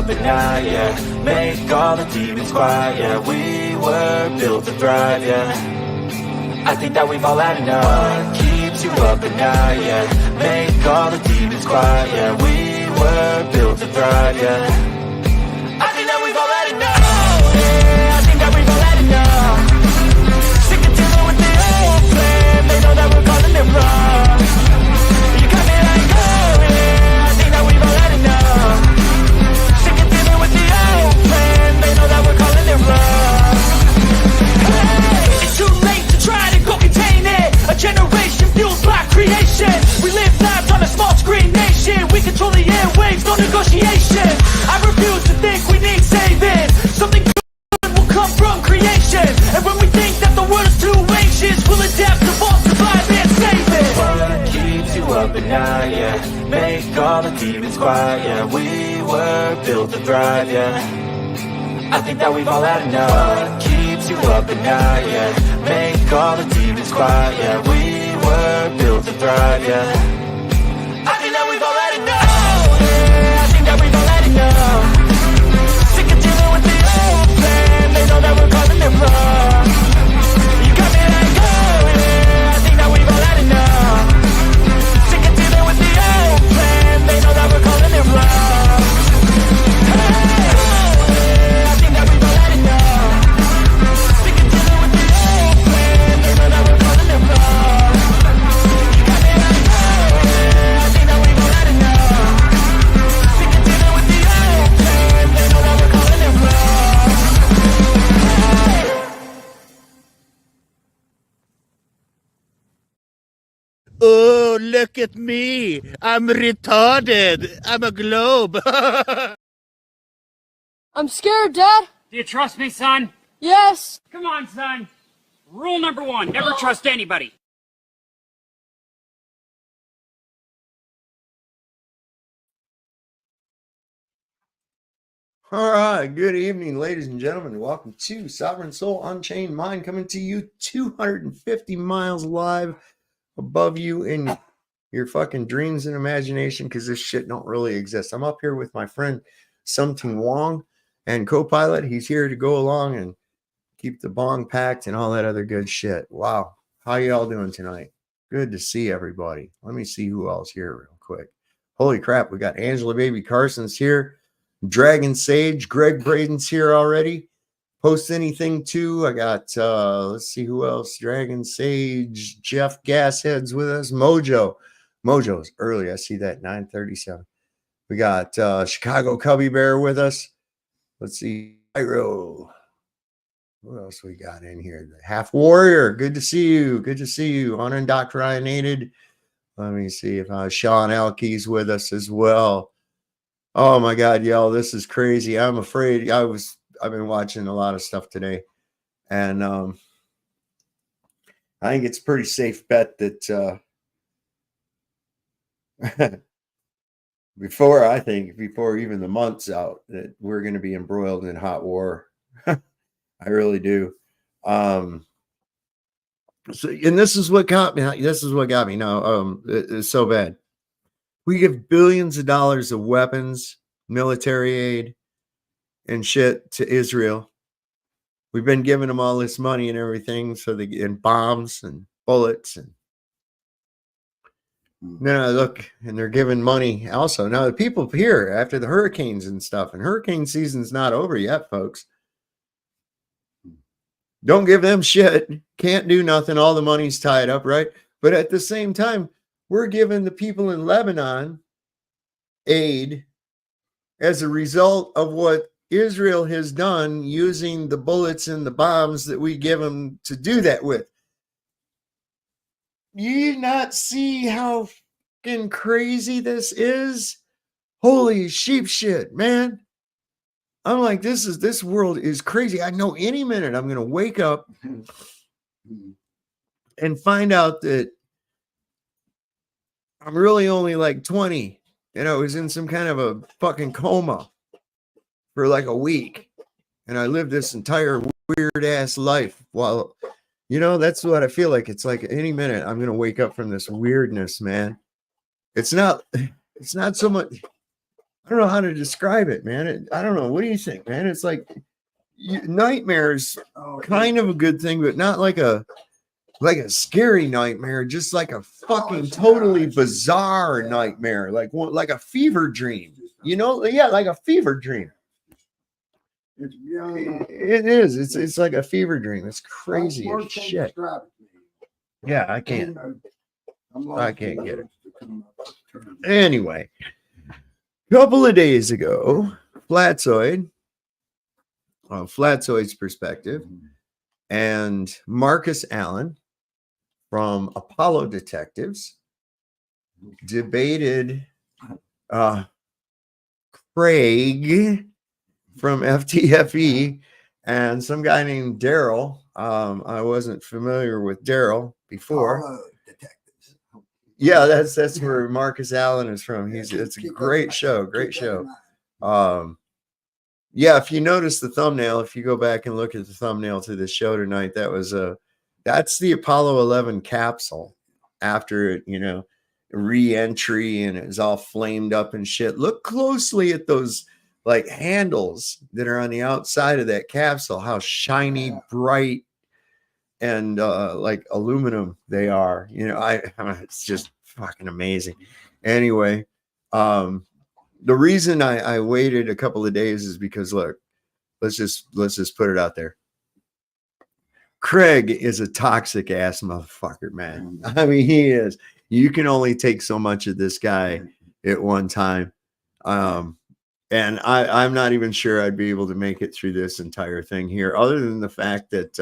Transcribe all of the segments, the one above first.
up at night, yeah. Make all the demons quiet, yeah. We were built to thrive, yeah. I think that we've all had enough. What keeps you up at night, yeah. Make all the demons quiet, yeah. We were built to thrive, yeah. I think that we've all had enough. Yeah, I think that we've all had enough. Sick of dealing with the old plan. They know that we're calling it wrong. You got me like, oh yeah, I think that we've all had enough. Sick of dealing with the old plan. They know that we're calling it wrong. Hey, it's too late to try to go contain it. A generation fueled by creation. We live lives on a small screen nation. We control the airwaves, no negotiation. I refuse to think we need saving. Something good will come from creation. And when we think that the world is too anxious, we'll adapt, evolve, survive, and save it. What keeps you up at night, yeah. Make all the demons quiet, yeah. We were built to thrive, yeah. I think that we've all had enough. What keeps you up at night, yeah. Make all the demons quiet, yeah. We were built to thrive, yeah. I think that we've all had enough. Yeah, I think that we've all had enough. Sick of dealing with the old plan. They know that we're calling it wrong. You got me like, oh yeah, I think that we've all had enough. Sick of dealing with the old plan. They know that we're calling it wrong. Hey, oh yeah, I think that we've all had enough. Sick of dealing with the old plan. They know that we're calling it wrong. You got me like, oh yeah, I think that we've all had enough. Sick of dealing with the old plan. They know that we're calling it wrong. Oh, look at me. I'm retarded. I'm a globe. I'm scared, Dad. Do you trust me, son? Yes. Come on, son. Rule number 1, never trust anybody. All right, good evening, ladies and gentlemen. Welcome to Sovereign Soul Unchained Mind, coming to you 250 miles live above you in your fucking dreams and imagination, because this shit don't really exist. I'm up here with my friend Something Wong and co-pilot. He's here to go along and keep the bong packed and all that other good shit. Wow. How y'all doing tonight? Good to see everybody. Let me see who else here real quick. Holy crap, we got Angela Baby Carson's here. Dragon Sage, Greg Braden's here already. Post anything too. I got let's see who else. Dragon Sage, Jeff Gashead's with us. Mojo's early. I see that 9:37. We got Chicago Cubby Bear with us. Let's see. Pyro. What else we got in here? The Half Warrior. Good to see you. Good to see you. Unindoctrinated. Let me see if Sean Elkey's with us as well. Oh my God, y'all, this is crazy. I'm afraid. I've been watching a lot of stuff today, and I think it's a pretty safe bet that before even the month's out, that we're going to be embroiled in hot war. I really do. So, and this is what got me. No, it's so bad. We give billions of dollars of weapons, military aid, and shit to Israel. We've been giving them all this money and everything, and bombs and bullets, and then I look, and they're giving money also. Now the people here after the hurricanes and stuff, and hurricane season's not over yet, folks. Don't give them shit. Can't do nothing. All the money's tied up, right? But at the same time, we're giving the people in Lebanon aid as a result of what Israel has done using the bullets and the bombs that we give them to do that with. You not see how fucking crazy this is? Holy sheep shit, man. I'm like, this world is crazy. I know any minute I'm going to wake up and find out that I'm really only like 20, and I was in some kind of a fucking coma for like a week, and I lived this entire weird ass life while, that's what I feel like. It's like any minute I'm going to wake up from this weirdness, man. It's not so much. I don't know how to describe it, man. I don't know. What do you think, man? It's like nightmares, kind of a good thing, but not like a scary nightmare, just like a fucking totally bizarre nightmare, like a fever dream. You know, yeah, like a fever dream. It is. It's like a fever dream. It's crazy as shit. Yeah, I can't get it. Anyway, a couple of days ago, Flatzoid's perspective, and Marcus Allen from Apollo Detectives debated Craig from FTFE and some guy named Daryl. I wasn't familiar with Daryl before. Yeah, that's where Marcus Allen is from. It's a great show. Yeah, if you notice the thumbnail, if you go back and look at the thumbnail to the show tonight, that's the Apollo 11 capsule after it, re-entry, and it was all flamed up and shit. Look closely at those like handles that are on the outside of that capsule, how shiny, bright, and like aluminum they are. It's just fucking amazing. Anyway, the reason I waited a couple of days is because, look, let's just put it out there. Craig is a toxic ass motherfucker, man. I mean, he is. You can only take so much of this guy at one time. And I'm not even sure I'd be able to make it through this entire thing here, other than the fact that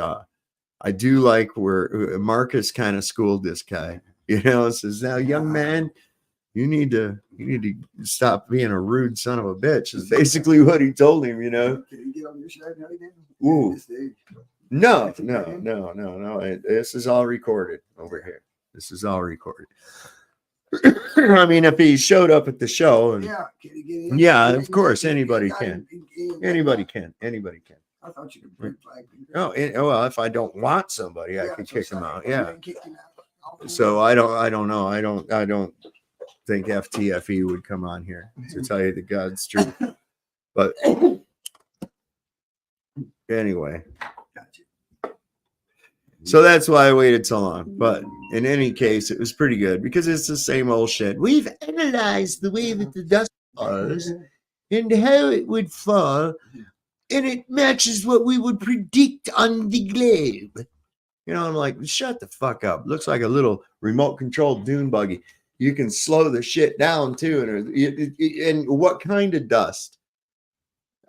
I do like where Marcus kind of schooled this guy. Says, now, young man, you need to stop being a rude son of a bitch, is basically what he told him. Can you get on your side now again? Ooh. No. This is all recorded over here. This is all recorded. I mean, if he showed up at the show, yeah, of course, anybody can. Anybody can. I thought you could break flag. Well, if I don't want somebody, I could kick him out. Yeah. So I don't know. I don't think FTFE would come on here to tell you the God's truth. But anyway. So that's why I waited so long. But in any case, it was pretty good because it's the same old shit. We've analyzed the way that the dust falls and how it would fall, and it matches what we would predict on the globe. I'm like, shut the fuck up. Looks like a little remote controlled dune buggy. You can slow the shit down too. And what kind of dust?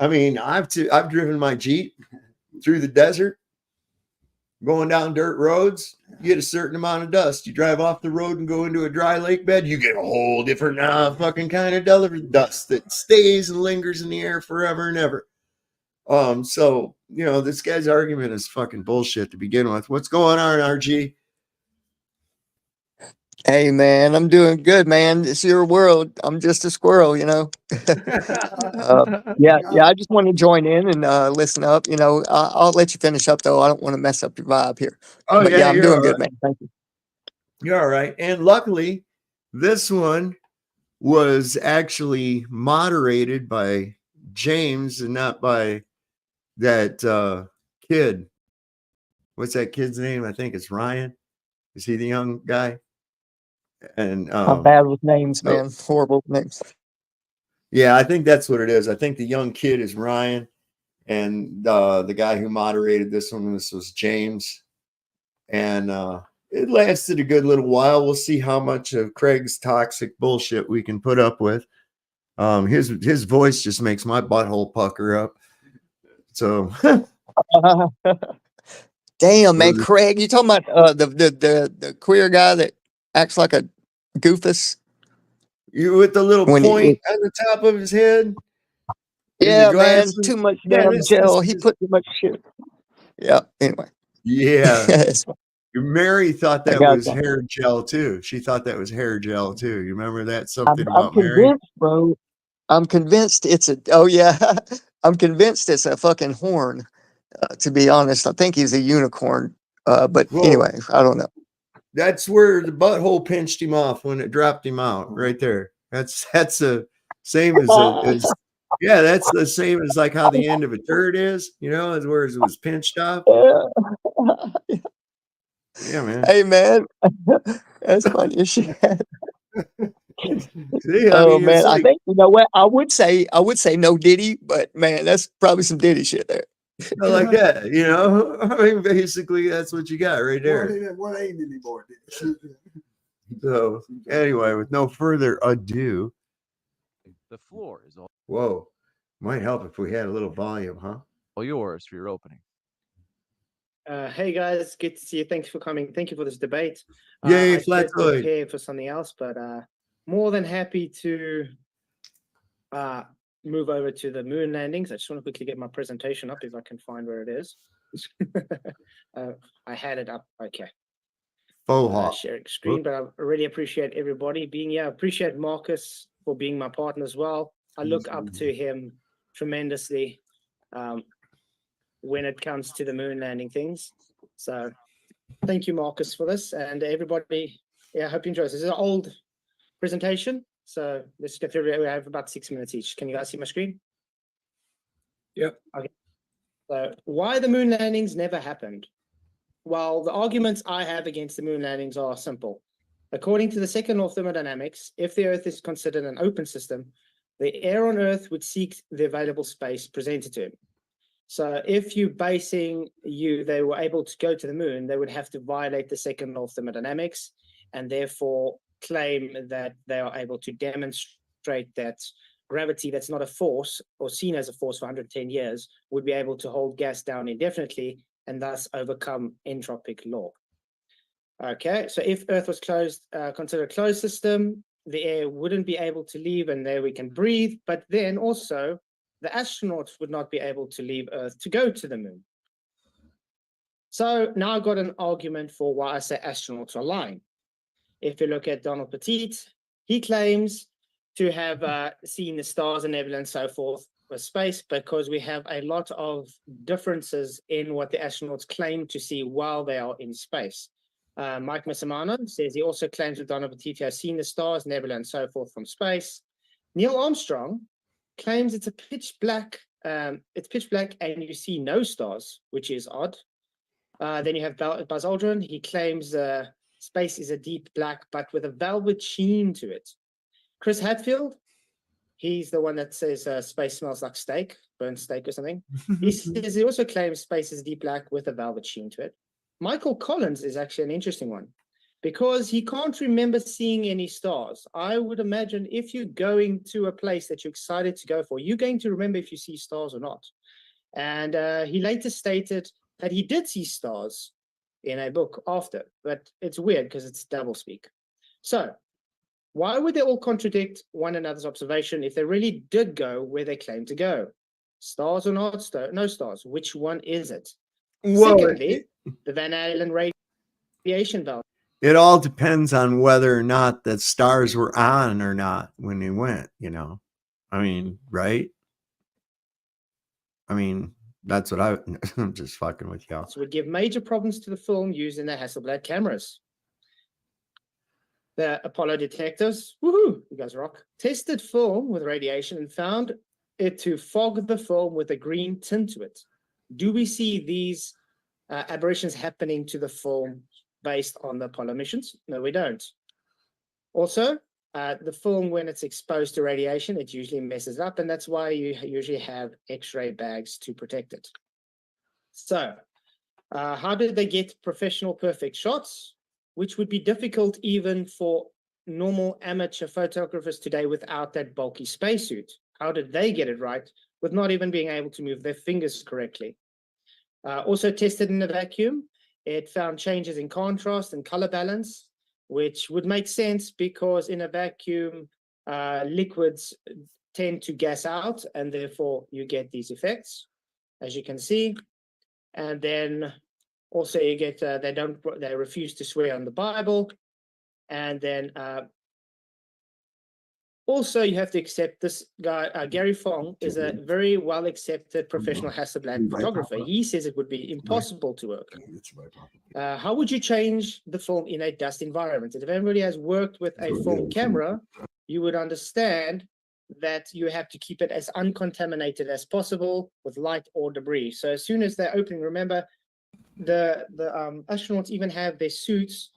I mean, I've driven my Jeep through the desert. Going down dirt roads, you get a certain amount of dust. You drive off the road and go into a dry lake bed, you get a whole different fucking kind of dust that stays and lingers in the air forever and ever. So, this guy's argument is fucking bullshit to begin with. What's going on, RG? Hey, man, I'm doing good, man. It's your world. I'm just a squirrel, Yeah, I just want to join in and listen up. I'll let you finish up, though. I don't want to mess up your vibe here. Oh, but yeah, I'm doing good, man. Thank you. You're all right. And luckily, this one was actually moderated by James and not by that kid. What's that kid's name? I think it's Ryan. Is he the young guy? And I'm bad with names, man. Horrible names. Yeah, I think that's what it is. I think the young kid is Ryan, and the guy who moderated this was James. And it lasted a good little while. We'll see how much of Craig's toxic bullshit we can put up with. His voice just makes my butthole pucker up. So damn, man, Craig, you talking about the queer guy that acts like a goofus? You with the little point on the top of his head? Yeah, man, too much damn gel. He put too much shit. Yeah, anyway. Yeah. Mary thought that was hair gel too. She thought that was hair gel too. You remember that? Something about Mary? I'm convinced, bro. I'm convinced it's I'm convinced it's a fucking horn. To be honest, I think he's a unicorn. But anyway, I don't know. That's where the butthole pinched him off when it dropped him out, right there. That's a Same as yeah, that's the same as like how the end of a turd is, you know, as where it was pinched up. Yeah, man. Hey, man. That's funny as shit. See, I Oh mean, it's man, I like, think you know what I would say no Diddy, but man, that's probably some Diddy shit there. like that, you know. I mean, basically, that's what you got right there. What ain't anymore? So, anyway, with no further ado, The floor is all whoa, might help if we had a little volume, huh? yours for your opening. Hey guys, good to see you. Thanks for coming. Thank you for this debate. Yay, I did Flatoid. prepare for something else, but more than happy to move over to the moon landings. I just want to quickly get my presentation up if I can find where it is. I had it up. Okay. Faux hawk. Sharing screen, but I really appreciate everybody being here. I appreciate Marcus for being my partner as well. I look up to him tremendously when it comes to the moon landing things. So thank you, Marcus, for this. And everybody, yeah, I hope you enjoy this. This is an old presentation. So let's get through it. We have about 6 minutes each. Can you guys see my screen? Yep. Okay. So why the moon landings never happened? Well, the arguments I have against the moon landings are simple. According to the second law of thermodynamics, if the Earth is considered an open system, the air on Earth would seek the available space presented to him. So if you basing they were able to go to the moon, they would have to violate the second law of thermodynamics and therefore claim that they are able to demonstrate that gravity that's not a force or seen as a force for 110 years would be able to hold gas down indefinitely and thus overcome entropic law. Okay, so if Earth was considered a closed system, the air wouldn't be able to leave and there we can breathe, but then also the astronauts would not be able to leave Earth to go to the moon. So now I've got an argument for why I say astronauts are lying. If you look at Donald Petit, he claims to have seen the stars and nebula and so forth with space because we have a lot of differences in what the astronauts claim to see while they are in space. Mike Missimano says he also claims that Donald Petit has seen the stars, nebula, and so forth from space. Neil Armstrong claims it's pitch black and you see no stars, which is odd. Then you have Buzz Aldrin. He claims space is a deep black, but with a velvet sheen to it. Chris Hadfield, he's the one that says space smells like steak, burnt steak or something. He also claims space is deep black with a velvet sheen to it. Michael Collins is actually an interesting one because he can't remember seeing any stars. I would imagine if you're going to a place that you're excited to go for, you're going to remember if you see stars or not. And he later stated that he did see stars in a book after, but it's weird because it's doublespeak. So why would they all contradict one another's observation if they really did go where they claim to go? Stars or not? No stars. Which one is it? Well, Secondly, the Van Allen radiation belt. it all depends on whether or not the stars were on or not when they went, you know. I mean, right? I mean, that's what I'm just fucking with y'all. So it would give major problems to the film using the Hasselblad cameras. The Apollo detectors, woohoo, you guys rock, tested film with radiation and found it to fog the film with a green tint to it. Do we see these aberrations happening to the film based on the Apollo missions? No, we don't. Also, the film, when it's exposed to radiation, it usually messes up, and that's why you usually have X-ray bags to protect it. So, how did they get professional perfect shots, which would be difficult even for normal amateur photographers today without that bulky spacesuit? How did they get it right with not even being able to move their fingers correctly? Also tested in a vacuum, it found changes in contrast and color balance, which would make sense because in a vacuum, liquids tend to gas out and therefore you get these effects, as you can see. And then also you get, they refuse to swear on the Bible. And then also you have to accept this guy, Gary Fong is a very well accepted professional Hasselblad photographer. He says it would be impossible to work. How would you change the film in a dust environment? If everybody has worked with a film camera, you would understand that you have to keep it as uncontaminated as possible with light or debris. So as soon as they're opening, remember, the astronauts even have their suits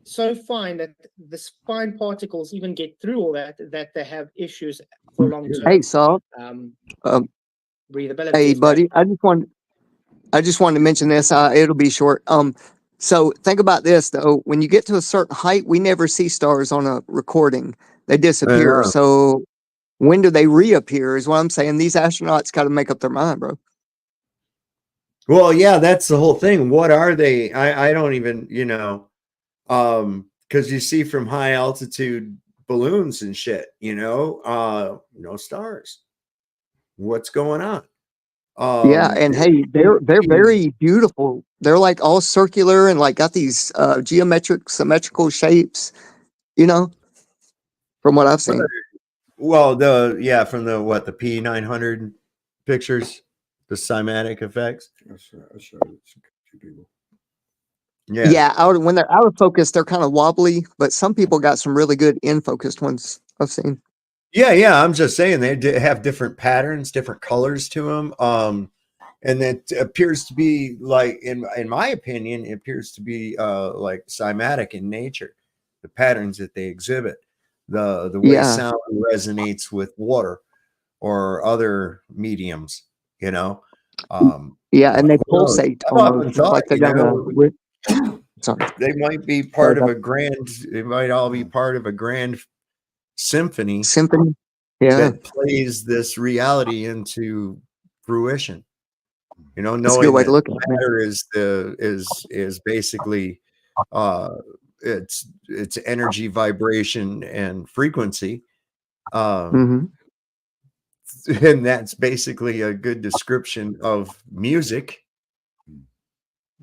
so fine that the fine particles even get through all that they have issues for long term. Hey, Saul. Breathability. Hey, is bad. buddy. I just wanted to mention this. It'll be short. So think about this though. When you get to a certain height, we never see stars on a recording. They disappear. Yeah. So when do they reappear? Is what I'm saying. These astronauts got to make up their mind, bro. Well, yeah, that's the whole thing. What are they? I don't even, because you see from high altitude balloons and shit, no stars. What's going on? Yeah, and hey, they're very beautiful. They're like all circular and like got these geometric, symmetrical shapes. From what I've seen. Well, from the P900 pictures, the cymatic effects. I showed it to people. Yeah. When they're out of focus, they're kind of wobbly, but some people got some really good in focused ones I've seen. Yeah. I'm just saying they have different patterns, different colors to them. And it appears to be like, in my opinion, it appears to be like cymatic in nature, the patterns that they exhibit, the way sound resonates with water or other mediums, and they pulsate almost like they're gonna. Sorry, they might be part of a grand. They might all be part of a grand symphony. That plays this reality into fruition. Knowing that's a good way to look at it. Matter is basically it's energy, vibration, and frequency. And that's basically a good description of music.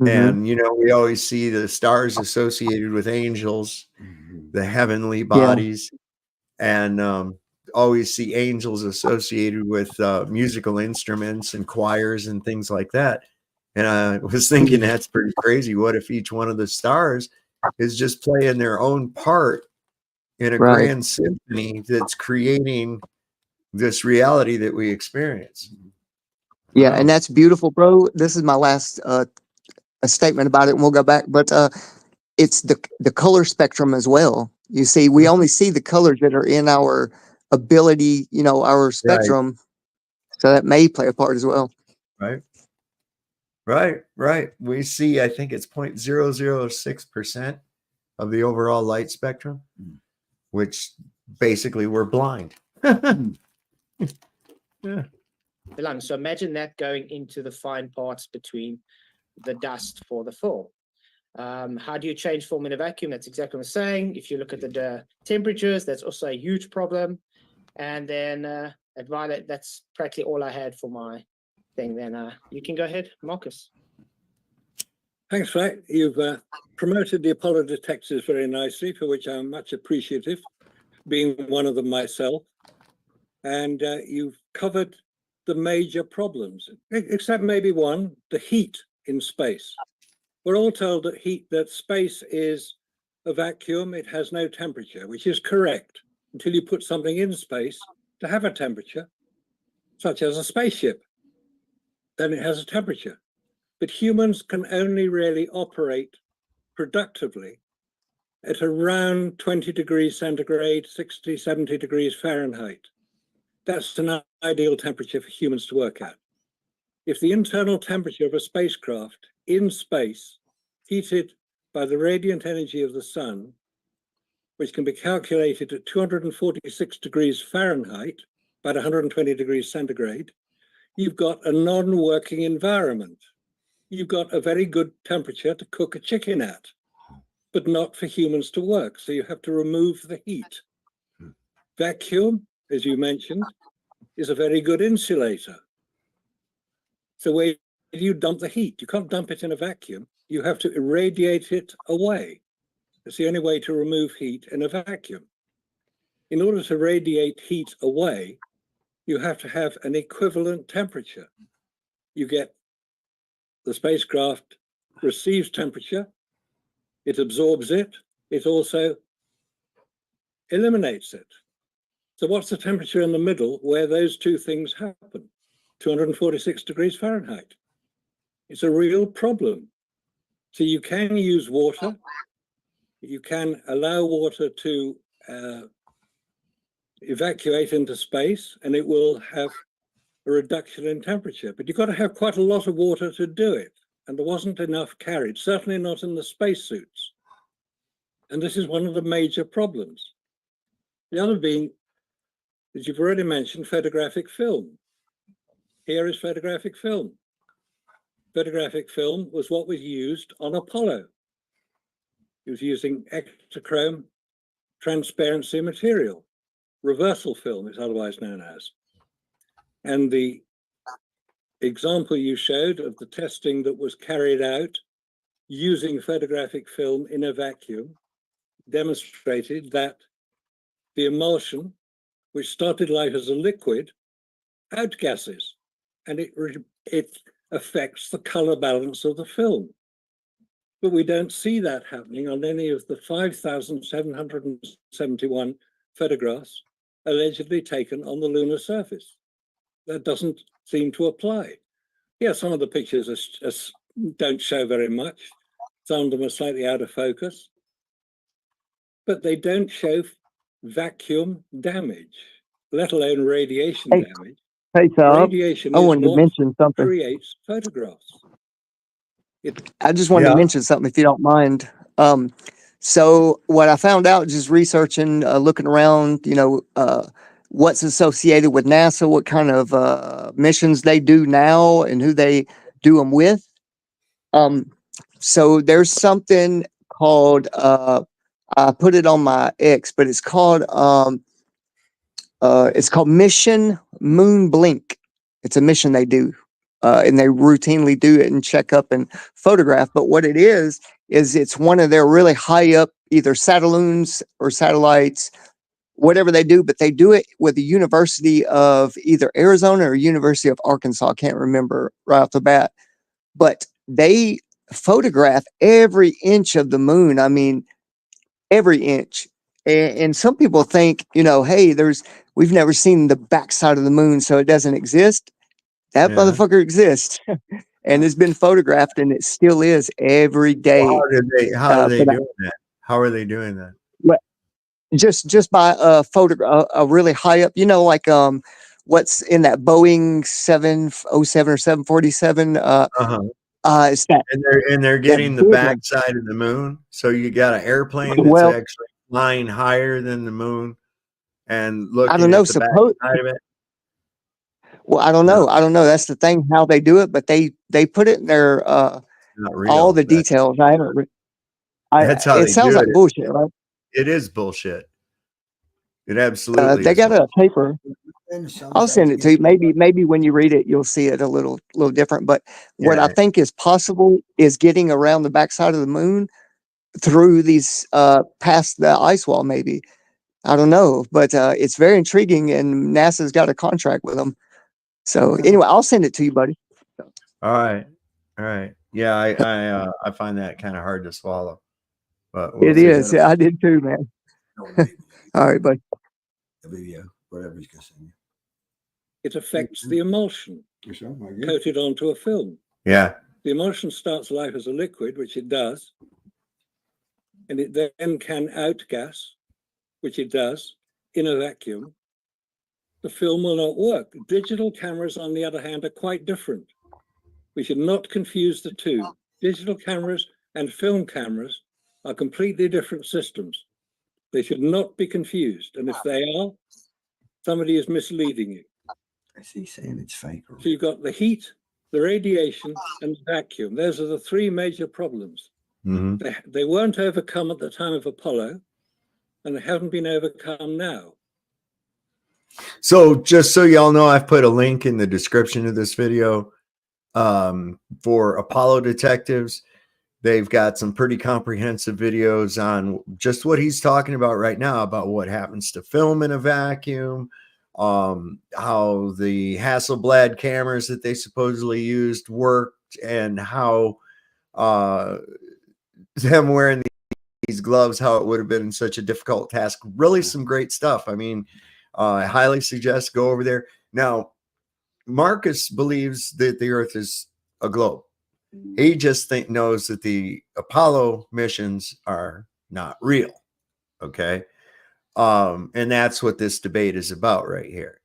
And we always see the stars associated with angels, the heavenly bodies, and always see angels associated with musical instruments and choirs and things like that. And I was thinking that's pretty crazy. What if each one of the stars is just playing their own part in a grand symphony that's creating this reality that we experience? Yeah, and that's beautiful, bro. This is my last a statement about it, and we'll go back. But it's the color spectrum as well. You see, we only see the colors that are in our ability, our spectrum. So that may play a part as well. Right. We see, I think it's 0.006% of the overall light spectrum, which basically we're blind. So imagine that going into the fine parts between the dust for the film. How do you change film in a vacuum? That's exactly what I'm saying. If you look at the temperatures, that's also a huge problem. And then at Violet, that's practically all I had for my thing. Then you can go ahead, Marcus. Thanks, Frank. You've promoted the Apollo detectors very nicely, for which I'm much appreciative, being one of them myself. And you've covered the major problems, except maybe one, the heat in space. We're all told that space is a vacuum. It has no temperature, which is correct until you put something in space to have a temperature, such as a spaceship. Then it has a temperature. But humans can only really operate productively at around 20 degrees centigrade, 60, 70 degrees Fahrenheit. That's an ideal temperature for humans to work at. If the internal temperature of a spacecraft in space, heated by the radiant energy of the sun, which can be calculated at 246 degrees Fahrenheit, about 120 degrees centigrade, you've got a non-working environment. You've got a very good temperature to cook a chicken at, but not for humans to work. So you have to remove the heat. Vacuum, as you mentioned, is a very good insulator. So where do you dump the heat? You can't dump it in a vacuum. You have to irradiate it away. It's the only way to remove heat in a vacuum. In order to radiate heat away, you have to have an equivalent temperature. You get the spacecraft receives temperature, it absorbs it, it also eliminates it. So what's the temperature in the middle where those two things happen? 246 degrees Fahrenheit. It's a real problem. So you can use water. You can allow water to evacuate into space, and it will have a reduction in temperature. But you've got to have quite a lot of water to do it. And there wasn't enough carried, certainly not in the spacesuits. And this is one of the major problems. The other being, as you've already mentioned, photographic film. Here is photographic film. Photographic film was what was used on Apollo. It was using Ektachrome transparency material. Reversal film is otherwise known as. And the example you showed of the testing that was carried out using photographic film in a vacuum demonstrated that the emulsion, which started life as a liquid, outgasses, and it affects the color balance of the film. But we don't see that happening on any of the 5,771 photographs allegedly taken on the lunar surface. That doesn't seem to apply. Yeah, some of the pictures don't show very much. Some of them are slightly out of focus, but they don't show vacuum damage, let alone radiation damage. Hey, Tom, Radiation I is wanted to what mention something. creates photographs. I just wanted to mention something, if you don't mind. So what I found out just researching, looking around, what's associated with NASA, what kind of missions they do now, and who they do them with. So there's something called, I put it on my X, but it's called Mission Moon Blink. It's a mission they do. And they routinely do it and check up and photograph. But what it is it's one of their really high up, either satelloons or satellites, whatever they do, but they do it with the University of either Arizona or University of Arkansas. I can't remember right off the bat, but they photograph every inch of the moon. I mean, every inch. And some people think, hey, we've never seen the backside of the moon, so it doesn't exist. That motherfucker exists, and it's been photographed, and it still is every day. Well, how are they doing that? How are they doing that? Well, just by a really high up, like what's in that Boeing 707 or 747. It's that, and they're getting the backside of the moon. So you got an airplane that's actually flying higher than the moon, and looking at the backside of it. Well, I don't know. That's the thing, how they do it, but they put it in their all the details. That's how it sounds like bullshit, right? It is bullshit. It absolutely. They got a paper. I'll send it to you. Maybe when you read it, you'll see it a little different. But what I think is possible is getting around the backside of the moon through these past the ice wall. Maybe, I don't know, but it's very intriguing, and NASA's got a contract with them. So anyway, I'll send it to you, buddy. All right. Yeah, I find that kind of hard to swallow, but it is. Yeah, I did too, man. All right, buddy. Whatever he's gonna send you. It affects the emulsion coated onto a film. Yeah. The emulsion starts life as a liquid, which it does, and it then can outgas, which it does, in a vacuum. The film will not work. Digital cameras, on the other hand, are quite different. We should not confuse the two. Digital cameras and film cameras are completely different systems. They should not be confused. And if they are, somebody is misleading you. I see saying it's fake. So you've got the heat, the radiation, and the vacuum. Those are the three major problems. Mm-hmm. They weren't overcome at the time of Apollo, and they haven't been overcome now. So just so y'all know, I've put a link in the description of this video for Apollo detectives. They've got some pretty comprehensive videos on just what he's talking about right now, about what happens to film in a vacuum, how the Hasselblad cameras that they supposedly used worked, and how them wearing these gloves, how it would have been such a difficult task. Really some great stuff. I mean, I highly suggest go over there. Now, Marcus believes that the Earth is a globe. He just knows that the Apollo missions are not real. Okay. And that's what this debate is about right here.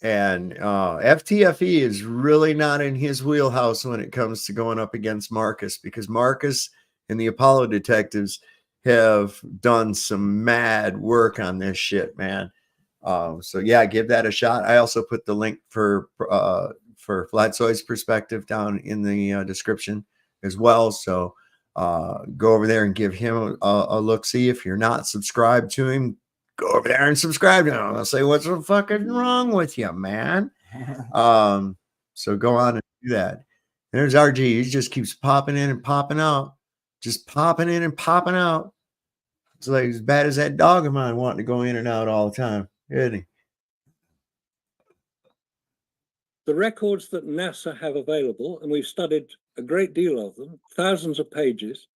And FTFE is really not in his wheelhouse when it comes to going up against Marcus, because Marcus and the Apollo detectives have done some mad work on this shit, man. So yeah, give that a shot. I also put the link for Flatsoy's perspective down in the description as well. So go over there and give him a look. See if you're not subscribed to him. Go over there and subscribe to him. I'll say, what's the fucking wrong with you, man? So go on and do that. There's RG. He just keeps popping in and popping out. Just popping in and popping out. It's like as bad as that dog of mine wanting to go in and out all the time, isn't he? The records that NASA have available, and we've studied a great deal of them, thousands of pages,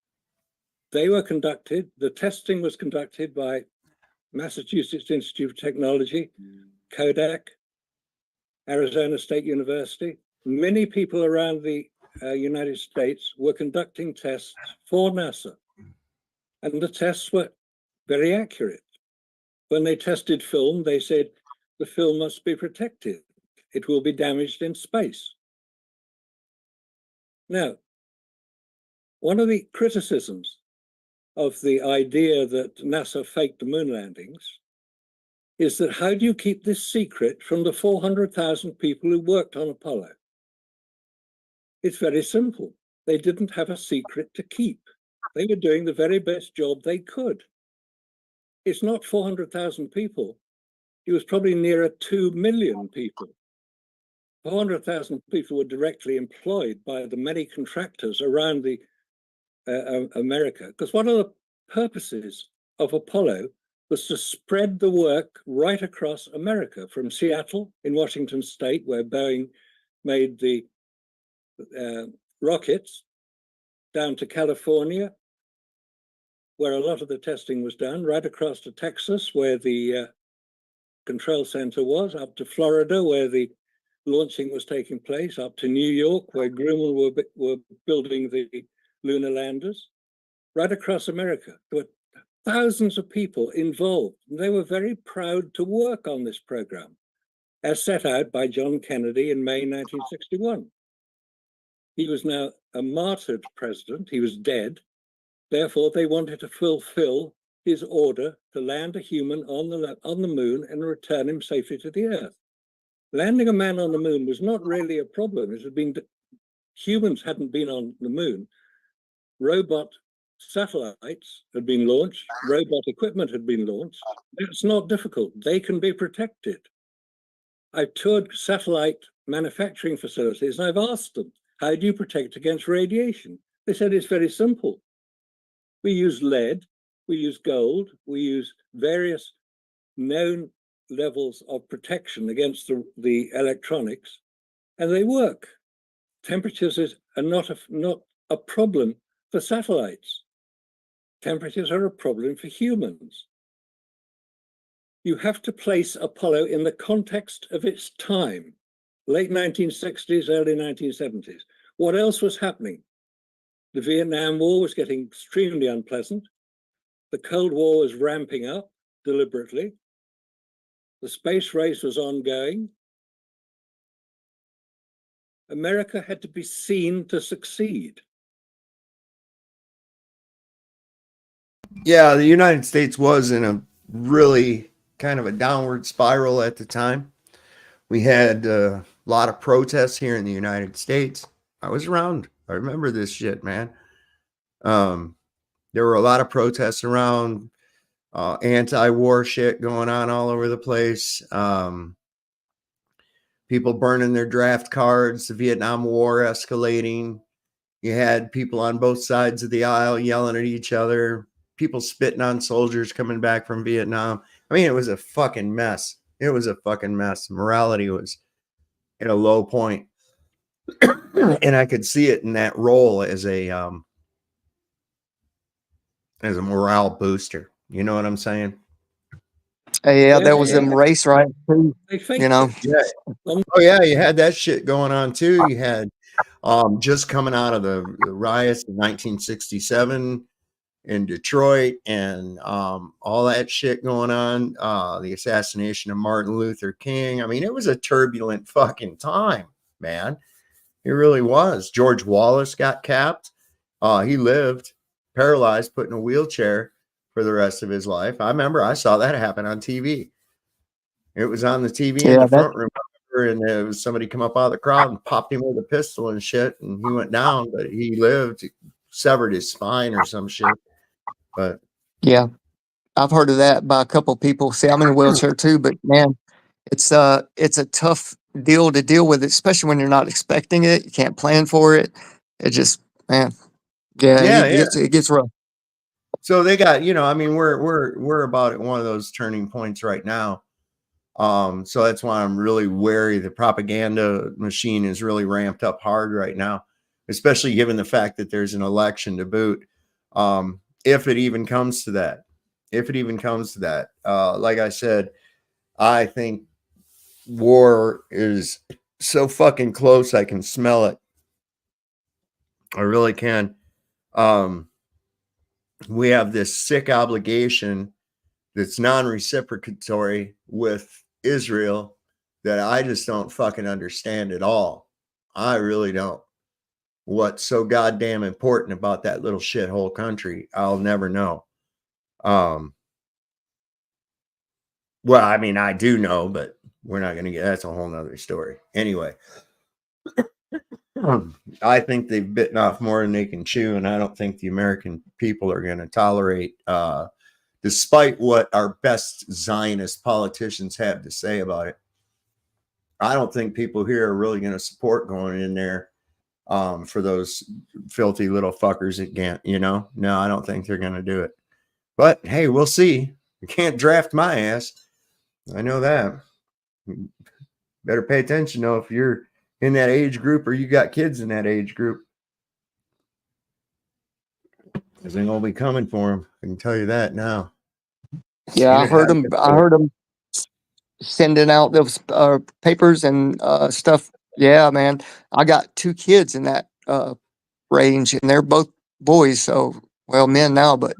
the testing was conducted by Massachusetts Institute of Technology, Kodak, Arizona State University. Many people around the United States were conducting tests for NASA, and the tests were very accurate. When they tested film, they said the film must be protected. It will be damaged in space. Now, one of the criticisms of the idea that NASA faked the moon landings is that how do you keep this secret from the 400,000 people who worked on Apollo? It's very simple. They didn't have a secret to keep. They were doing the very best job they could. It's not 400,000 people. It was probably nearer 2 million people. 400,000 people were directly employed by the many contractors around the America, because one of the purposes of Apollo was to spread the work right across America, from Seattle in Washington State, where Boeing made the rockets, down to California, where a lot of the testing was done, right across to Texas, where the control center was, up to Florida, where the launching was taking place, up to New York, where Grumman were building the lunar landers, right across America. There were thousands of people involved, and they were very proud to work on this program, as set out by John Kennedy in May 1961. He was now a martyred president. He was dead. Therefore, they wanted to fulfill his order to land a human on the moon and return him safely to the Earth. Landing a man on the moon was not really a problem. Humans hadn't been on the moon. Robot satellites had been launched. Robot equipment had been launched. That's not difficult. They can be protected. I've toured satellite manufacturing facilities and I've asked them, how do you protect against radiation? They said it's very simple. We use lead, we use gold, we use various known levels of protection against the electronics, and they work. Temperatures are not a problem for satellites. Temperatures are a problem for humans. You have to place Apollo in the context of its time, late 1960s, early 1970s. What else was happening? The Vietnam War was getting extremely unpleasant. The Cold War was ramping up deliberately. The space race was ongoing. America had to be seen to succeed. Yeah, the United States was in a really kind of a downward spiral at the time. We had a lot of protests here in the United States. I was around. I remember this shit, man. There were a lot of protests around, anti-war shit going on all over the place. People burning their draft cards, the Vietnam War escalating. You had people on both sides of the aisle yelling at each other, people spitting on soldiers coming back from Vietnam. I mean, it was a fucking mess. It was a fucking mess. Morality was at a low point. And I could see it in that role as a morale booster. You know what I'm saying? Yeah, there was Yeah. them race riots too, They faked you know. it. Yeah. Um, Oh yeah, you had that shit going on too. You had just coming out of the riots of 1967 in Detroit and all that shit going on, the assassination of Martin Luther King. I mean, it was a turbulent fucking time, man. It really was. George Wallace got capped. He lived paralyzed, put in a wheelchair for the rest of his life. I remember I saw that happen on TV. It was on the TV in Yeah, the that front room, and there was somebody come up out of the crowd and popped him with a pistol and shit, and he went down, but he lived, severed his spine or some shit. But yeah, I've heard of that by a couple of people. See, I'm in a wheelchair too, but man, it's a tough deal to deal with, especially when you're not expecting it. You can't plan for it. It just, man, yeah, yeah, it yeah. gets rough. So they got, I mean, we're about at one of those turning points right now. So that's why I'm really wary. The propaganda machine is really ramped up hard right now, especially given the fact that there's an election to boot. If it even comes to that, like I said, I think war is so fucking close. I can smell it. I really can. We have this sick obligation that's non-reciprocatory with Israel that I just don't fucking understand at all. I really don't. What's so goddamn important about that little shithole country? I'll never know. Well, I mean, I do know, but we're not going to get, that's a whole nother story. Anyway, I think they've bitten off more than they can chew, and I don't think the American people are going to tolerate, despite what our best Zionist politicians have to say about it. I don't think people here are really going to support going in there for those filthy little fuckers that can't, No, I don't think they're going to do it. But hey, we'll see. You can't draft my ass. I know that. Better pay attention, though, if you're in that age group or you got kids in that age group. Because they're going to be coming for them. I can tell you that now. Yeah, I heard them sending out those papers and stuff. Yeah, man, I got 2 kids in that range, and they're both boys. So, well, men now, but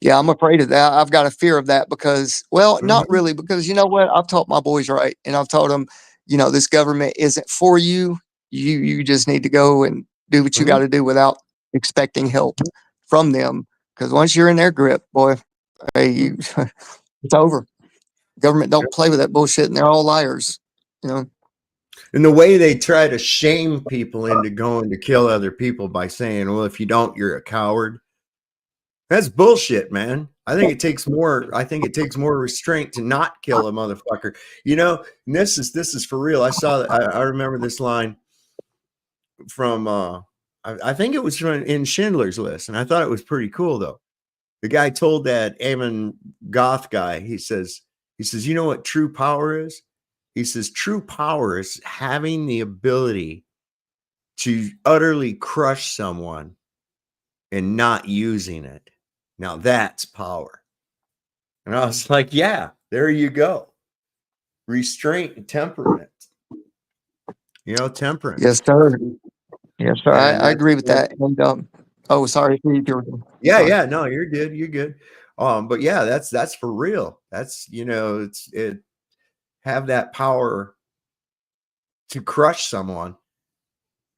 yeah, I'm afraid of that. I've got a fear of that because, well, not really, because you know what? I've taught my boys right, and I've told them, this government isn't for you. You just need to go and do what you got to do without expecting help from them. Because once you're in their grip, boy, hey, it's over. Government don't play with that bullshit, and they're all liars. And the way they try to shame people into going to kill other people by saying, well, if you don't, you're a coward. That's bullshit, man. I think it takes more restraint to not kill a motherfucker. And this is for real. I saw that. I remember this line from I think it was in Schindler's List, and I thought it was pretty cool though. The guy told that Eamon Goth guy, he says, you know what true power is? He says, true power is having the ability to utterly crush someone and not using it. Now that's power. And I was like, yeah, there you go. Restraint and temperament. Temperance. Yes, sir. Yes, sir. I agree with that. And oh, sorry. Yeah. No, you're good. You're good. But yeah, that's for real. That's, it have that power to crush someone,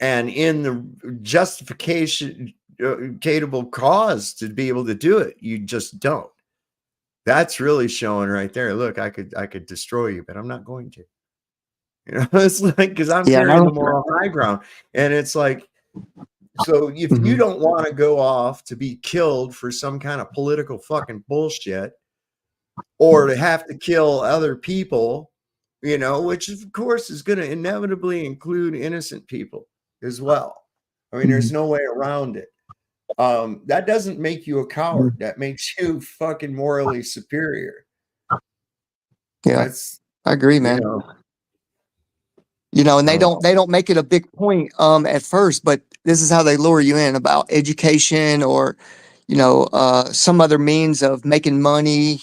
and in the justification cause to be able to do it, you just don't. That's really showing right there. Look, I could destroy you, but I'm not going to. It's like, because I'm carrying the moral high ground, and it's like, so if you don't want to go off to be killed for some kind of political fucking bullshit, or to have to kill other people, which of course is going to inevitably include innocent people as well. I mean, there's no way around it. That doesn't make you a coward. That makes you fucking morally superior. Yeah, I agree, man. And they don't make it a big point at first, but this is how they lure you in about education or, some other means of making money,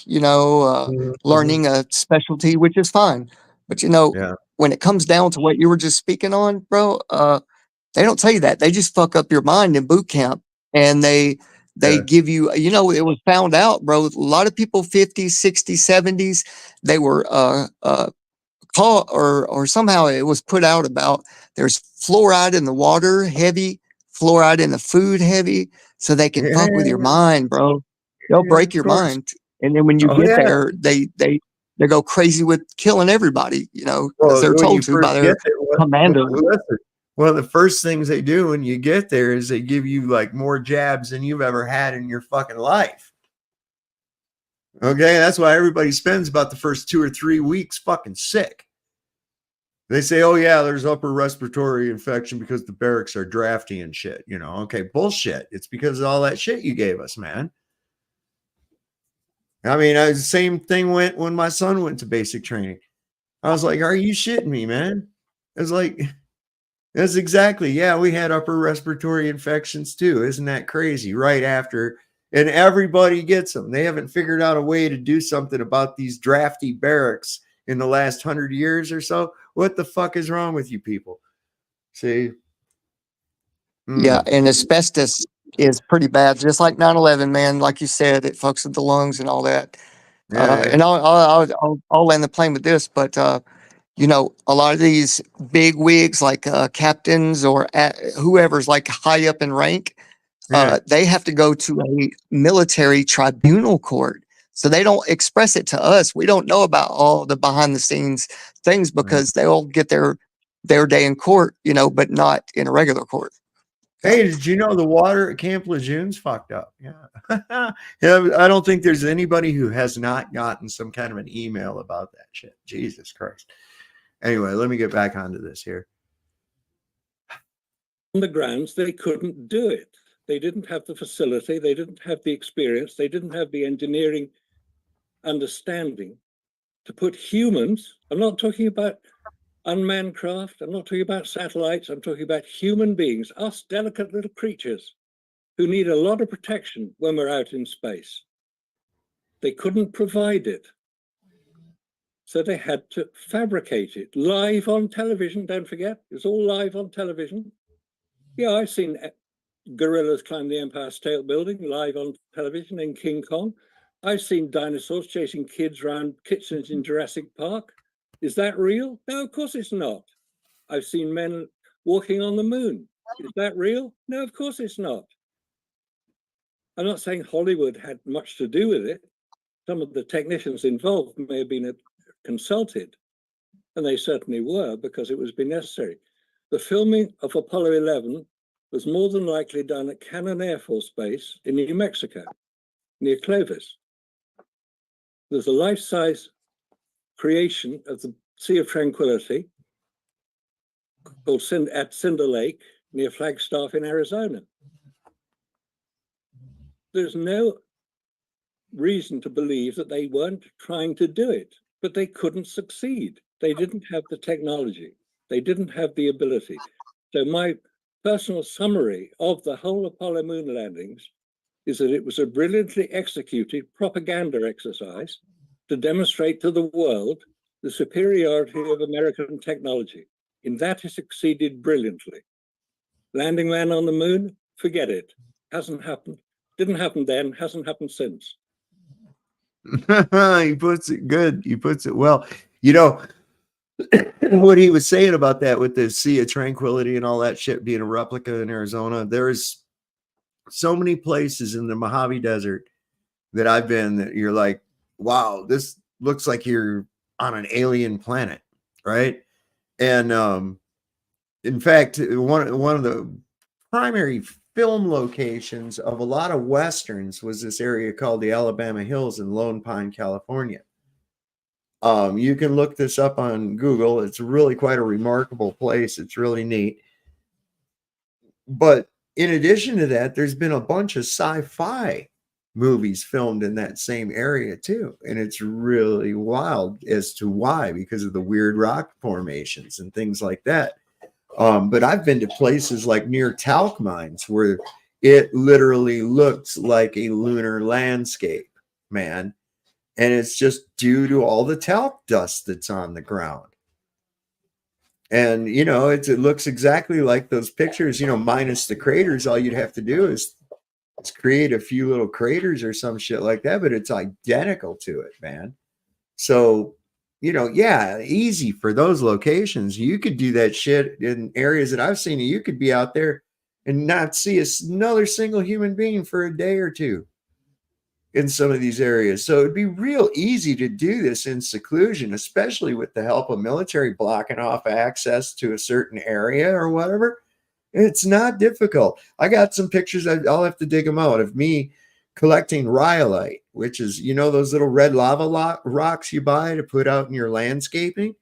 learning a specialty, which is fine. But, Yeah. when it comes down to what you were just speaking on, bro, they don't tell you that. They just fuck up your mind in boot camp, and they Yeah. give you, it was found out, bro. A lot of people, 50s, 60s, 70s, they were caught, or somehow it was put out about there's fluoride in the water, heavy, fluoride in the food, heavy, so they can fuck with your Yeah. mind, bro. They'll Yeah, break of your course. mind. And then when you Oh, get yeah. there, they go crazy with killing everybody, because Well, they're when you told to first by get their there, commander. listen, one of the first things they do when you get there is they give you like more jabs than you've ever had in your fucking life. Okay, that's why everybody spends about the first 2 or 3 weeks fucking sick. They say, oh yeah, there's upper respiratory infection because the barracks are drafty and shit. Okay, bullshit. It's because of all that shit you gave us, man. I mean, the same thing went when my son went to basic training. I was like, are you shitting me, man? It was like, that's exactly, yeah, we had upper respiratory infections too. Isn't that crazy? Right after, and everybody gets them. They haven't figured out a way to do something about these drafty barracks in the last 100 years or so. What the fuck is wrong with you people? See? Yeah, and asbestos is pretty bad, just like 9/11, man. Like you said, it fucks with the lungs and all that. Yeah. And I'll land the plane with this, but a lot of these big wigs, like captains or whoever's like high up in rank, Yeah. they have to go to a military tribunal court. So they don't express it to us. We don't know about all the behind the scenes things because they'll get their day in court, but not in a regular court. Hey, did you know the water at Camp Lejeune's fucked up? Yeah. Yeah, I don't think there's anybody who has not gotten some kind of an email about that shit. Jesus Christ. Anyway, let me get back onto this here. On the grounds they couldn't do it. They didn't have the facility, they didn't have the experience, they didn't have the engineering understanding to put humans, I'm not talking about unmanned craft, I'm not talking about satellites, I'm talking about human beings, us delicate little creatures who need a lot of protection when we're out in space. They couldn't provide it. So they had to fabricate it live on television. Don't forget, it's all live on television. Yeah, I've seen gorillas climb the Empire State Building live on television in King Kong. I've seen dinosaurs chasing kids around kitchens in Jurassic Park. Is that real? No, of course it's not. I've seen men walking on the moon. Is that real? No, of course it's not. I'm not saying Hollywood had much to do with it. Some of the technicians involved may have been consulted, and they certainly were because it was been necessary. The filming of Apollo 11 was more than likely done at Cannon Air Force Base in New Mexico, near Clovis. There's a life-size creation of the Sea of Tranquility called at Cinder Lake, near Flagstaff in Arizona. There's no reason to believe that they weren't trying to do it, but they couldn't succeed. They didn't have the technology. They didn't have the ability. So my personal summary of the whole Apollo moon landings is that it was a brilliantly executed propaganda exercise to demonstrate to the world the superiority of American technology. In that, it succeeded brilliantly. Landing man on the moon, forget it. Hasn't happened. Didn't happen then, hasn't happened since. He puts it good. He puts it well. What he was saying about that with the Sea of Tranquility and all that shit being a replica in Arizona, there's so many places in the Mojave Desert that I've been that you're like, wow, this looks like you're on an alien planet, right? And in fact, one of the primary film locations of a lot of Westerns was this area called the Alabama Hills in Lone Pine, California. You can look this up on Google. It's really quite a remarkable place. It's really neat. But in addition to that, there's been a bunch of sci-fi movies filmed in that same area too. And it's really wild as to why, because of the weird rock formations and things like that. But I've been to places like near talc mines where it literally looks like a lunar landscape, man. And it's just due to all the talc dust that's on the ground. And, you know, it looks exactly like those pictures, you know, minus the craters. All you'd have to do is create a few little craters or some shit like that, but it's identical to it, man. So, you know, yeah, easy for those locations. You could do that shit in areas that I've seen. You could be out there and not see another single human being for a day or two in some of these areas. So it'd be real easy to do this in seclusion, especially with the help of military blocking off access to a certain area or whatever. It's not difficult. I got some pictures. I'll have to dig them out of me collecting rhyolite, which is, you know, those little red lava rocks you buy to put out in your landscaping.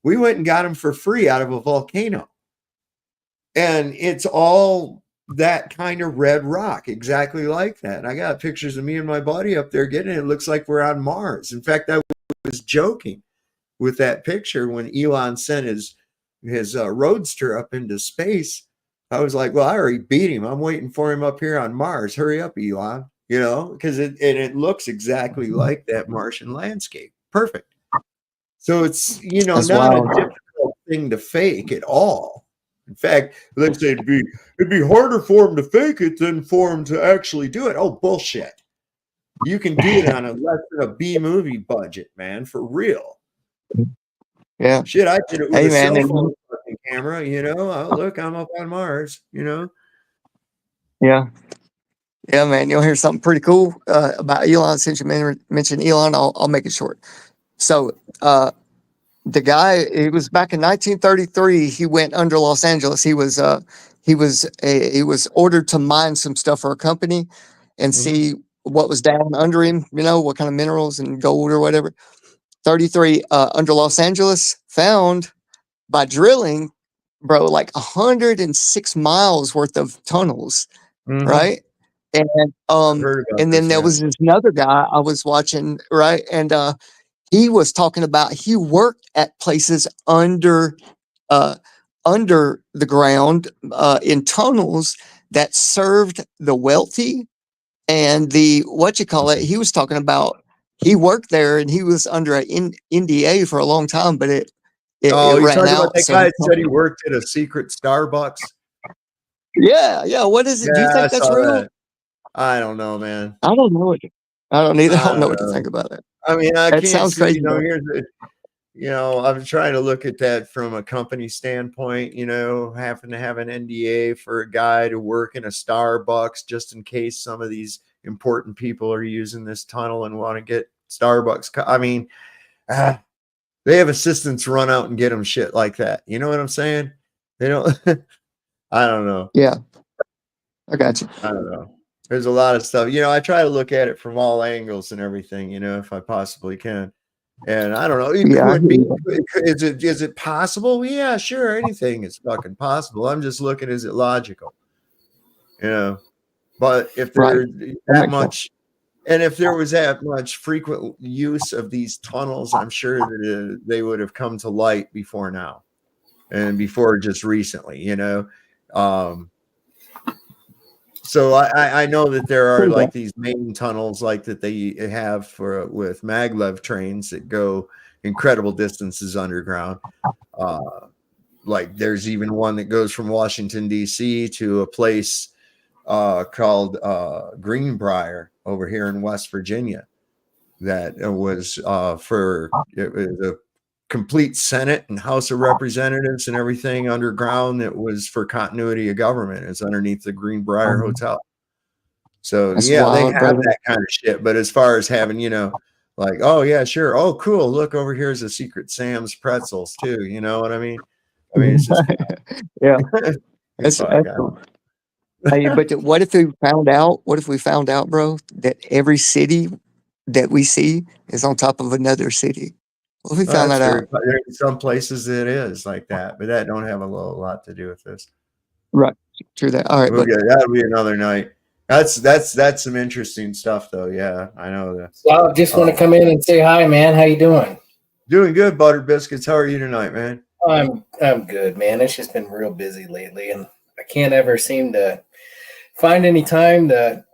We went and got them for free out of a volcano. And it's all that kind of red rock, exactly like that. And I got pictures of me and my buddy up there getting it. It looks like we're on Mars. In fact, I was joking with that picture when Elon sent his roadster up into space. I was like, well, I already beat him. I'm waiting for him up here on Mars. Hurry up, Elon. You know, because it looks exactly like that Martian landscape. Perfect. So it's, you know, That's not wild. a difficult thing to fake at all. In fact, let's say it'd be harder for him to fake it than for him to actually do it. Oh, bullshit. You can do it on a less than a B movie budget, man, for real. Yeah. Shit, I did it with Hey, a man, cell and- phone fucking camera, you know. Oh, look, I'm up on Mars, you know. Yeah. Yeah, man. You'll hear something pretty cool about Elon. Since you mentioned Elon, I'll make it short. So, the guy, it was back in 1933. He went under Los Angeles. He was ordered to mine some stuff for a company and see what was down under him. You know, what kind of minerals and gold or whatever. 33 under Los Angeles, found by drilling, bro, like 106 miles worth of tunnels, right? And Heard about and then this, there yeah. was this another guy I was watching, right? And he was talking about he worked at places under the ground in tunnels that served the wealthy and the he was talking about he worked there and he was under an NDA for a long time, but it Oh, you're ran talking out. about that so guy he that said he worked at a secret Starbucks? yeah. What is it? Do you Yeah, I think that's saw real? that. I don't know, man. I don't know it. I don't either. I I don't know don't what to know. think about it. I mean, I That can't sounds see, crazy, you know, though. here's the, you know, I'm trying to look at that from a company standpoint, you know, having to have an NDA for a guy to work in a Starbucks just in case some of these important people are using this tunnel and want to get Starbucks. I mean, they have assistants run out and get them shit like that. You know what I'm saying? They don't, I don't know. Yeah. I got you. I don't know. There's a lot of stuff. You know, I try to look at it from all angles and everything, you know, if I possibly can. And I don't know. It Yeah, I could be. hear Is it possible? Yeah, sure. Anything is fucking possible. I'm just looking, is it logical? You know, but if Right. there's That that makes much, and if there was that much frequent use of these tunnels, I'm sure that they would have come to light before now and before just recently, you know. So I know that there are like these main tunnels like that they have with maglev trains that go incredible distances underground. Like there's even one that goes from Washington, D.C. to a place called Greenbrier over here in West Virginia. That was it was a complete Senate and House of Representatives and everything underground that was for continuity of government. It's underneath the Greenbrier Hotel. So That's yeah, they wild, have brother. that kind of shit. But as far as having, you know, like, oh yeah, sure. Oh, cool. Look over here's a Secret Sam's pretzels too. You know what I mean? I mean, it's just Yeah. it's That's fuck, I cool. don't- Hey, but what if we found out? What if we found out, bro, that every city that we see is on top of another city? What if we found that's that very, out? there are some places it is like that, but that don't have a lot to do with this. Right. True that. All right, We'll but get that'll be another night. That's some interesting stuff though. Yeah, I know that. So I just want to come in and say hi, man. How you doing? Doing good, Butter Biscuits. How are you tonight, man? I'm good, man. It's just been real busy lately, and I can't ever seem to find any time to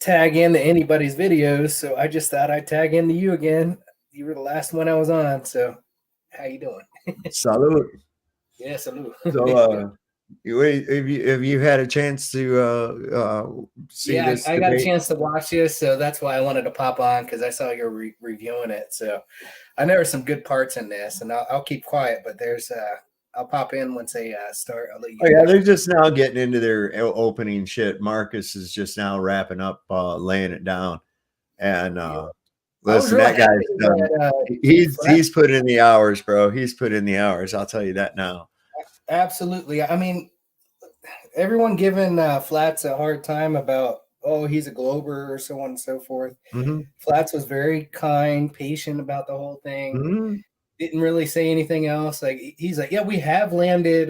tag into anybody's videos, so I just thought I'd tag into you again. You were the last one I was on, so how you doing? Salute. Yeah, salute. So, have you had a chance to see yeah, this? I got a debate? chance to watch this, so that's why I wanted to pop on because I saw you were reviewing it. So I know there's some good parts in this, and I'll keep quiet, but there's I'll pop in once they start. I'll let you. Oh, yeah, they're just now getting into their opening shit. Marcus is just now wrapping up, laying it down, and listen, really that guy's happy done. that, He's put in the hours, bro. He's put in the hours. I'll tell you that now. Absolutely. I mean, everyone giving Flats a hard time about, oh, he's a Glober or so on and so forth. Mm-hmm. Flats was very kind, patient about the whole thing. Mm-hmm. Didn't really say anything else. Like he's like, yeah, we have landed,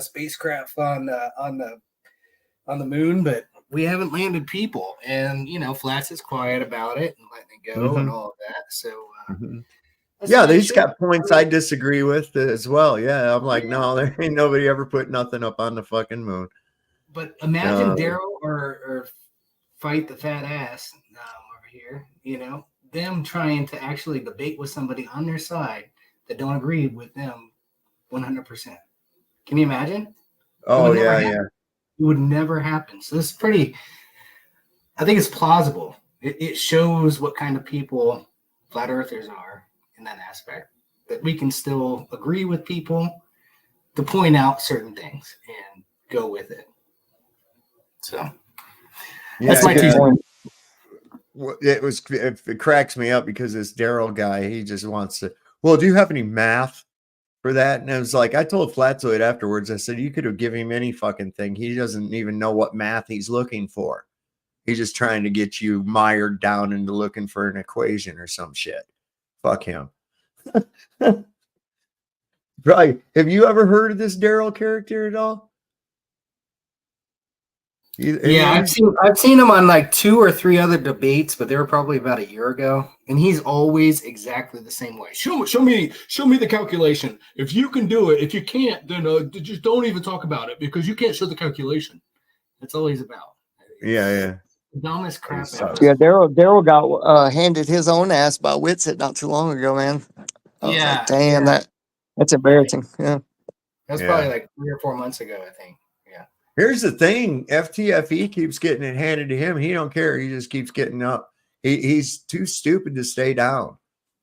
spacecraft on the moon, but we haven't landed people. And Flats is quiet about it and letting it go and all of that. So. Yeah, they's got points I disagree with as well. Yeah, I'm like, no, there ain't nobody ever put nothing up on the fucking moon. But imagine Daryl or Fight the Fat Ass over here, them trying to actually debate with somebody on their side that don't agree with them 100%. Can you imagine? Oh, yeah. It would never happen. So this is I think it's plausible. It shows what kind of people flat earthers are in that aspect, that we can still agree with people to point out certain things and go with it. So that's my 2 cents. It cracks me up because this Daryl guy, he just wants to, well, do you have any math for that? And I was like, I told Flatzoid afterwards, I said, you could have given him any fucking thing. He doesn't even know what math he's looking for. He's just trying to get you mired down into looking for an equation or some shit. Fuck him. Right. Have you ever heard of this Daryl character at all? Yeah, I've seen him on like 2 or 3 other debates, but they were probably about a year ago. And he's always exactly the same way. Show me the calculation. If you can do it, if you can't, then just don't even talk about it because you can't show the calculation. That's all he's about. Yeah. Dumbest crap ever. Yeah, Daryl got handed his own ass by Witsit not too long ago, man. I was like, damn, that's embarrassing. Yeah. That's probably like 3 or 4 months ago, I think. Yeah. Here's the thing: FTFE keeps getting it handed to him. He don't care. He just keeps getting up. He's too stupid to stay down.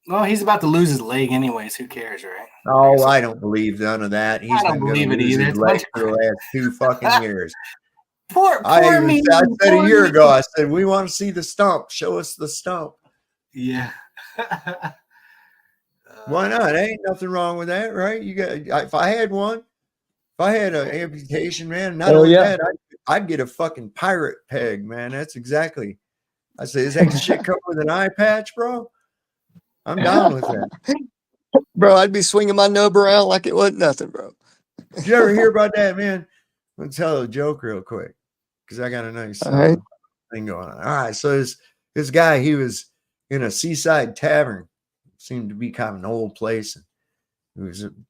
Well, he's about to lose his leg anyways. Who cares, right? Oh, I don't believe none of that. He's I don't believe it either. His leg for the last 2 fucking years. Poor me. I said a year ago, I said, we want to see the stump. Show us the stump. Yeah. Why not? Ain't nothing wrong with that, right? You got. If I had one, if I had an amputation, man, not only that, I'd get a fucking pirate peg, man. That's exactly. I say, is that shit come with an eye patch, bro? I'm down with that. Bro, I'd be swinging my nub around like it wasn't nothing, bro. Did you ever hear about that, man? Let me tell a joke real quick because I got a nice thing going on. All right, so this guy, he was in a seaside tavern. Seemed to be kind of an old place. And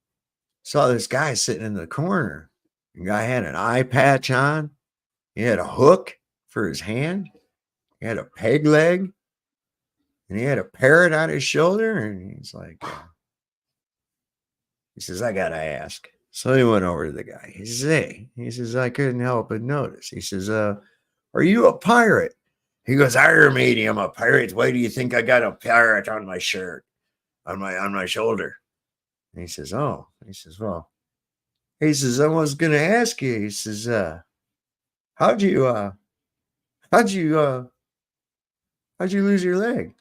saw this guy sitting in the corner. The guy had an eye patch on. He had a hook for his hand. He had a peg leg. And he had a parrot on his shoulder. And he's like, he says, I got to ask. So he went over to the guy. He says, hey, I couldn't help but notice. He says, are you a pirate? He goes, "Arr, matey, I'm a pirate. Why do you think I got a pirate on my shirt, on my shoulder?" And he says, "Oh." He says, "Well," he says, "I was going to ask you." He says, how'd you lose your leg?"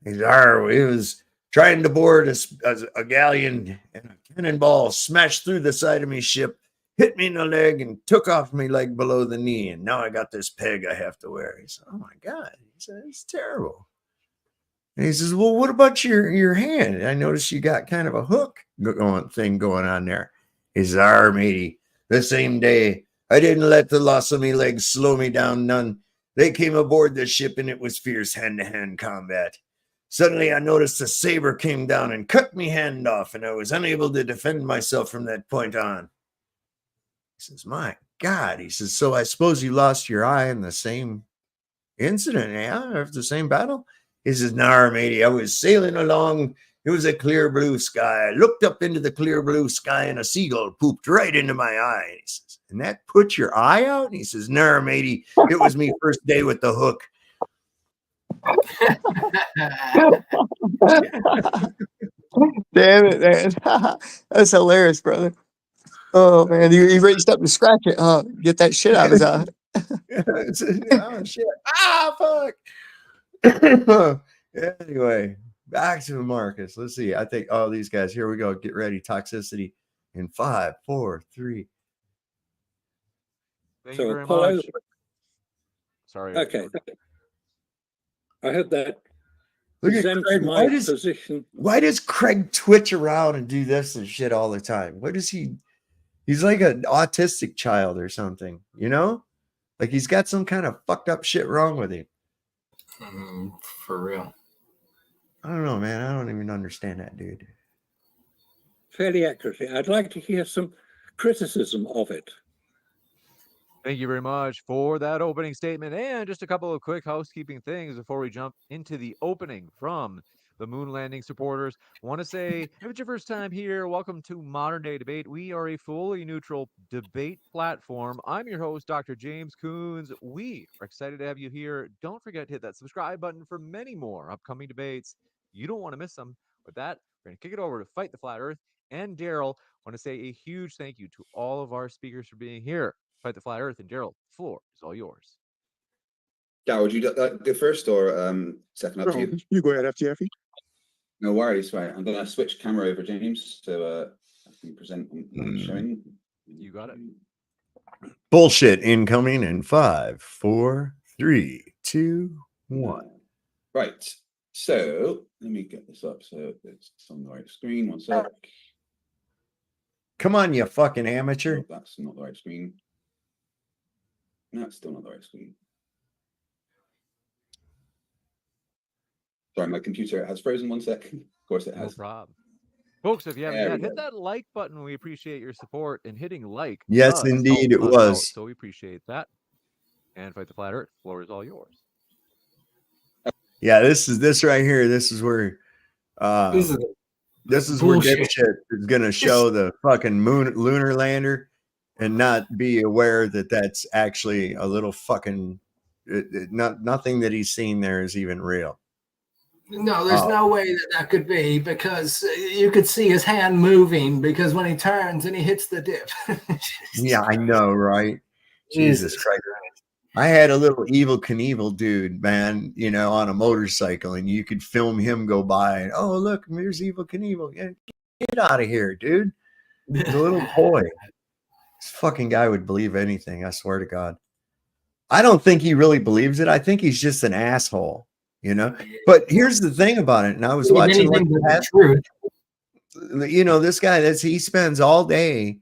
He says, "Arr, it was trying to board a galleon, and a cannonball smashed through the side of me ship, hit me in the leg, and took off my leg below the knee. And now I got this peg I have to wear." He said, "Oh my God." He said, "It's terrible." And he says, "Well, what about your hand? I noticed you got kind of a hook going on there." He says, "Arr, matey, the same day, I didn't let the loss of me legs slow me down none. They came aboard the ship and it was fierce hand-to-hand combat. Suddenly I noticed a saber came down and cut me hand off, and I was unable to defend myself from that point on." He says, "My God. He says, so I suppose you lost your eye in the same incident, yeah, after the same battle? He says, nah, matey, I was sailing along. It was a clear blue sky. I looked up into the clear blue sky and a seagull pooped right into my eye. He says, and that put your eye out? And he says, nah, matey, it was me first day with the hook. Damn it, man. That's hilarious, brother. Oh man, he reached up to scratch it, get that shit out of his eye. Oh shit. Ah, fuck. Anyway, back to Marcus. Let's see. I think all these guys, here we go. Get ready. Toxicity in 5, 4, 3. Thank So you very Apollo. much. Sorry. Okay. I heard that. Look at exempts Craig. my position. Why does Craig twitch around and do this and shit all the time? What is he? He's like an autistic child or something, you know? Like he's got some kind of fucked up shit wrong with him. For real. I don't know, man. I don't even understand that dude. Fairly accurately. I'd like to hear some criticism of it. Thank you very much for that opening statement. And just a couple of quick housekeeping things before we jump into the opening from the moon landing supporters. Want to say, if it's your first time here, welcome to Modern Day Debate. We are a fully neutral debate platform. I'm your host, Dr. James Coons. We are excited to have you here. Don't forget to hit that subscribe button for many more upcoming debates. You don't want to miss them. With that, we're going to kick it over to Fight the Flat Earth and Daryl. I want to say a huge thank you to all of our speakers for being here. Fight the Flat Earth, and Gerald, the floor is all yours. Darryl, would you go first or second? Up to you. You go ahead, FTFE. No worries, right. I'm going to switch camera over, James, so I can present on showing. You got it. Bullshit incoming in 5, 4, 3, 2, 1. Right. So let me get this up so it's on the right screen. One sec. Come on, you fucking amateur. Oh, that's not the right screen. That's still not the right screen. Sorry, my computer has frozen. 1 sec. Of course it has. No problem. Folks, if you haven't There yet, we hit go. that like button. We appreciate your support, and hitting like. Yes, does indeed, help it us was. out, so we appreciate that. And Fight the Flat Earth, floor is all yours. Yeah, this right here. This is where this is where bullshit. dipshit is gonna show the fucking lunar lander and not be aware that that's actually a little fucking nothing that he's seen there is even real. No, there's no way that could be, because you could see his hand moving, because when he turns and he hits the dip. Yeah, I know, right? Jesus Christ. I had a little Evel Knievel dude, man, you know, on a motorcycle, and you could film him go by and, oh, look, there's Evel Knievel. Yeah, get out of here, dude. He's a little boy. This fucking guy would believe anything, I swear to God. I don't think he really believes it. I think he's just an asshole, you know? But here's the thing about it, and I was watching like you know, this guy, he spends all day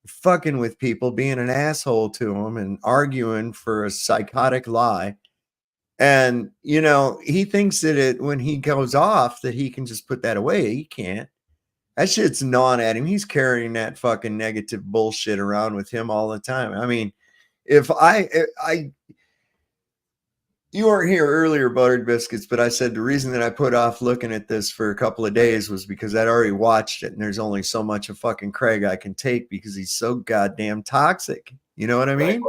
fucking with people, being an asshole to them and arguing for a psychotic lie. And, you know, he thinks that when he goes off that he can just put that away. He can't. That shit's gnawing at him. He's carrying that fucking negative bullshit around with him all the time. I mean, if you weren't here earlier, Buttered Biscuits, but I said the reason that I put off looking at this for a couple of days was because I'd already watched it, and there's only so much of fucking Craig I can take because he's so goddamn toxic. You know what I mean?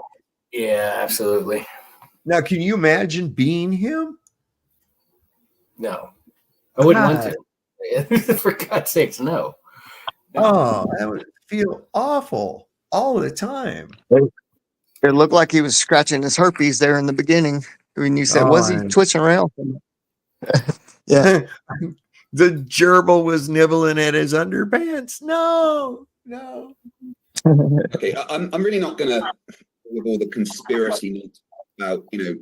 Yeah, absolutely. Now, can you imagine being him? No, I wouldn't want to. For God's sakes, no. Oh, that would feel awful all the time. It looked like he was scratching his herpes there in the beginning when you said, was he twitching around? Yeah. The gerbil was nibbling at his underpants. No. Okay, I'm really not going to with all the conspiracy about, you know,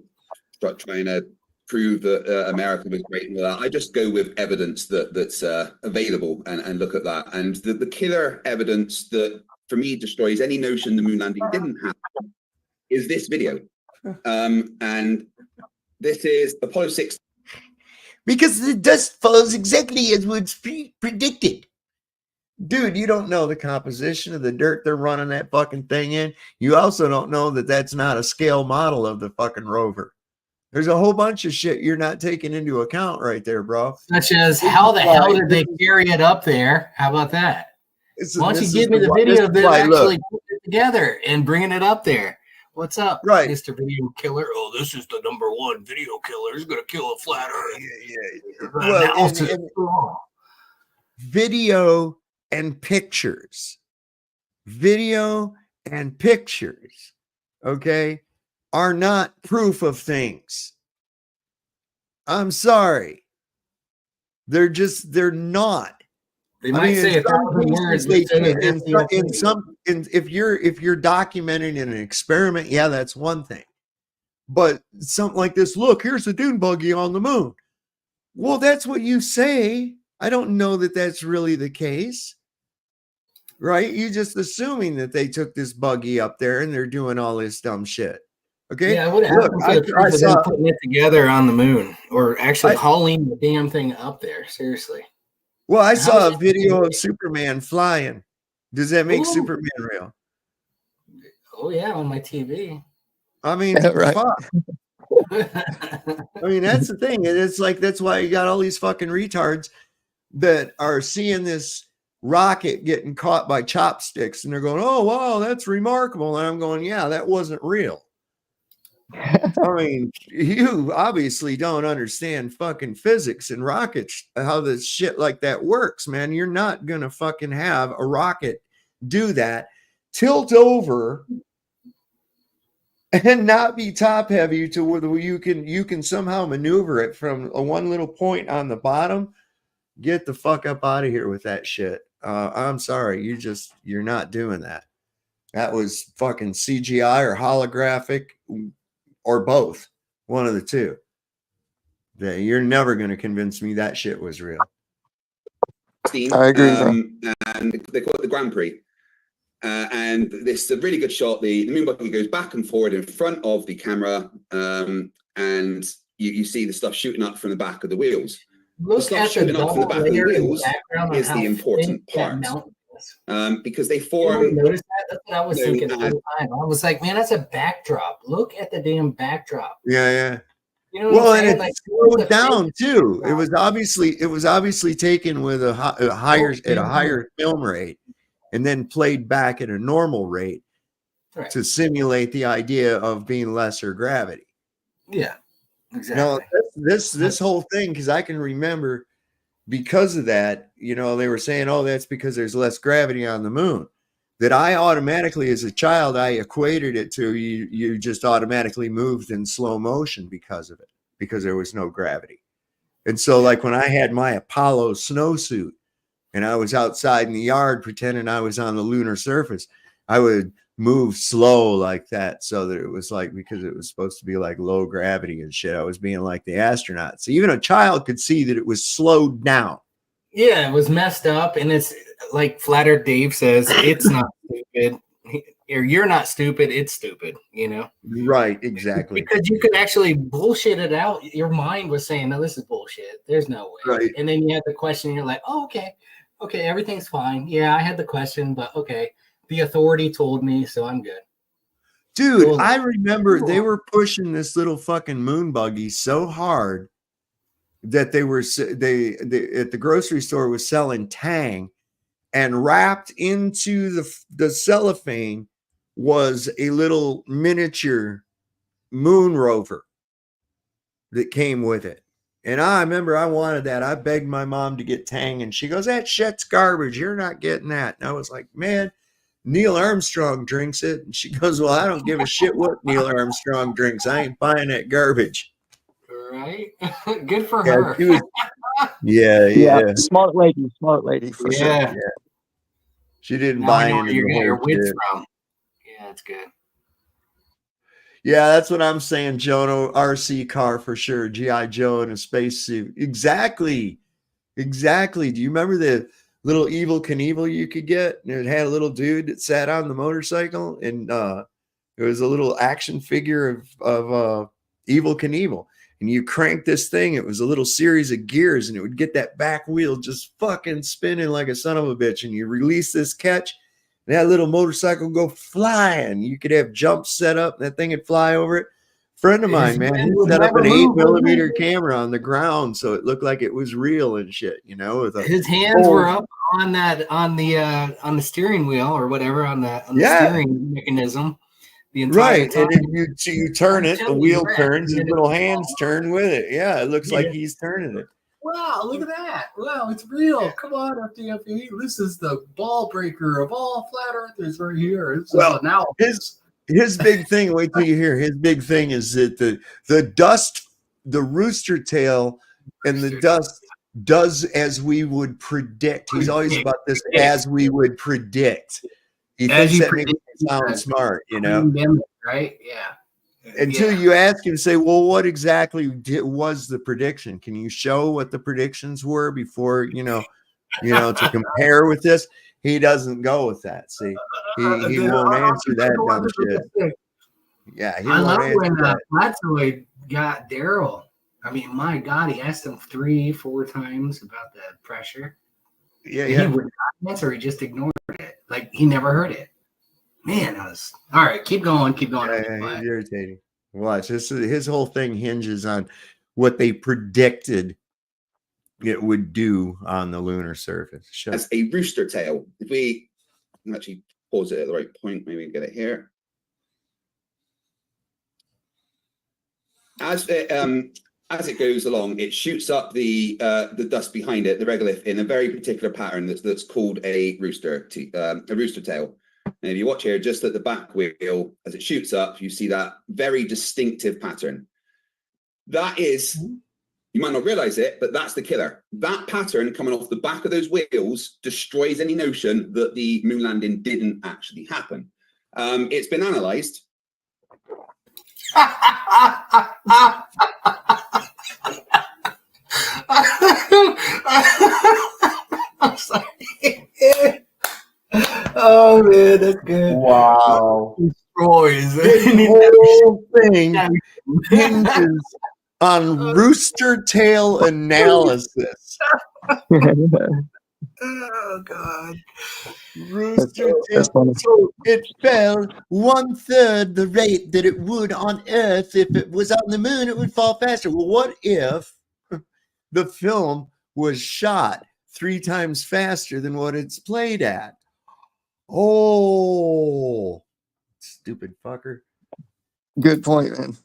trying to prove that America was great and all that. I just go with evidence that's available and look at that. And the killer evidence that, for me, destroys any notion the moon landing didn't happen is this video. And this is Apollo 6. Because the dust falls exactly as was predicted. Dude, you don't know the composition of the dirt they're running that fucking thing in. You also don't know that that's not a scale model of the fucking rover. There's a whole bunch of shit you're not taking into account right there, bro. Such as how the hell did they carry it up there? How about that? Why don't you give me the video of them actually putting it together and bringing it up there? What's up, right, Mr. Video Killer? Oh, this is the #1 video killer. He's gonna kill a flat Earth. Yeah. Well, video and pictures, okay, are not proof of things. I'm sorry. They're not. They might say 1,000 words. If you're documenting an experiment, yeah, that's one thing. But something like this, look, here's the dune buggy on the moon. Well, that's what you say. I don't know that that's really the case, right? You're just assuming that they took this buggy up there and they're doing all this dumb shit. Okay. Yeah, what happened to the proof of them putting it together on the moon or actually hauling the damn thing up there? Seriously. Well, I saw a video of Superman flying. Does that make Superman real? Oh yeah, on my TV. I mean, fuck. I mean, that's the thing. And it's like, that's why you got all these fucking retards that are seeing this rocket getting caught by chopsticks and they're going, oh, wow, that's remarkable. And I'm going, yeah, that wasn't real. I mean, you obviously don't understand fucking physics and rockets, how this shit like that works, man. You're not going to fucking have a rocket do that, tilt over and not be top heavy to where you can somehow maneuver it from a one little point on the bottom. Get the fuck up out of here with that shit. I'm sorry. You're not doing that. That was fucking CGI or holographic or both. One of the two. You're never going to convince me that shit was real. I agree. And they call it the Grand Prix. And this is a really good shot. The moon buggy goes back and forward in front of the camera. And you see the stuff shooting up from the back of the wheels. Look the stuff at shooting the up from the back of the wheels is the important part. Because they form. Notice that? That's what I was thinking the whole time. I was like, man, that's a backdrop. Look at the damn backdrop. Yeah. You know well, and it slowed down too. It was obviously taken with a higher film rate, and then played back at a normal rate to simulate the idea of being lesser gravity. Yeah, exactly. Now this whole thing, because I can remember. Because of that, they were saying, oh, that's because there's less gravity on the moon. That I automatically, as a child, I equated it to you just automatically moved in slow motion because of it, because there was no gravity. And so like when I had my Apollo snowsuit and I was outside in the yard pretending I was on the lunar surface, I would move slow like that so that it was like, because it was supposed to be like low gravity and shit, I was being like the astronaut. So even a child could see that it was slowed down. Yeah, it was messed up. And it's like Flat Earth Dave says, it's not stupid. Or you're not stupid, it's stupid, Right, exactly. Because you could actually bullshit it out. Your mind was saying, no, this is bullshit. There's no way. Right. And then you had the question, and you're like, oh, okay, everything's fine. Yeah, I had the question, but okay. The authority told me, so I'm good. Dude, I remember they were pushing this little fucking moon buggy so hard that they at the grocery store was selling Tang, and wrapped into the cellophane was a little miniature moon rover that came with it. And I remember I wanted that. I begged my mom to get Tang, and she goes, that shit's garbage. You're not getting that. And I was like, man, Neil Armstrong drinks it. And she goes, well, I don't give a shit what Neil Armstrong drinks. I ain't buying that garbage. Right? Good for her. Yeah. Smart lady for sure. Yeah. She didn't buy any of your wits from. Yeah, that's good. Yeah, that's what I'm saying, Jono. RC car for sure. G.I. Joe in a spacesuit. Exactly. Do you remember the little Evel Knievel you could get? And it had a little dude that sat on the motorcycle, and it was a little action figure of Evel Knievel. and you crank this thing. It was a little series of gears, and it would get that back wheel just fucking spinning like a son of a bitch. And you release this catch, and that little motorcycle go flying. You could have jumps set up, and that thing would fly over it. Friend of mine, man, he set up an 8mm camera on the ground so it looked like it was real and shit, you know. With his hands were up on the steering wheel or whatever on the steering mechanism. The entire time. And then you turn it, the wheel turns, his little hands turn with it. Yeah, it looks like he's turning it. Wow, look at that. Wow, it's real. Come on, FDFE. This is the ball breaker of all flat earthers right here. Well, now his big thing, wait till you hear, his big thing is that the dust, the rooster tail and the dust does as we would predict. He's always about this as we would predict. He thinks that makes him sound smart, you know? Right? Yeah. Until you ask him, say, well, what exactly was the prediction? Can you show what the predictions were before, you know, to compare with this? He doesn't go with that. See, he won't answer that dumb shit. Yeah, he won't answer when that. Flatzoid got Daryl. I mean, my God, he asked him 3-4 times about the pressure. Yeah. He would not answer. He just ignored it. Like he never heard it. Man, all right. Keep going. Yeah, he's irritating. Watch this. His whole thing hinges on what they predicted it would do on the lunar surface. As a rooster tail, if we can actually pause it at the right point, maybe get it here. As it goes along, it shoots up the dust behind it, the regolith, in a very particular pattern that's called a rooster tail. And if you watch here, just at the back wheel, as it shoots up, you see that very distinctive pattern. That is, you might not realize it, but that's the killer. That pattern coming off the back of those wheels destroys any notion that the moon landing didn't actually happen. It's been analyzed. I'm sorry. Oh man, that's good. Wow. Destroys the whole thing hinges on rooster tail analysis. Oh God. Rooster tail. So it fell 1/3 the rate that it would on Earth. If it was on the moon, it would fall faster. Well, what if the film was shot 3 times faster than what it's played at? Oh, stupid fucker. Good point, man.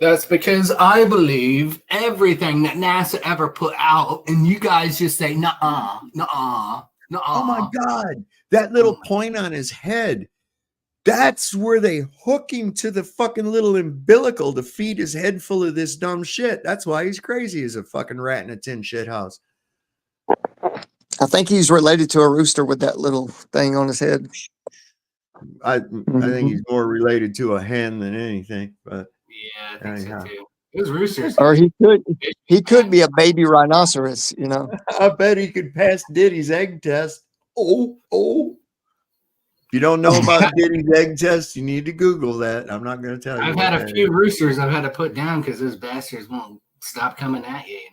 That's because I believe everything that NASA ever put out, and you guys just say, nuh-uh, nuh-uh, nuh-uh. Oh my God. That little point on his head. That's where they hook him to the fucking little umbilical to feed his head full of this dumb shit. That's why he's crazy as a fucking rat in a tin shit house. I think he's related to a rooster with that little thing on his head. I think he's more related to a hen than anything. But yeah, I think so too. It was roosters. Or he could be a baby rhinoceros, you know. I bet he could pass Diddy's egg test. Oh. If you don't know about Diddy's egg test, you need to Google that. I'm not going to tell you. I've had a few roosters I've had to put down because those bastards won't stop coming at you, you know.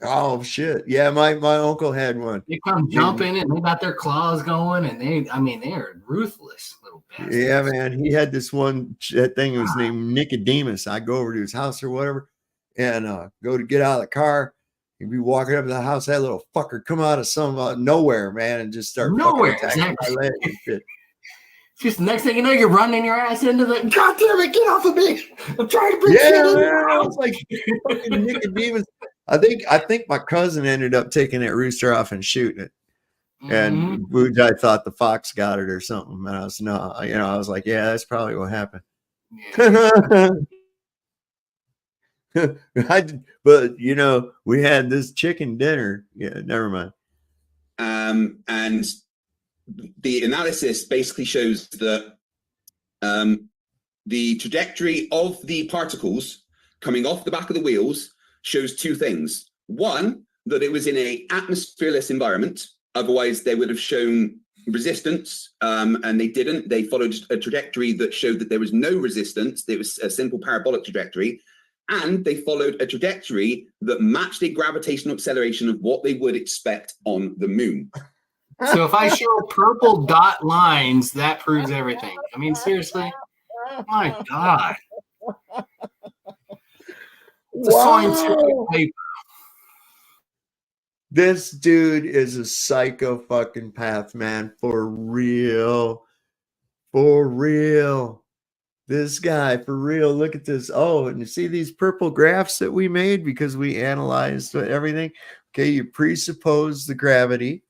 Oh shit! Yeah, my uncle had one. They come jumping and they got their claws going, and they are ruthless little bastards. Yeah, man. He had this one thing. It was named Nicodemus. I go over to his house or whatever, and go to get out of the car. He'd be walking up to the house. That little fucker come out of nowhere, man, and just start nowhere. Fucking attacking my leg and shit. Just the next thing you know, you're running your ass into the. God damn it! Get off of me! I'm trying to bring shit in. I was like fucking Nicodemus. I think my cousin ended up taking that rooster off and shooting it. And Bujai thought the fox got it or something. And I was I was like, yeah, that's probably what happened. Yeah. But we had this chicken dinner. Yeah, never mind. And the analysis basically shows that the trajectory of the particles coming off the back of the wheels shows 2 things. One, that it was in a atmosphereless environment. Otherwise, they would have shown resistance, and they didn't. They followed a trajectory that showed that there was no resistance. It was a simple parabolic trajectory. and they followed a trajectory that matched the gravitational acceleration of what they would expect on the moon. So if I show purple dot lines, that proves everything. I mean, seriously, my God. It's a scientific paper. This dude is a psycho fucking path, man. For real. For real. This guy, for real. Look at this. Oh, and you see these purple graphs that we made because we analyzed everything? Okay, you presuppose the gravity.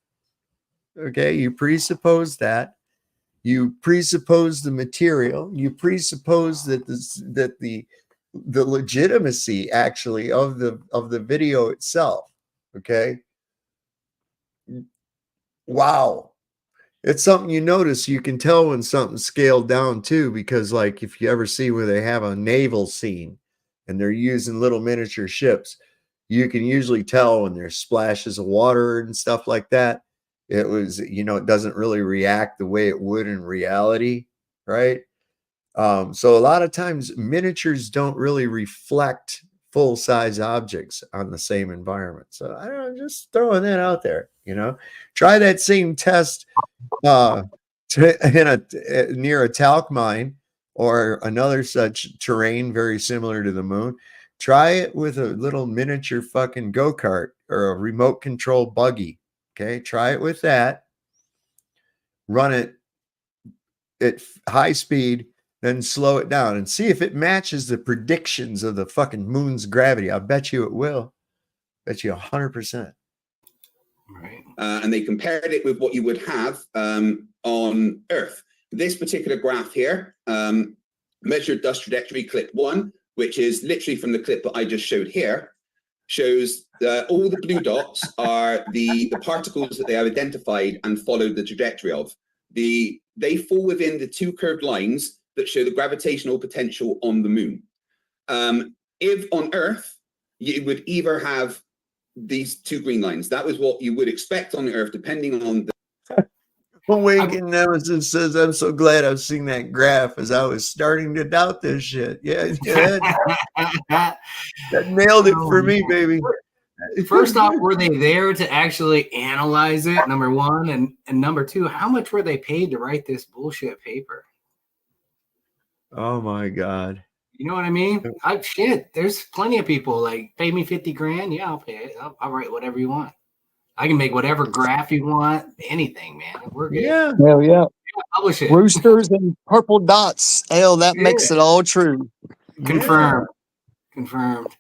Okay, you presuppose that. You presuppose the material. You presuppose that the legitimacy actually of the video itself. Okay. Wow. It's something you notice. You can tell when something's scaled down too, because like if you ever see where they have a naval scene and they're using little miniature ships, you can usually tell when there's splashes of water and stuff like that. It was, it doesn't really react the way it would in reality, right? So a lot of times miniatures don't really reflect full-size objects on the same environment. So I don't know, just throwing that out there, Try that same test near a talc mine or another such terrain very similar to the moon. Try it with a little miniature fucking go-kart or a remote control buggy. Okay, try it with that. Run it at high speed, then slow it down and see if it matches the predictions of the fucking moon's gravity. I bet you it will. Bet you 100%. Right. And they compared it with what you would have on Earth. This particular graph here measured dust trajectory clip 1, which is literally from the clip that I just showed here, shows all the blue dots are the particles that they have identified and followed the trajectory of. They fall within the two curved lines that show the gravitational potential on the moon. If on Earth, you would either have these two green lines. That was what you would expect on Earth, depending on the Awakened Nemesis says, I'm so glad I've seen that graph as I was starting to doubt this shit. Yeah, that nailed it for me, baby. First off, were they there to actually analyze it? Number one. And number two, how much were they paid to write this bullshit paper? Oh my God. You know what I mean? There's plenty of people like, pay me 50 grand. Yeah, I'll pay it. I'll write whatever you want. I can make whatever graph you want, anything, man. We're good. Yeah. Hell yeah. Publish it. Roosters and purple dots. Hell, that makes it all true. Confirmed. Confirmed.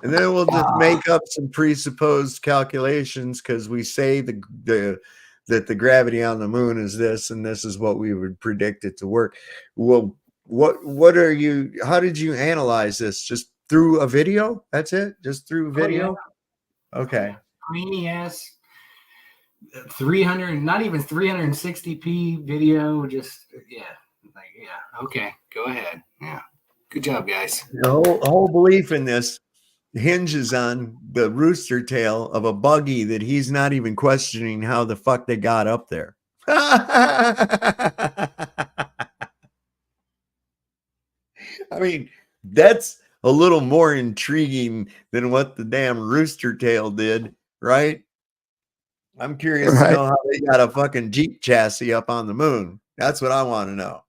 And then we'll just make up some presupposed calculations because we say that the gravity on the moon is this, and this is what we would predict it to work. Well, how did you analyze this? Just through a video? That's it? Just through video? Yeah. Okay. Grainy ass 300, not even 360p video. Just okay, go ahead. Yeah, good job, guys. The whole belief in this hinges on the rooster tail of a buggy that he's not even questioning how the fuck they got up there. I mean, that's a little more intriguing than what the damn rooster tail did, right? I'm curious to know how they got a fucking Jeep chassis up on the moon. That's what I want to know.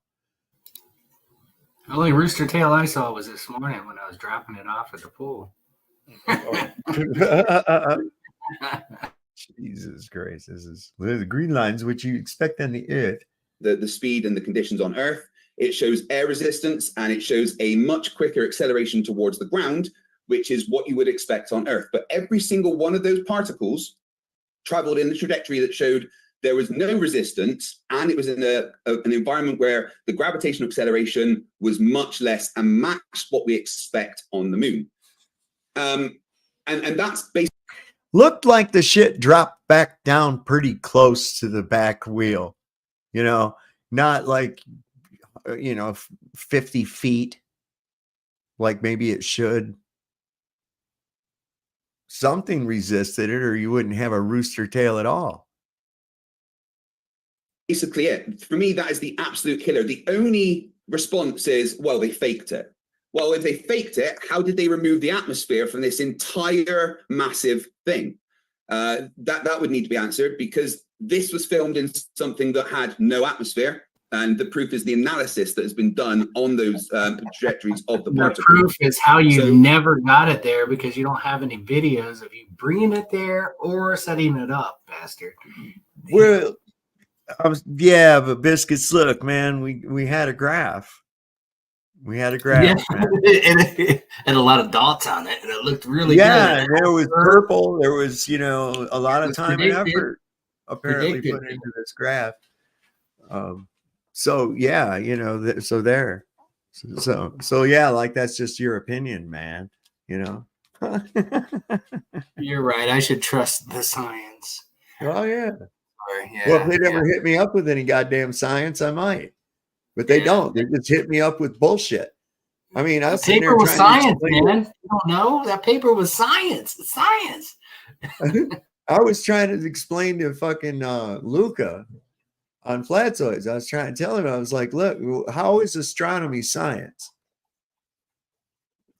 The only rooster tail I saw was this morning when I was dropping it off at the pool. Jesus Christ. This is the green lines, which you expect on the Earth. The speed and the conditions on Earth. It shows air resistance and it shows a much quicker acceleration towards the ground, which is what you would expect on Earth. But every single one of those particles traveled in the trajectory that showed there was no resistance, and it was in an environment where the gravitational acceleration was much less and matched what we expect on the moon. And that's basically looked like the shit dropped back down pretty close to the back wheel, not like 50 feet like maybe it should. Something resisted it, or you wouldn't have a rooster tail at all. Basically it. For me, that is the absolute killer. The only response is, well, they faked it. Well, if they faked it, how did they remove the atmosphere from this entire massive thing? That would need to be answered, because this was filmed in something that had no atmosphere. And the proof is the analysis that has been done on those trajectories of the The particles. proof is how you So- never got it there because you don't have any videos of you bringing it there or setting it up, bastard. Well, yeah, but Biscuits, look, man, we had a graph. We had a graph, Yeah, man. it had a lot of dots on it, and it looked really Yeah, good. and there was purple. There was, you know, a lot It of was time and predicted. effort apparently Predicted. put into this graph. So yeah, you know, so there. So yeah, like that's just your opinion, man. You know. You're right. I should trust the science. Oh yeah. Sorry, yeah, Well, if they yeah. never hit me up with any goddamn science, I might. But they Yeah. don't. They just hit me up with bullshit. I mean, I The was sitting paper there was trying to science, explain man. You don't know? That paper was science. It's science. I was trying to explain to fucking Luca on Flatzoids. I was trying to tell him, I was like, look, how is astronomy science?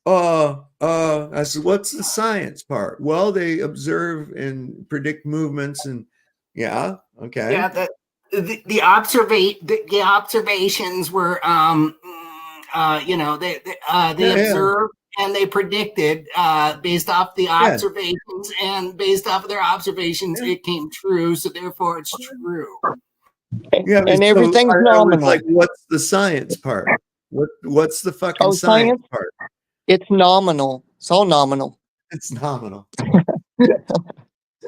I said, what's the science part? Well, they observe and predict movements, and yeah, okay. Yeah, the observations were you know, they Yeah. observed and they predicted based off the observations, and based off of their observations it came true, so therefore it's true. Yeah, And everything's I was nominal. like, what's the science part? What's the fucking Oh, science science? part? It's nominal. It's all nominal. It's nominal.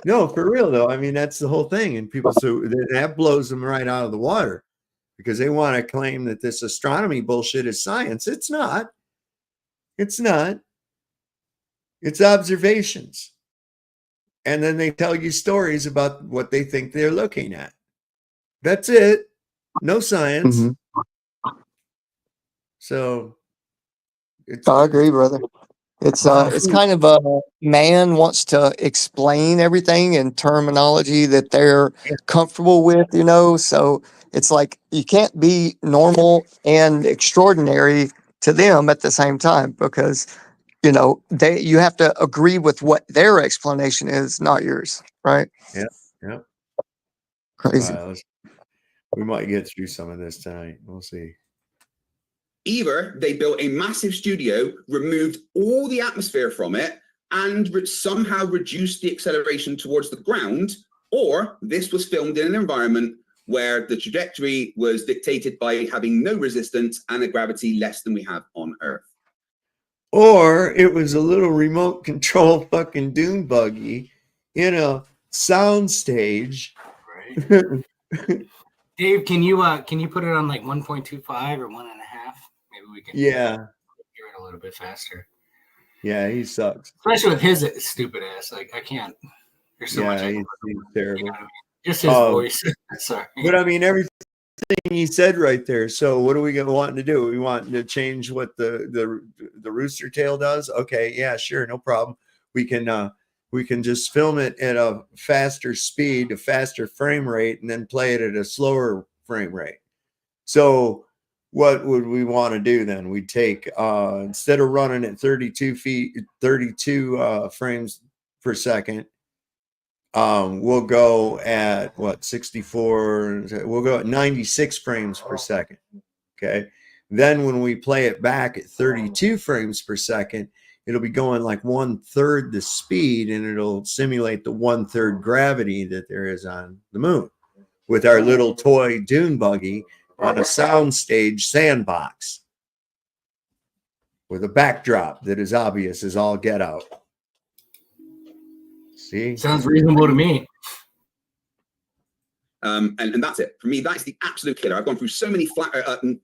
No, for real though. I mean, that's the whole thing, and people, so that blows them right out of the water because they want to claim that this astronomy bullshit is science. It's not. It's not. It's observations, and then they tell you stories about what they think they're looking at. That's it. No science. Mhm. So it's, I agree, brother. It's kind of a man wants to explain everything in terminology that they're comfortable with, you know. So it's like you can't be normal and extraordinary to them at the same time, because you know you have to agree with what their explanation is, not yours, right? yeah. Crazy. We might get through some of this tonight. We'll see. Either they built a massive studio, removed all the atmosphere from it, and somehow reduced the acceleration towards the ground, or this was filmed in an environment where the trajectory was dictated by having no resistance and a gravity less than we have on Earth. Or it was a little remote control fucking dune buggy in a sound stage. Right. Dave, can you put it on like 1.25 or 1.5? Maybe we can Yeah. hear it a little bit faster. Yeah, he sucks. Especially with his stupid ass. Like I can't. There's so much. He's terrible. You know what I mean? Just his voice. Sorry. But I mean, everything he said right there. So what are we wanting to do? We want to change what the rooster tail does? Okay, yeah, sure, no problem. We can just film it at a faster speed, a faster frame rate, and then play it at a slower frame rate. So what would we want to do then? We'd take instead of running at 32 frames per second, we'll go at 64, we'll go at 96 frames per second. Okay. Then when we play it back at 32 frames per second, it'll be going like 1/3 the speed, and it'll simulate the 1/3 gravity that there is on the moon with our little toy dune buggy on a soundstage sandbox with a backdrop that is obvious as all get out. See? Sounds reasonable to me. And that's it. For me, that's the absolute killer. I've gone through so many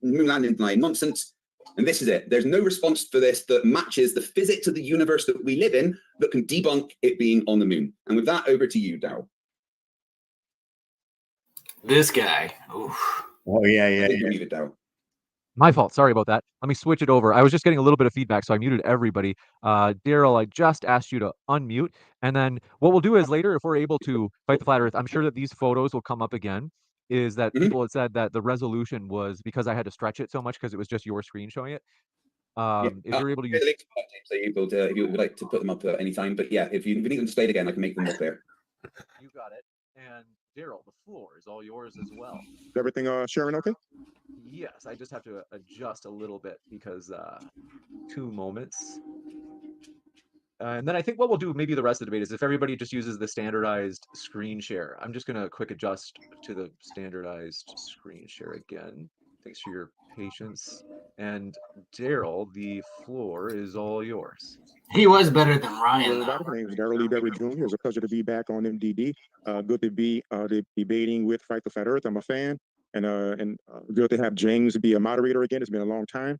moon landing nonsense, and this is it. There's no response for this that matches the physics of the universe that we live in that can debunk it being on the moon. And with that, over to you, Daryl. This guy. Oof. Oh, yeah. Leave it, Daryl. My fault. Sorry about that. Let me switch it over. I was just getting a little bit of feedback, so I muted everybody. Daryl, I just asked you to unmute. And then what we'll do is later, if we're able to fight the flat earth, I'm sure that these photos will come up again, is that people had said that the resolution was, because I had to stretch it so much because it was just your screen showing it, If you're able to use, so you able to, if you would like to put them up at any time, but yeah, if you need them displayed again, I can make them up there. you got it. And Daryl, the floor is all yours as well. Everything sharing okay? Yes, I just have to adjust a little bit because 2 moments. And then I think what we'll do maybe the rest of the debate is if everybody just uses the standardized screen share. I'm just going to quick adjust to the standardized screen share again. Thanks for your patience. And Daryl, the floor is all yours. He was better than Ryan. Hello, Though. everybody. My name is Daryl Lee Berry Jr. It's a pleasure to be back on MDD. Good to be debating with Fight the Flat Earth. I'm a fan, and good to have James be a moderator again. It's been a long time.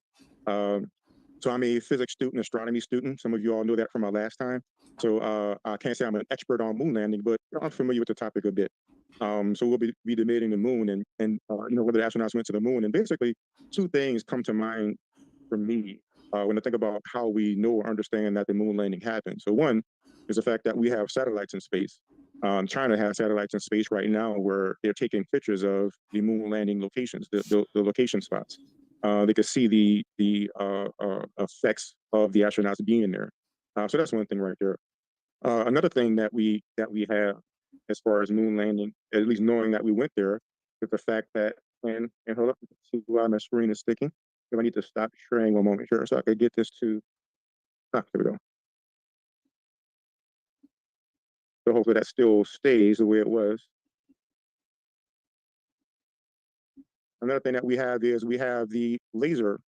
So I'm a physics student, astronomy student. Some of you all know that from our last time. So I can't say I'm an expert on moon landing, but I'm familiar with the topic a bit. So we'll be debating the moon and whether the astronauts went to the moon. And basically, 2 things come to mind for me when I think about how we know or understand that the moon landing happened. So one is the fact that we have satellites in space. China has satellites in space right now where they're taking pictures of the moon landing locations, the location spots. They can see the effects of the astronauts being there. So that's one thing right there. Another thing that we have as far as moon landing, at least knowing that we went there, is the fact that and hold up, see why my screen is sticking. If I need to stop sharing 1 moment here, so I could get this to. There we go. So hopefully that still stays the way it was. Another thing that we have is we have the laser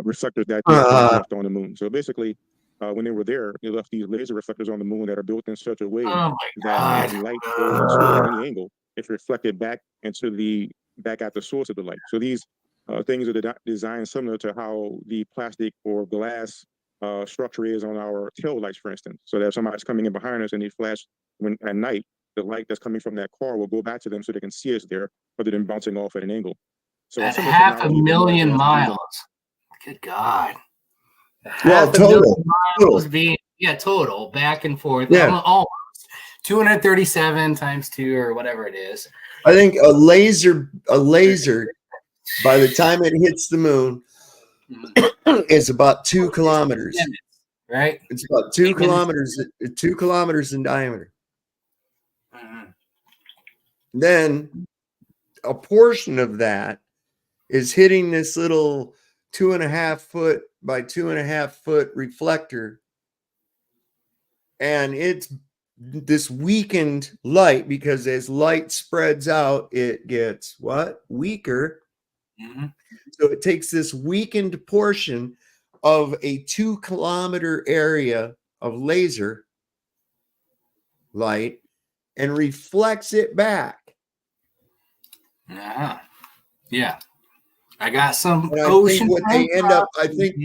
reflectors that they left on the moon. So basically, when they were there, they left these laser reflectors on the moon that are built in such a way that when light goes at any angle, it's reflected back at the source of the light. So these things are designed similar to how the plastic or glass structure is on our tail lights, for instance. So that if somebody's coming in behind us and they flash at night, the light that's coming from that car will go back to them so they can see us there rather than bouncing off at an angle. So at 500,000 miles. Good God. Well, total. Total back and forth. Yeah. Almost 237 times 2 or whatever it is. I think a laser, by the time it hits the moon, is about 2 kilometers. Right? It's about 2 kilometers, 2 kilometers in diameter. Then a portion of that is hitting this little 2.5 foot by 2.5 foot reflector. And it's this weakened light because as light spreads out, it gets what? Weaker. So it takes this weakened portion of a 2 kilometer area of laser light and reflects it back. Yeah. I got some and ocean. What they end up, I think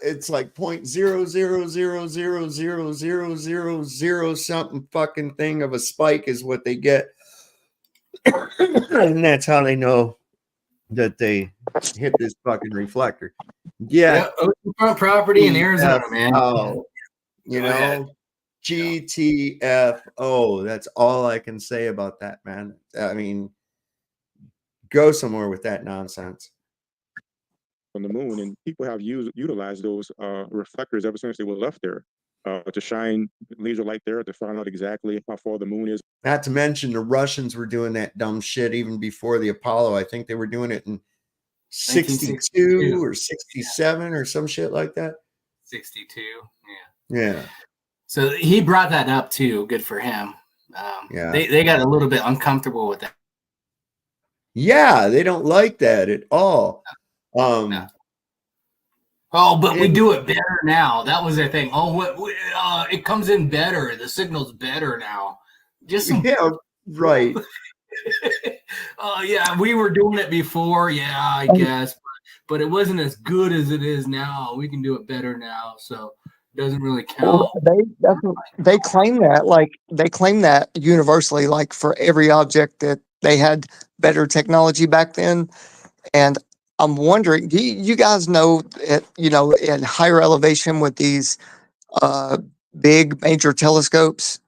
it's like 0.000000000 something fucking thing of a spike is what they get. And that's how they know that they hit this fucking reflector. Yeah. Oceanfront property in Arizona, man. Oh, GTFO. That's all I can say about that, man. I mean, go somewhere with that nonsense. On the moon, and people have utilized those reflectors ever since they were left there to shine laser light there to find out exactly how far the moon is. Not to mention the Russians were doing that dumb shit even before the Apollo. I think they were doing it in 62 or 67 or some shit like that. 62. Yeah. So he brought that up too. Good for him. They got a little bit uncomfortable with that. Yeah, they don't like that at all. But we do it better now. That was their thing. It comes in better. The signal's better now. Right. We were doing it before. Yeah, I guess, but it wasn't as good as it is now. We can do it better now, so it doesn't really count. They claim that universally, like for every object that they had better technology back then, and I'm wondering, do you guys know, at higher elevation with these big major telescopes,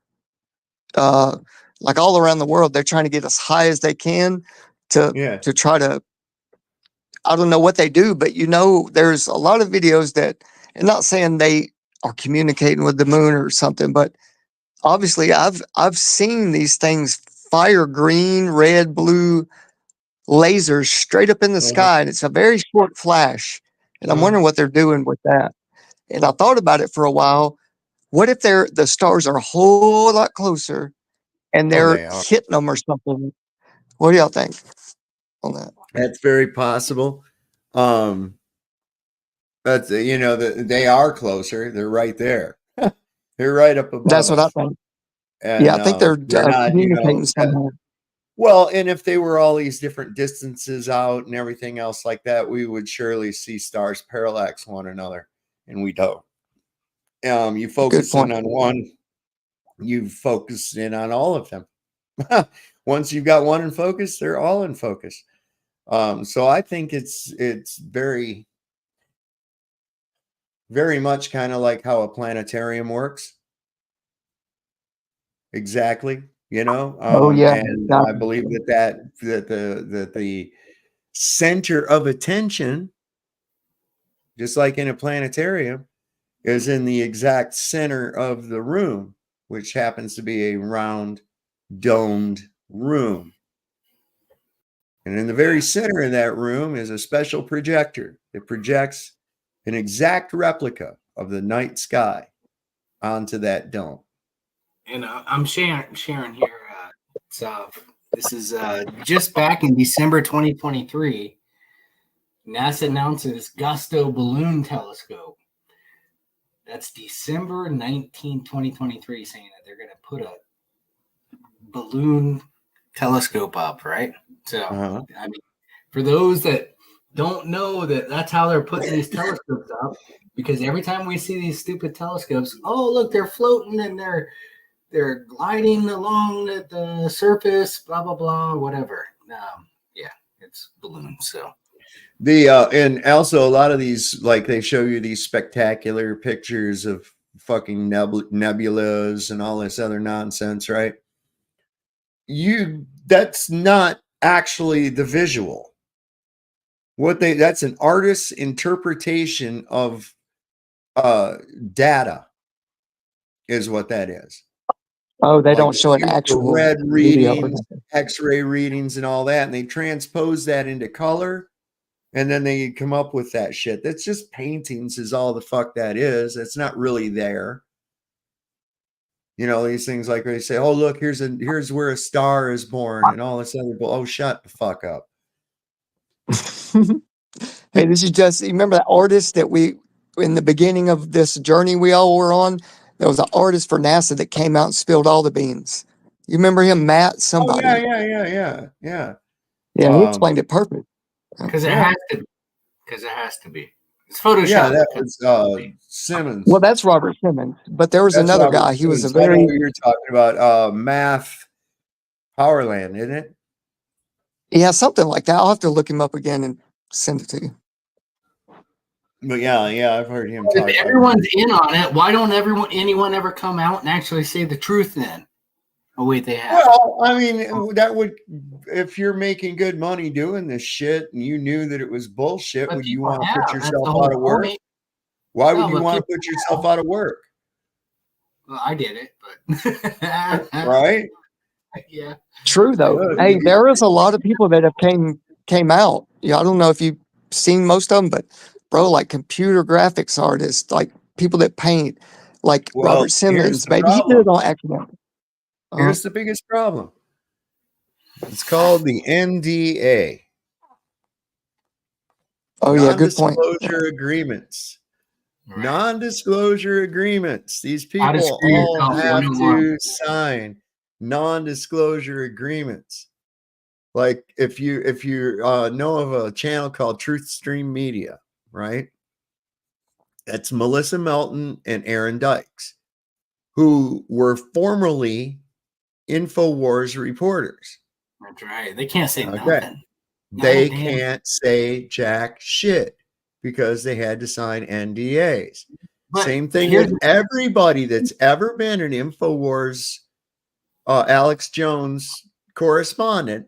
like all around the world, they're trying to get as high as they can to try to I don't know what they do, but there's a lot of videos that, and not saying they are communicating with the moon or something, but obviously I've seen these things fire green, red, blue lasers straight up in the sky, and it's a very short flash. And I'm wondering what they're doing with that. And I thought about it for a while. What if the stars are a whole lot closer and they're they are. hitting them or something? What do y'all think on that? That's very possible. But they are closer. They're right there. They're right up above. That's what I us. think. And, Yeah, I think they're not, communicating somehow. Well, and if they were all these different distances out and everything else like that, we would surely see stars parallax one another, and we don't. You focus in on one, you focus in on all of them. Once you've got one in focus, they're all in focus. So I think it's very, very much kind of like how a planetarium works. Exactly. And I believe that the center of attention, just like in a planetarium, is in the exact center of the room, which happens to be a round, domed room. And in the very center of that room is a special projector that projects an exact replica of the night sky onto that dome. And I'm sharing here. This is just back in December 2023. NASA announces Gusto Balloon Telescope. That's December 19, 2023, saying that they're going to put a balloon telescope up, right? So, I mean, for those that don't know that's how they're putting these telescopes up, because every time we see these stupid telescopes, oh, look, they're floating and they're gliding along the surface, blah, blah, blah, whatever. Yeah, it's balloons. So and also a lot of these, like they show you these spectacular pictures of fucking nebulas and all this other nonsense, right? That's not actually the visual. That's an artist's interpretation of data is what that is. Oh, they don't show an actual red video. readings, X-ray readings, and all that, and they transpose that into color, and then they come up with that shit. That's just paintings, is all the fuck that is. It's not really there. These things like they say, "Oh, look, here's where a star is born," and all this other. Oh, shut the fuck up. Hey, this is just. You remember that artist that in the beginning of this journey we all were on? There was an artist for NASA that came out and spilled all the beans. You remember him, Matt? Somebody. Oh, yeah. Yeah, he explained it perfect. Because it has to. Because it has to be. It's Photoshop. Yeah, that was Simmons. Well, that's Robert Simmons. But there was another Robert guy. He was a Simmons. I know very. what you're talking about Math Powerland, isn't it? Yeah, something like that. I'll have to look him up again and send it to you. But yeah, I've heard him talk. If everyone's in on it, why don't anyone ever come out and actually say the truth then? Oh, wait, they have. Well, I mean, that would, if you're making good money doing this shit and you knew that it was bullshit, would you want to put yourself out of work? Why would you want to put yourself out of work? Well, I did it, but right? Yeah. True though. Hey, there is a lot of people that have came out. Yeah, I don't know if you've seen most of them, but bro, like computer graphics artists, like people that paint, like Robert Simmons, maybe he did it on accident. Here's the biggest problem. It's called the NDA. Oh yeah, good point. Non-disclosure agreements. Right. Non-disclosure agreements. These people all have to sign non-disclosure agreements. Like if you know of a channel called Truth Stream Media, right? That's Melissa Melton and Aaron Dykes, who were formerly InfoWars reporters. That's right. They can't say nothing. They can't say jack shit because they had to sign NDAs. But same thing with everybody that's ever been an InfoWars Alex Jones correspondent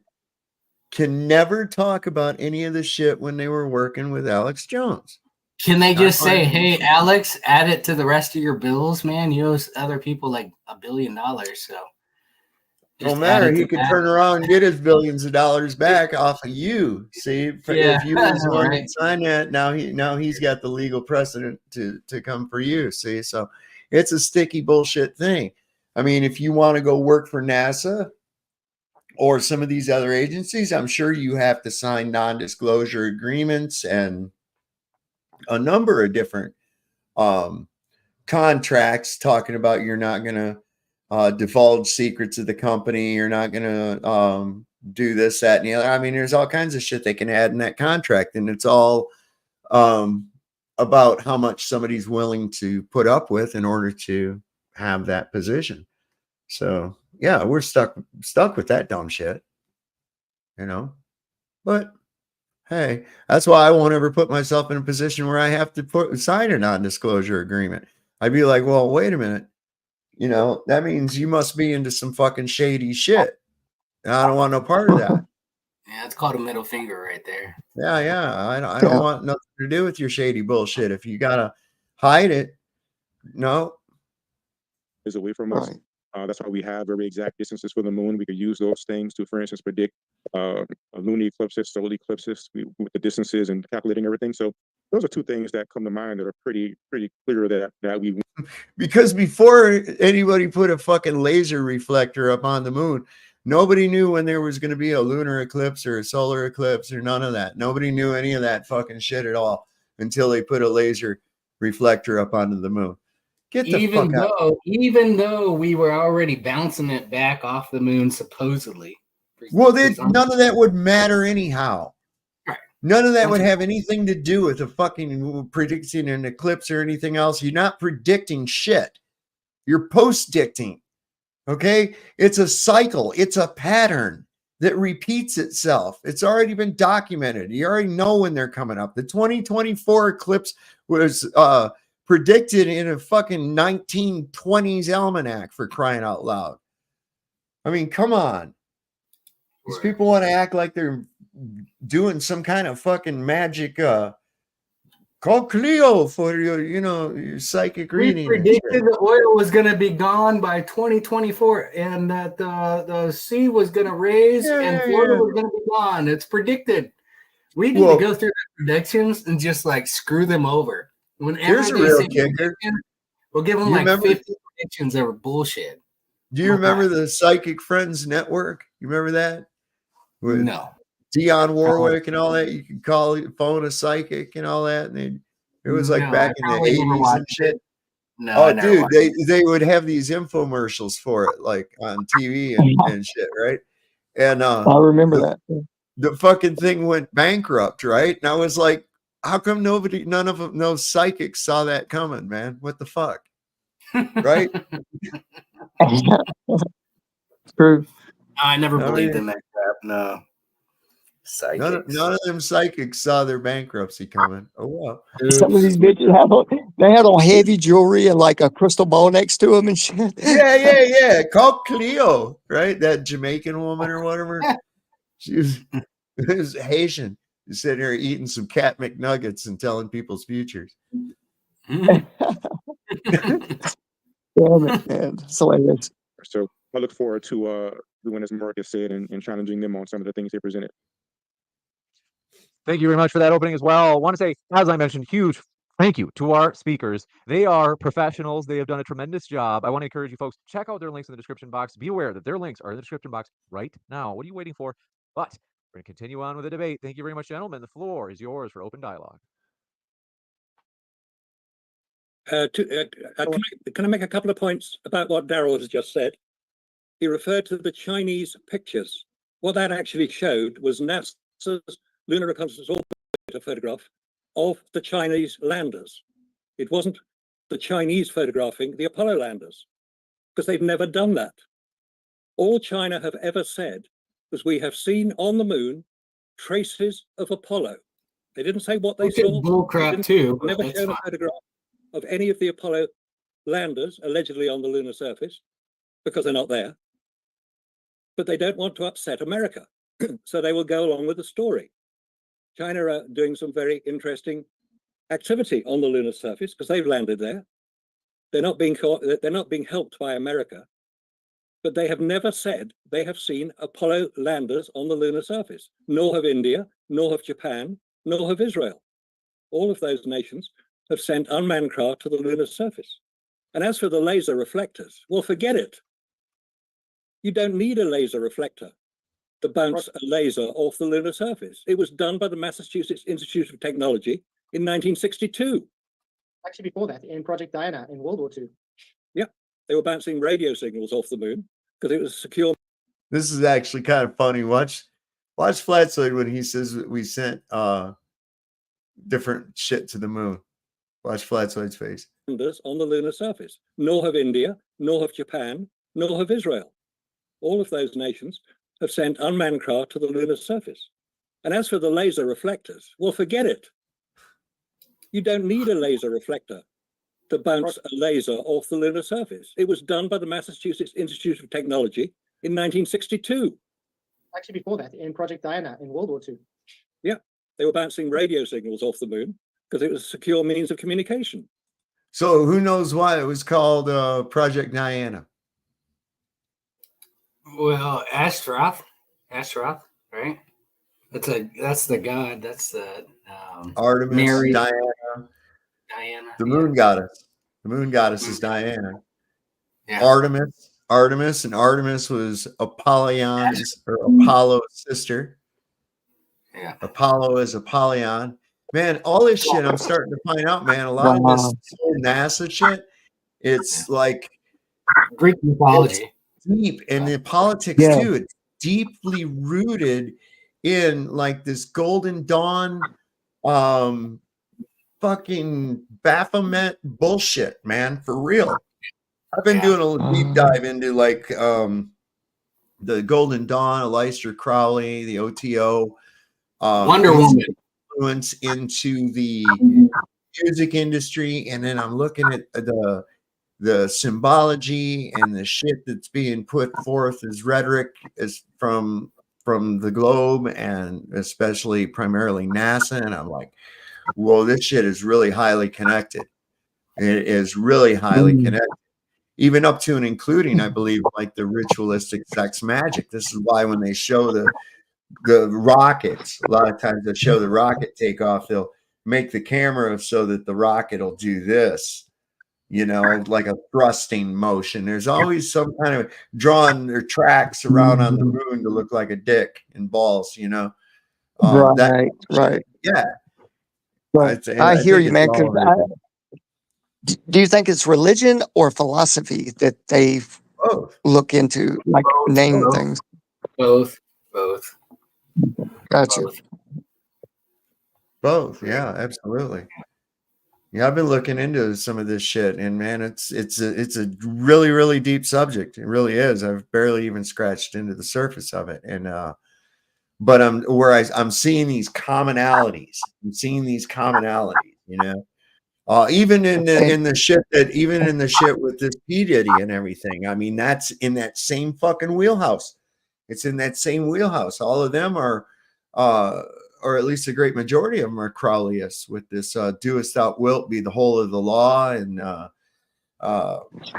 can never talk about any of the shit when they were working with Alex Jones. Can they just Not say, fine. "Hey, Alex, add it to the rest of your bills, man. You owe other people like $1 billion, so Don't just add matter. it He to could that." turn around and get his billions of dollars back off of you. See, Yeah, if you was the one right. that signed that, now he's got the legal precedent to come for you. See, so it's a sticky bullshit thing. I mean, if you want to go work for NASA or some of these other agencies, I'm sure you have to sign non-disclosure agreements and a number of different contracts talking about you're not going to divulge secrets of the company. You're not going to do this, that, and the other. I mean, there's all kinds of shit they can add in that contract, and it's all about how much somebody's willing to put up with in order to have that position. So yeah, we're stuck with that dumb shit, you know. But hey, that's why I won't ever put myself in a position where I have to sign a non-disclosure agreement. I'd be like, well, wait a minute. You know, that means you must be into some fucking shady shit. And I don't want no part of that. Yeah, it's called a middle finger right there. Yeah. I don't want nothing to do with your shady bullshit. If you gotta hide it, no. Is away from us. That's why we have very exact distances for the moon. We could use those things to, for instance, predict lunar eclipses, solar eclipses with the distances and calculating everything. So those are two things that come to mind that are pretty clear that we. Because before anybody put a fucking laser reflector up on the moon, nobody knew when there was going to be a lunar eclipse or a solar eclipse or none of that. Nobody knew any of that fucking shit at all until they put a laser reflector up onto the moon. Get the fuck out. Even though we were already bouncing it back off the moon, supposedly. Well, none of that would matter anyhow. Right. None of that would have anything to do with a fucking predicting an eclipse or anything else. You're not predicting shit. You're post-dicting. Okay? It's a cycle. It's a pattern that repeats itself. It's already been documented. You already know when they're coming up. The 2024 eclipse was predicted in a fucking 1920s almanac, for crying out loud. I mean, come on. These people want to act like they're doing some kind of fucking magic call Cleo for your psychic reading. We predicted the oil was going to be gone by 2024 and that the sea was going to raise and Florida was going to be gone. It's predicted. We need to go through the predictions and just like screw them over. Whenever here's a real kicker. We'll give them like 50 predictions that were bullshit. Do you remember the Psychic Friends Network? You remember that? With no. Dionne Warwick and all that. You could phone a psychic and all that. And it was like back in the 80s and shit. No, oh, dude, they would have these infomercials for it, like on TV and shit, right? And I remember that. The fucking thing went bankrupt, right? And I was like, how come none of them, no psychics saw that coming, man? What the fuck? Right? True. I never believed in that crap. No. None of them psychics saw their bankruptcy coming. Oh well. Some of these bitches had on heavy jewelry and like a crystal ball next to them and shit. Yeah. Called Cleo, right? That Jamaican woman or whatever. She was Haitian. She's sitting here eating some cat McNuggets and telling people's futures. Damn it, man. It's hilarious. So I look forward to doing as Marcus said and challenging them on some of the things they presented. Thank you very much for that opening as well. I want to say, as I mentioned, huge thank you to our speakers. They are professionals. They have done a tremendous job. I want to encourage you folks, check out their links in the description box. Be aware that their links are in the description box right now. What are you waiting for? But we're going to continue on with the debate. Thank you very much, gentlemen. The floor is yours for open dialogue. Can I make a couple of points about what Daryl has just said? He referred to the Chinese pictures. What that actually showed was NASA's Lunar Reconnaissance Orbiter photograph of the Chinese landers. It wasn't the Chinese photographing the Apollo landers, because they've never done that. All China have ever said was, we have seen on the moon traces of Apollo. They didn't say what they saw. Bullcrap too. Never showed a photograph of any of the Apollo landers allegedly on the lunar surface, because they're not there. But they don't want to upset America. So they will go along with the story. China are doing some very interesting activity on the lunar surface because they've landed there. They're not being helped by America, but they have never said they have seen Apollo landers on the lunar surface, nor have India, nor have Japan, nor have Israel. All of those nations have sent unmanned craft to the lunar surface. And as for the laser reflectors, well, forget it. You don't need a laser reflector to bounce a laser off the lunar surface. It was done by the Massachusetts Institute of Technology in 1962. Actually, before that, in Project Diana in World War II. Yeah, they were bouncing radio signals off the moon because it was secure. This is actually kind of funny. Watch Flatsoid when he says we sent different shit to the moon. Watch Flatsoid's face. On the lunar surface, nor have India, nor have Japan, nor have Israel. All of those nations have sent unmanned craft to the lunar surface. And as for the laser reflectors, well, forget it. You don't need a laser reflector to bounce a laser off the lunar surface. It was done by the Massachusetts Institute of Technology in 1962. Actually, before that, in Project Diana in World War II. Yeah, they were bouncing radio signals off the moon because it was a secure means of communication. So who knows why it was called Project Diana? Well, Ashtaroth, right? That's the god. That's the Artemis, Mary, Diana, the yeah. moon goddess. The moon goddess is Diana. Yeah. Artemis, and Artemis was Apollyon's or Apollo's sister. Yeah. Apollo is Apollyon. Man, all this shit I'm starting to find out, man. A lot of this NASA shit, it's like Greek mythology. Deep, and the politics too. It's deeply rooted in like this Golden Dawn fucking Baphomet bullshit, man, for real. I've been doing a deep dive into like the Golden Dawn, Aleister Crowley, the OTO, Wonder Woman influence into the music industry, and then I'm looking at the symbology and the shit that's being put forth as rhetoric is from the globe, and especially primarily NASA, and I'm like, whoa, this shit is really highly connected. It is really highly connected, even up to and including, I believe, like the ritualistic sex magic. This is why when they show the rockets, a lot of times they show the rocket take off, they'll make the camera so that the rocket will do this, you know, like a thrusting motion. There's always some kind of drawing their tracks around on the moon to look like a dick and balls, you know. Right. Yeah. But I hear you, man. Do you think it's religion or philosophy that they look into, like name things? Both. Gotcha. Both. Yeah, absolutely. Yeah, I've been looking into some of this shit, and man, it's a really, really deep subject. It really is. I've barely even scratched into the surface of it, and but I'm seeing these commonalities. You know, even in the shit with this P Diddy and everything. I mean, that's in that same fucking wheelhouse. It's in that same wheelhouse. All of them are, or at least a great majority of them are Crowleyists with this doest thou wilt be the whole of the law, and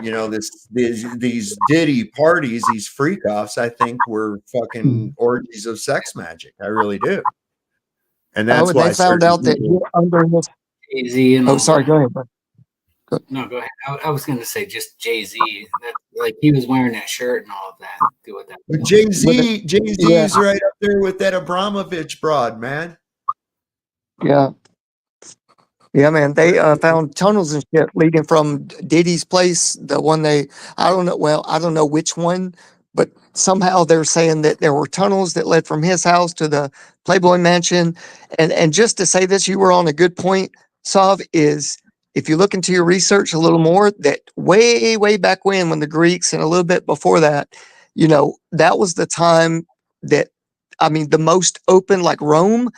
you know, these Diddy parties, these freak offs, I think were fucking orgies of sex magic. I really do. And that's why they found out that you're under this. Jay-Z and sorry, go ahead. No, go ahead. I was going to say just Jay-Z. Like he was wearing that shirt and all of that. Do with that. But Jay-Z is right up there with that Abramovich broad, man. Yeah, man. They found tunnels and shit leading from Diddy's place. The one I don't know which one, but somehow they're saying that there were tunnels that led from his house to the Playboy Mansion. And just to say this, you were on a good point, Sav, is if you look into your research a little more, that way, way back when the Greeks and a little bit before that, you know, that was the time that, I mean, the most open, like Rome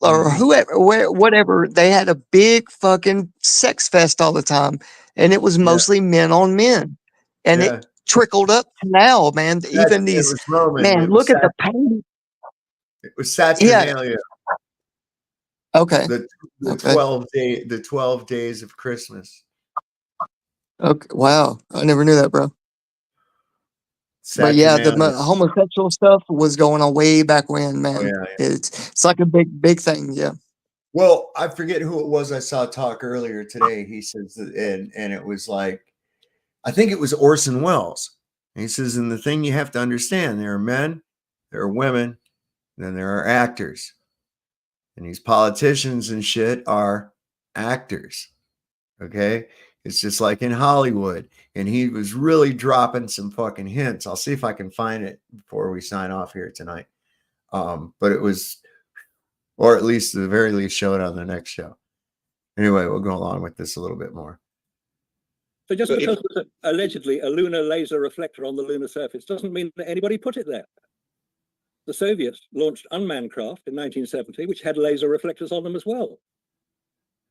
or whoever, whatever, they had a big fucking sex fest all the time. And it was mostly men on men. And it trickled up to now, man. Even these, man, look at the painting. was Saturnalia. Okay. The Okay. 12 days of Christmas. Okay. Wow. I never knew that, bro. But yeah, the Saturnalia. homosexual stuff was going on way back when, man. Oh, yeah. It's like a big thing. Yeah. Well, I forget who it was I saw talk earlier today. He says that, and it was like, I think it was Orson Welles. And he says, and the thing you have to understand, there are men, there are women, then there are actors. And these politicians and shit are actors. Okay. It's just like in Hollywood. And he was really dropping some fucking hints. I'll see if I can find it before we sign off here tonight. But it was, or at least at the very least, show it on the next show. Anyway, we'll go along with this a little bit more. So just because there's allegedly a lunar laser reflector on the lunar surface doesn't mean that anybody put it there. The Soviets launched unmanned craft in 1970, which had laser reflectors on them as well,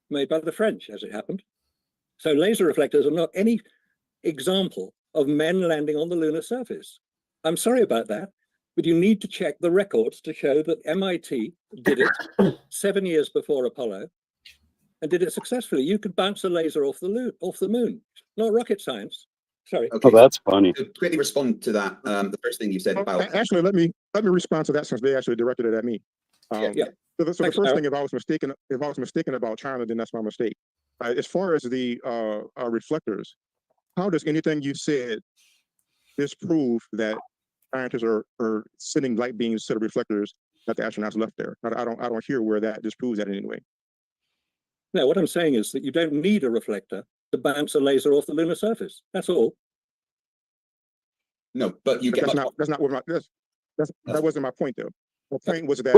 made by the French, as it happened. So laser reflectors are not any example of men landing on the lunar surface. I'm sorry about that, but you need to check the records to show that MIT did it 7 years before Apollo and did it successfully. You could bounce a laser off the moon. Not rocket science. Sorry. Okay, that's funny. To quickly respond to that, the first thing you said about Actually, let me respond to that since they actually directed it at me. yeah. So the first thing, if I was mistaken about China, then that's my mistake. As far as the reflectors, how does anything you said disprove that scientists are sending light beams to the reflectors that the astronauts left there? I don't hear where that disproves that in any way. No, what I'm saying is that you don't need a reflector to bounce a laser off the lunar surface. That's all. No, but you get that's my not what that wasn't my point though. The point was that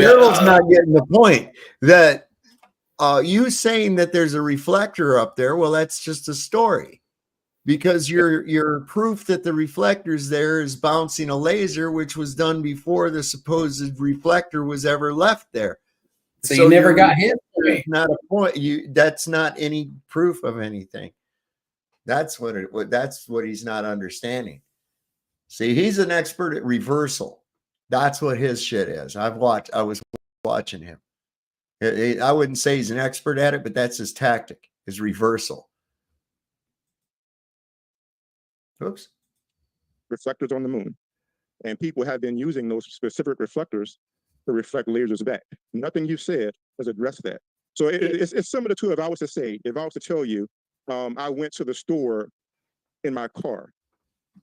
Daryl's not getting the point that you saying that there's a reflector up there. Well, that's just a story, because your proof that the reflector's there is bouncing a laser, which was done before the supposed reflector was ever left there. So you never got hit. Not a point. That's not any proof of anything. That's what he's not understanding. See, he's an expert at reversal. That's what his shit is. I was watching him. I wouldn't say he's an expert at it, but that's his tactic, is reversal. Oops. Reflectors on the moon, and people have been using those specific reflectors to reflect lasers back. Nothing you said has addressed that. So it's similar to if I was to tell you, I went to the store in my car,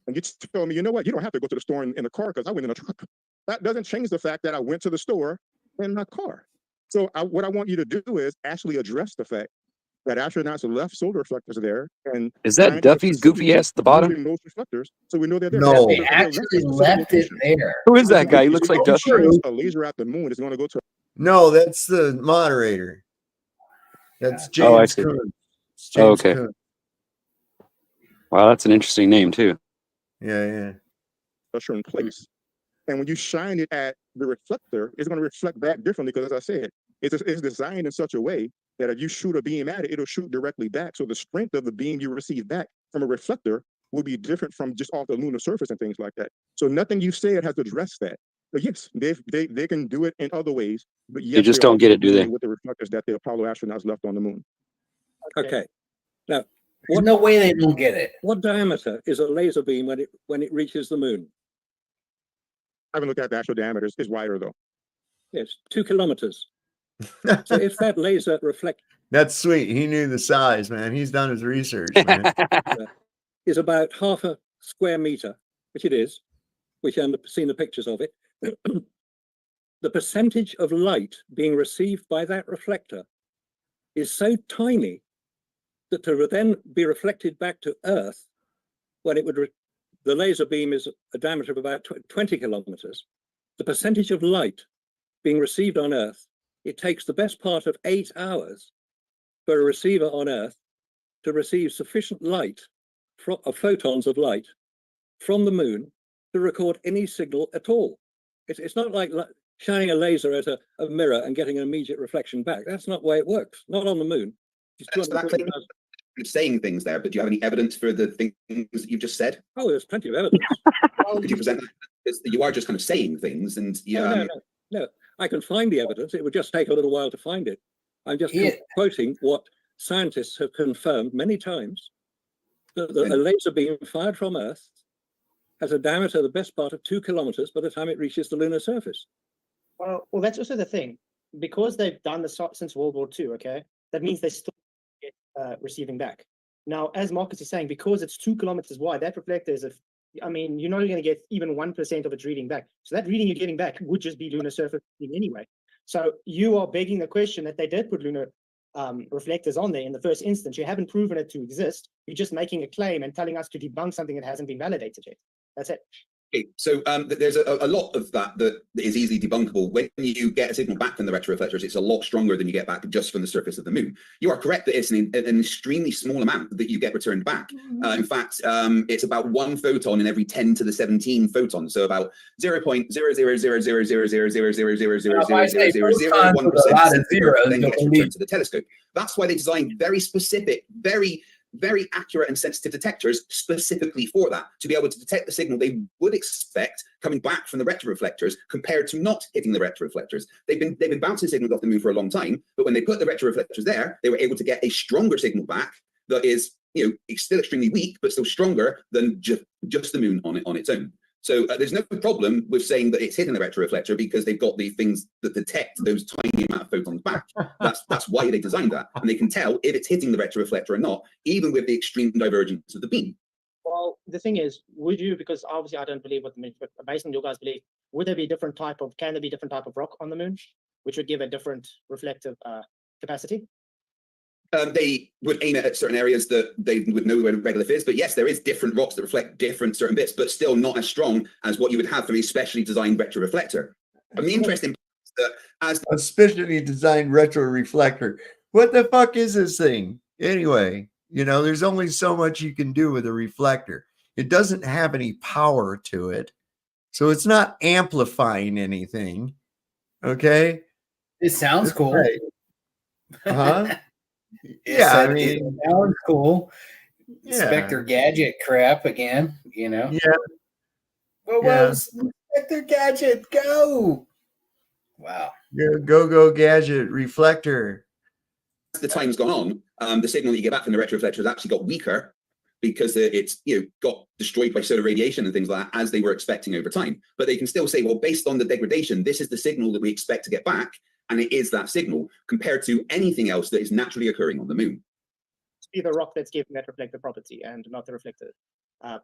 and you tell me, you know what, you don't have to go to the store in the car because I went in a truck. That doesn't change the fact that I went to the store in my car. So what I want you to do is actually address the fact that astronauts left solar reflectors there. And is that Duffy's goofy ass at the bottom? Those reflectors, so we know they're there. No, they actually left it there. Who is that guy? He looks like Duffy. A laser at the moon is going to go to. No, that's the moderator. That's James. Oh, I see. Coon. Oh, okay. Coon. Wow, that's an interesting name too. Yeah. A certain place, and when you shine it at the reflector, it's going to reflect back differently because, as I said, it's designed in such a way that if you shoot a beam at it, it'll shoot directly back. So the strength of the beam you receive back from a reflector will be different from just off the lunar surface and things like that. So nothing you said has addressed that. But yes, they can do it in other ways, but yes, they just don't get it, do they? With the reflectors that the Apollo astronauts left on the moon. Okay. Now, there's no way they don't get it. What diameter is a laser beam when it reaches the moon? I haven't looked at the actual diameter. It's wider though. Yes, 2 kilometers. So if that laser reflect That's sweet. He knew the size, man. He's done his research, man. is about half a square meter, which it is, which I've seen the pictures of it, the percentage of light being received by that reflector is so tiny that to then be reflected back to Earth, when it would, the laser beam is a diameter of about 20 kilometers, the percentage of light being received on Earth, it takes the best part of 8 hours for a receiver on Earth to receive sufficient light, photons of light from the moon to record any signal at all. It's not like shining a laser at a mirror and getting an immediate reflection back. That's not the way it works. Not on the moon. saying things there, but do you have any evidence for the things that you've just said? Oh, there's plenty of evidence. Could you present that? Because you are just kind of saying things, and No, I can find the evidence. It would just take a little while to find it. I'm just quoting what scientists have confirmed many times, that a laser beam fired from Earth has a diameter the best part of 2 kilometers by the time it reaches the lunar surface. Well, that's also the thing. Because they've done this since World War II, okay, that means they still get receiving back. Now, as Marcus is saying, because it's 2 kilometers wide, that reflector is, you're not going to get even 1% of its reading back. So that reading you're getting back would just be lunar surface anyway. So you are begging the question that they did put lunar reflectors on there in the first instance. You haven't proven it to exist. You're just making a claim and telling us to debunk something that hasn't been validated yet. That's it. Okay, so there's a lot of that is easily debunkable. When you get a signal back from the retroreflectors, it's a lot stronger than you get back just from the surface of the moon. You are correct that it's an extremely small amount that you get returned back. In fact, it's about 1 photon in every 10 to the 17 photons, so about 0.0000000000001% then gets returned to the telescope. That's why they designed very specific, very accurate and sensitive detectors specifically for that, to be able to detect the signal they would expect coming back from the retroreflectors compared to not hitting the retroreflectors. They've been bouncing signals off the moon for a long time, but when they put the retroreflectors there, they were able to get a stronger signal back that is, it's still extremely weak, but still stronger than just the moon on its own. So there's no problem with saying that it's hitting the retroreflector because they've got the things that detect those tiny amount of photons back. That's why they designed that. And they can tell if it's hitting the retroreflector or not, even with the extreme divergence of the beam. Well, the thing is, would you, because obviously I don't believe what the moon, but based on your guys' belief, would there be different type of rock on the moon, which would give a different reflective capacity? They would aim it at certain areas that they would know where regolith is, but yes, there is different rocks that reflect different certain bits, but still not as strong as what you would have from a specially designed retroreflector. And the interesting part is that as a specially designed retroreflector, what the fuck is this thing anyway? There's only so much you can do with a reflector. It doesn't have any power to it, so it's not amplifying anything. Okay, it sounds cool. Right. Yeah, it sounds cool. Yeah. Inspector Gadget crap again, Yeah. Well, Inspector Gadget, go! Wow. Yeah, go Gadget reflector. As the time's gone on, the signal that you get back from the retroreflector has actually got weaker because it's got destroyed by solar radiation and things like that, as they were expecting over time. But they can still say, well, based on the degradation, this is the signal that we expect to get back. And it is that signal compared to anything else that is naturally occurring on the moon. It's be the rock that's giving that reflective property and not the reflector.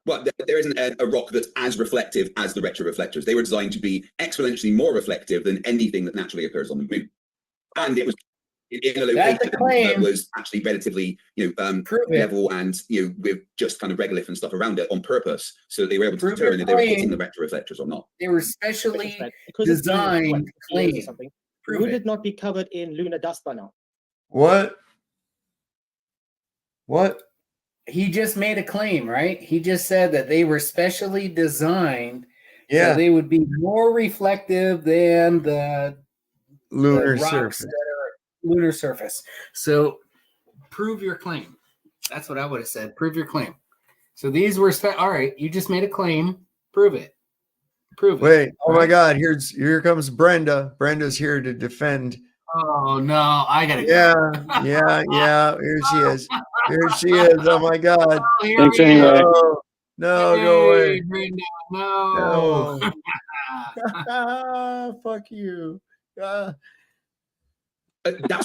Well, there isn't a rock that's as reflective as the retroreflectors. They were designed to be exponentially more reflective than anything that naturally occurs on the moon. And it was in a location that was actually relatively, level and, with just kind of regolith and stuff around it on purpose. So they were able to determine if they were hitting the retroreflectors or not. They were specially designed claims. Would it not be covered in lunar dust by now? What? He just made a claim, right? He just said that they were specially designed so they would be more reflective than the lunar surface. So prove your claim. That's what I would have said. Prove your claim. So these were all right. You just made a claim. Prove it. Wait, oh my God, here comes Brenda. Brenda's here to defend. Oh no, I gotta go. Yeah. Here she is. Oh my God. Thanks anyway. No, go away. Brenda, no. Fuck you. That's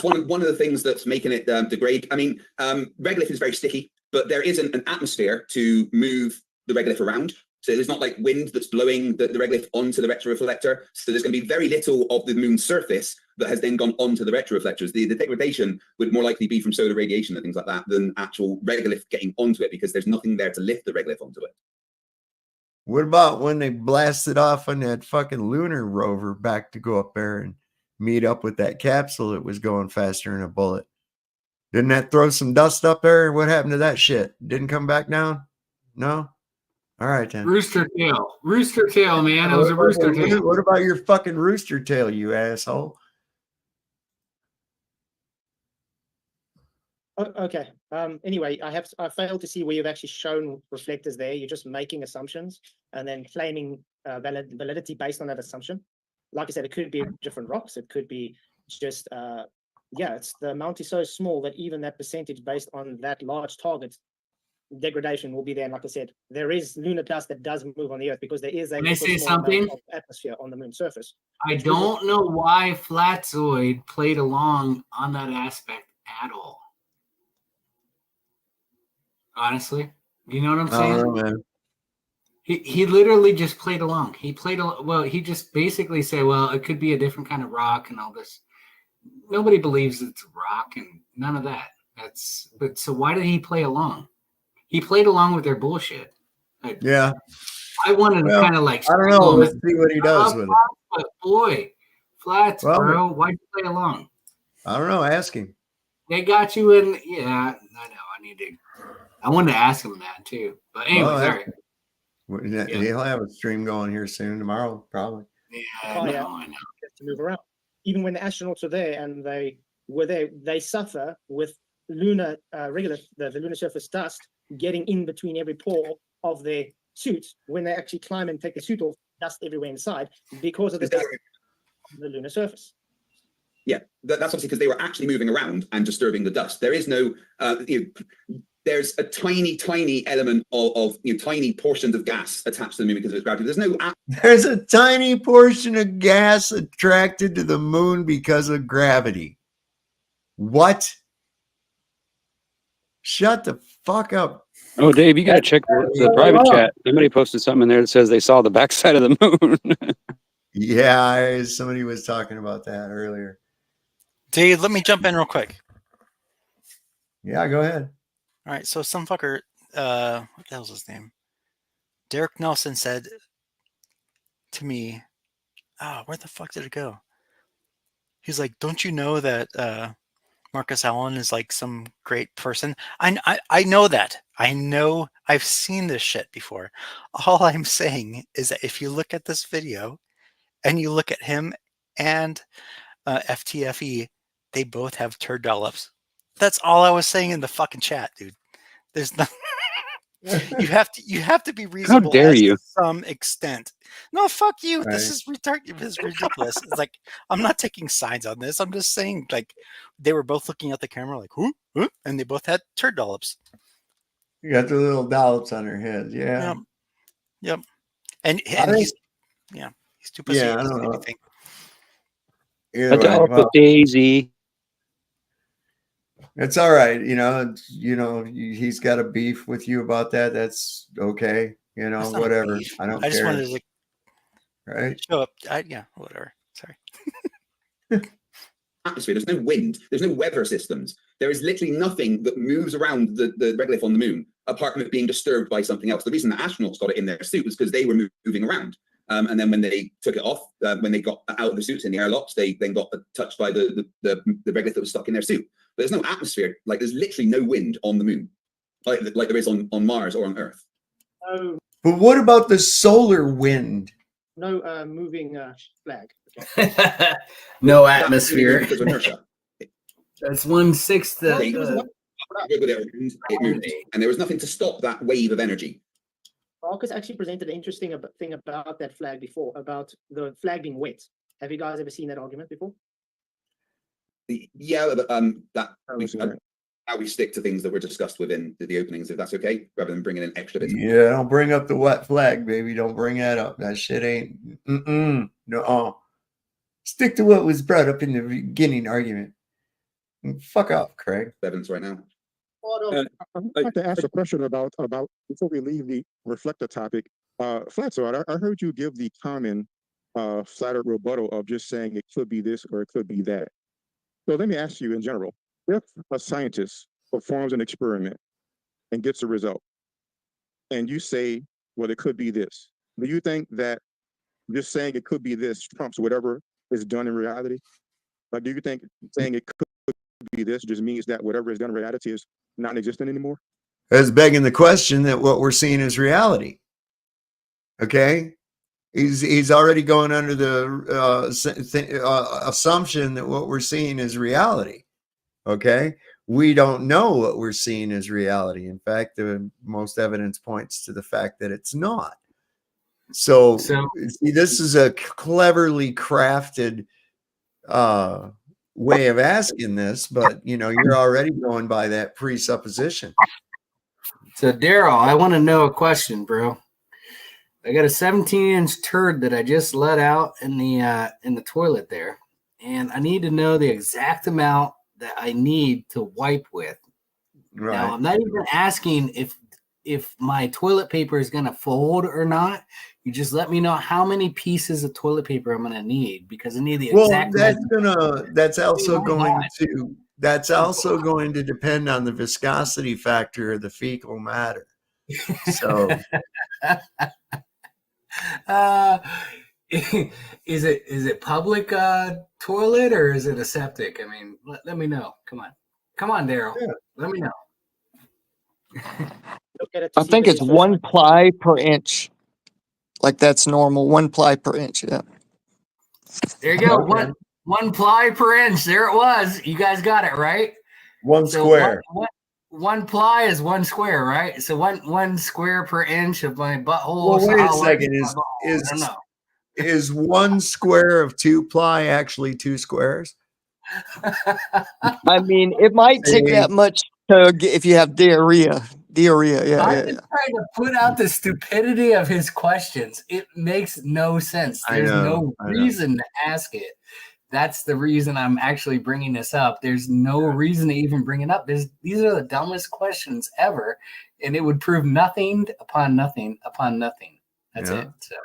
one of the things that's making it degrade. I mean, regolith is very sticky, but there isn't an atmosphere to move the regolith around. So there's not like wind that's blowing the regolith onto the retroreflector. So there's going to be very little of the moon's surface that has then gone onto the retroreflectors. The degradation would more likely be from solar radiation and things like that than actual regolith getting onto it, because there's nothing there to lift the regolith onto it. What about when they blasted off on that fucking lunar rover back to go up there and meet up with that capsule that was going faster than a bullet? Didn't that throw some dust up there? What happened to that shit? Didn't come back down? No? All right, then. Rooster tail, man. It was a rooster tail. What about your fucking rooster tail, you asshole? Okay. Anyway, I failed to see where you've actually shown reflectors there. You're just making assumptions and then claiming validity based on that assumption. Like I said, it could be different rocks. It could be just it's the amount is so small that even that percentage based on that large target degradation will be there. And like I said, there is lunar dust that does move on the Earth because there is a Can I little say small amount something? of atmosphere on the moon's surface. I don't know why Flatzoid played along on that aspect at all. Honestly, you know what I'm I don't saying? know, man. He literally just played along. He played well. He just basically said, "Well, it could be a different kind of rock and all this." Nobody believes it's rock and none of that. But so why did he play along? He played along with their bullshit. Yeah. I wanted to kind of like. I don't know. Let's see what he does with it. But boy, Flats, Well, bro, why'd you play along? I don't know. Ask him. They got you in. Yeah, I know. I wanted to ask him that too. But anyways, all right. He'll have a stream going here soon, tomorrow, probably. Yeah, I know. To move around. Even when the astronauts are there and they were there, they suffer with lunar the lunar surface dust getting in between every pore of their suit. When they actually climb and take the suit off, dust everywhere inside because of the dust on the lunar surface. Yeah, that's obviously because they were actually moving around and disturbing the dust. There is no, there's a tiny element of tiny portions of gas attached to the moon because of its gravity. There's a tiny portion of gas attracted to the moon because of gravity. What? Shut the fuck up. Oh, Dave, you got to check the private chat. Somebody posted something in there that says they saw the backside of the moon. Yeah, somebody was talking about that earlier. Dave, let me jump in real quick. Yeah, go ahead. All right, so some fucker, what the hell's his name? Derek Nelson said to me, where the fuck did it go? He's like, don't you know that Marcus Allen is like some great person? I know that. I know I've seen this shit before. All I'm saying is that if you look at this video and you look at him and FTFE, they both have turd dollops. That's all I was saying in the fucking chat, dude. There's no. you have to be reasonable. How dare you? To some extent. No, fuck you. Right. This is retarded. This is ridiculous. It's like I'm not taking sides on this. I'm just saying, like, they were both looking at the camera, like, who? And they both had turd dollops. You got the little dollops on their heads. Yeah. Yep. And he's too pussy. Yeah, I don't know. Anything. Either way, well, Daisy. it's all right. He's got a beef with you about that. That's okay. That's not a Whatever. beef. I don't I just care. wanted to Right? show up. Whatever. Sorry. Atmosphere. There's no wind. There's no weather systems. There is literally nothing that moves around the regolith on the moon apart from it being disturbed by something else. The reason the astronauts got it in their suit was because they were moving around. And then when they took it off, when they got out of the suits in the airlocks, they then got touched by the regolith that was stuck in their suit. But there's no atmosphere. Like, there's literally no wind on the moon, like there is on Mars or on Earth. No, But what about the solar wind? no moving flag. No atmosphere. Because of inertia. That's 1/6. It moved, and there was nothing to stop that wave of energy. Marcus actually presented an interesting thing about that flag before, about the flag being wet. Have you guys ever seen that argument before? Yeah, but how we stick to things that were discussed within the openings, if that's okay, rather than bringing in extra bits. Yeah, don't bring up the wet flag, baby. Don't bring that up. That shit ain't. No. Stick to what was brought up in the beginning argument. Fuck off, Craig. Evidence right now. I'd like to ask a question about before we leave the reflector topic. Flatzo, I heard you give the common flat earth rebuttal of just saying it could be this or it could be that. So let me ask you in general, if a scientist performs an experiment and gets a result, and you say, well, it could be this, do you think that just saying it could be this trumps whatever is done in reality? Like, do you think saying it could be this just means that whatever is done in reality is non-existent anymore? That's begging the question that what we're seeing is reality. Okay? He's already going under the assumption that what we're seeing is reality. Okay? we don't know what we're seeing as reality. In fact, the most evidence points to the fact that it's not. So see, this is a cleverly crafted way of asking this, but you're already going by that presupposition. So Daryl, I want to know a question, bro. I got a 17-inch turd that I just let out in the toilet there, and I need to know the exact amount that I need to wipe with. Right. Now, I'm not even asking if my toilet paper is going to fold or not. You just let me know how many pieces of toilet paper I'm going to need, because I need the exact. That's also going to depend on the viscosity factor of the fecal matter. So is it public toilet or is it a septic? I mean, let me know. Come on, Daryl. Yeah. Let me know. I think it's 1 ply per inch. Like that's normal. 1 ply per inch. Yeah. There you go. Okay. One ply per inch. There it was. You guys got it right. One square. One ply is 1 square, right? So one square per inch of my butthole. Well, wait a second. Is 1 square of 2 ply actually 2 squares? I mean, it might take that much if you have diarrhea. Yeah. I'm just trying to put out the stupidity of his questions. It makes no sense. There's no reason to ask it. That's the reason I'm actually bringing this up. There's no reason to even bring it up. These are the dumbest questions ever, and it would prove nothing upon nothing upon nothing. That's it. So,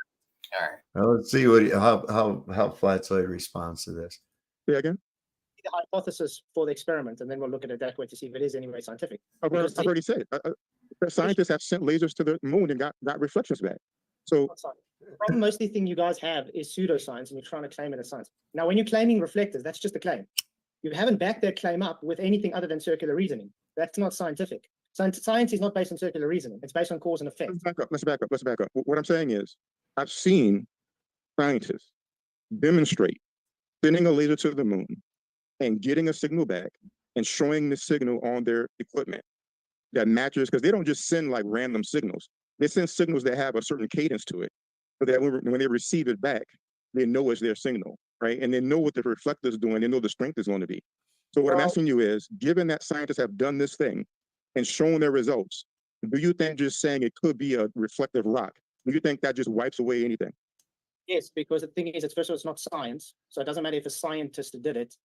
all right. Well, let's see how Flatslide responds to this. Yeah, again. The hypothesis for the experiment, and then we'll look at it that way to see if it is anyway scientific. I've already said it. Scientists have sent lasers to the moon and got reflections back. So the problem, mostly thing you guys have is pseudoscience, and you're trying to claim it as science. Now, when you're claiming reflectors, that's just a claim. You haven't backed that claim up with anything other than circular reasoning. That's not scientific. Science is not based on circular reasoning. It's based on cause and effect. Let's back up. What I'm saying is, I've seen scientists demonstrate sending a laser to the moon and getting a signal back and showing the signal on their equipment that matches, because they don't just send like random signals. They send signals that have a certain cadence to it, so that when they receive it back, they know it's their signal, right? And they know what the reflector is doing. They know the strength is going to be. So what I'm asking you is, given that scientists have done this thing and shown their results, do you think just saying it could be a reflective rock, do you think that just wipes away anything? Yes, because the thing is, first of all, it's not science. So it doesn't matter if a scientist did it.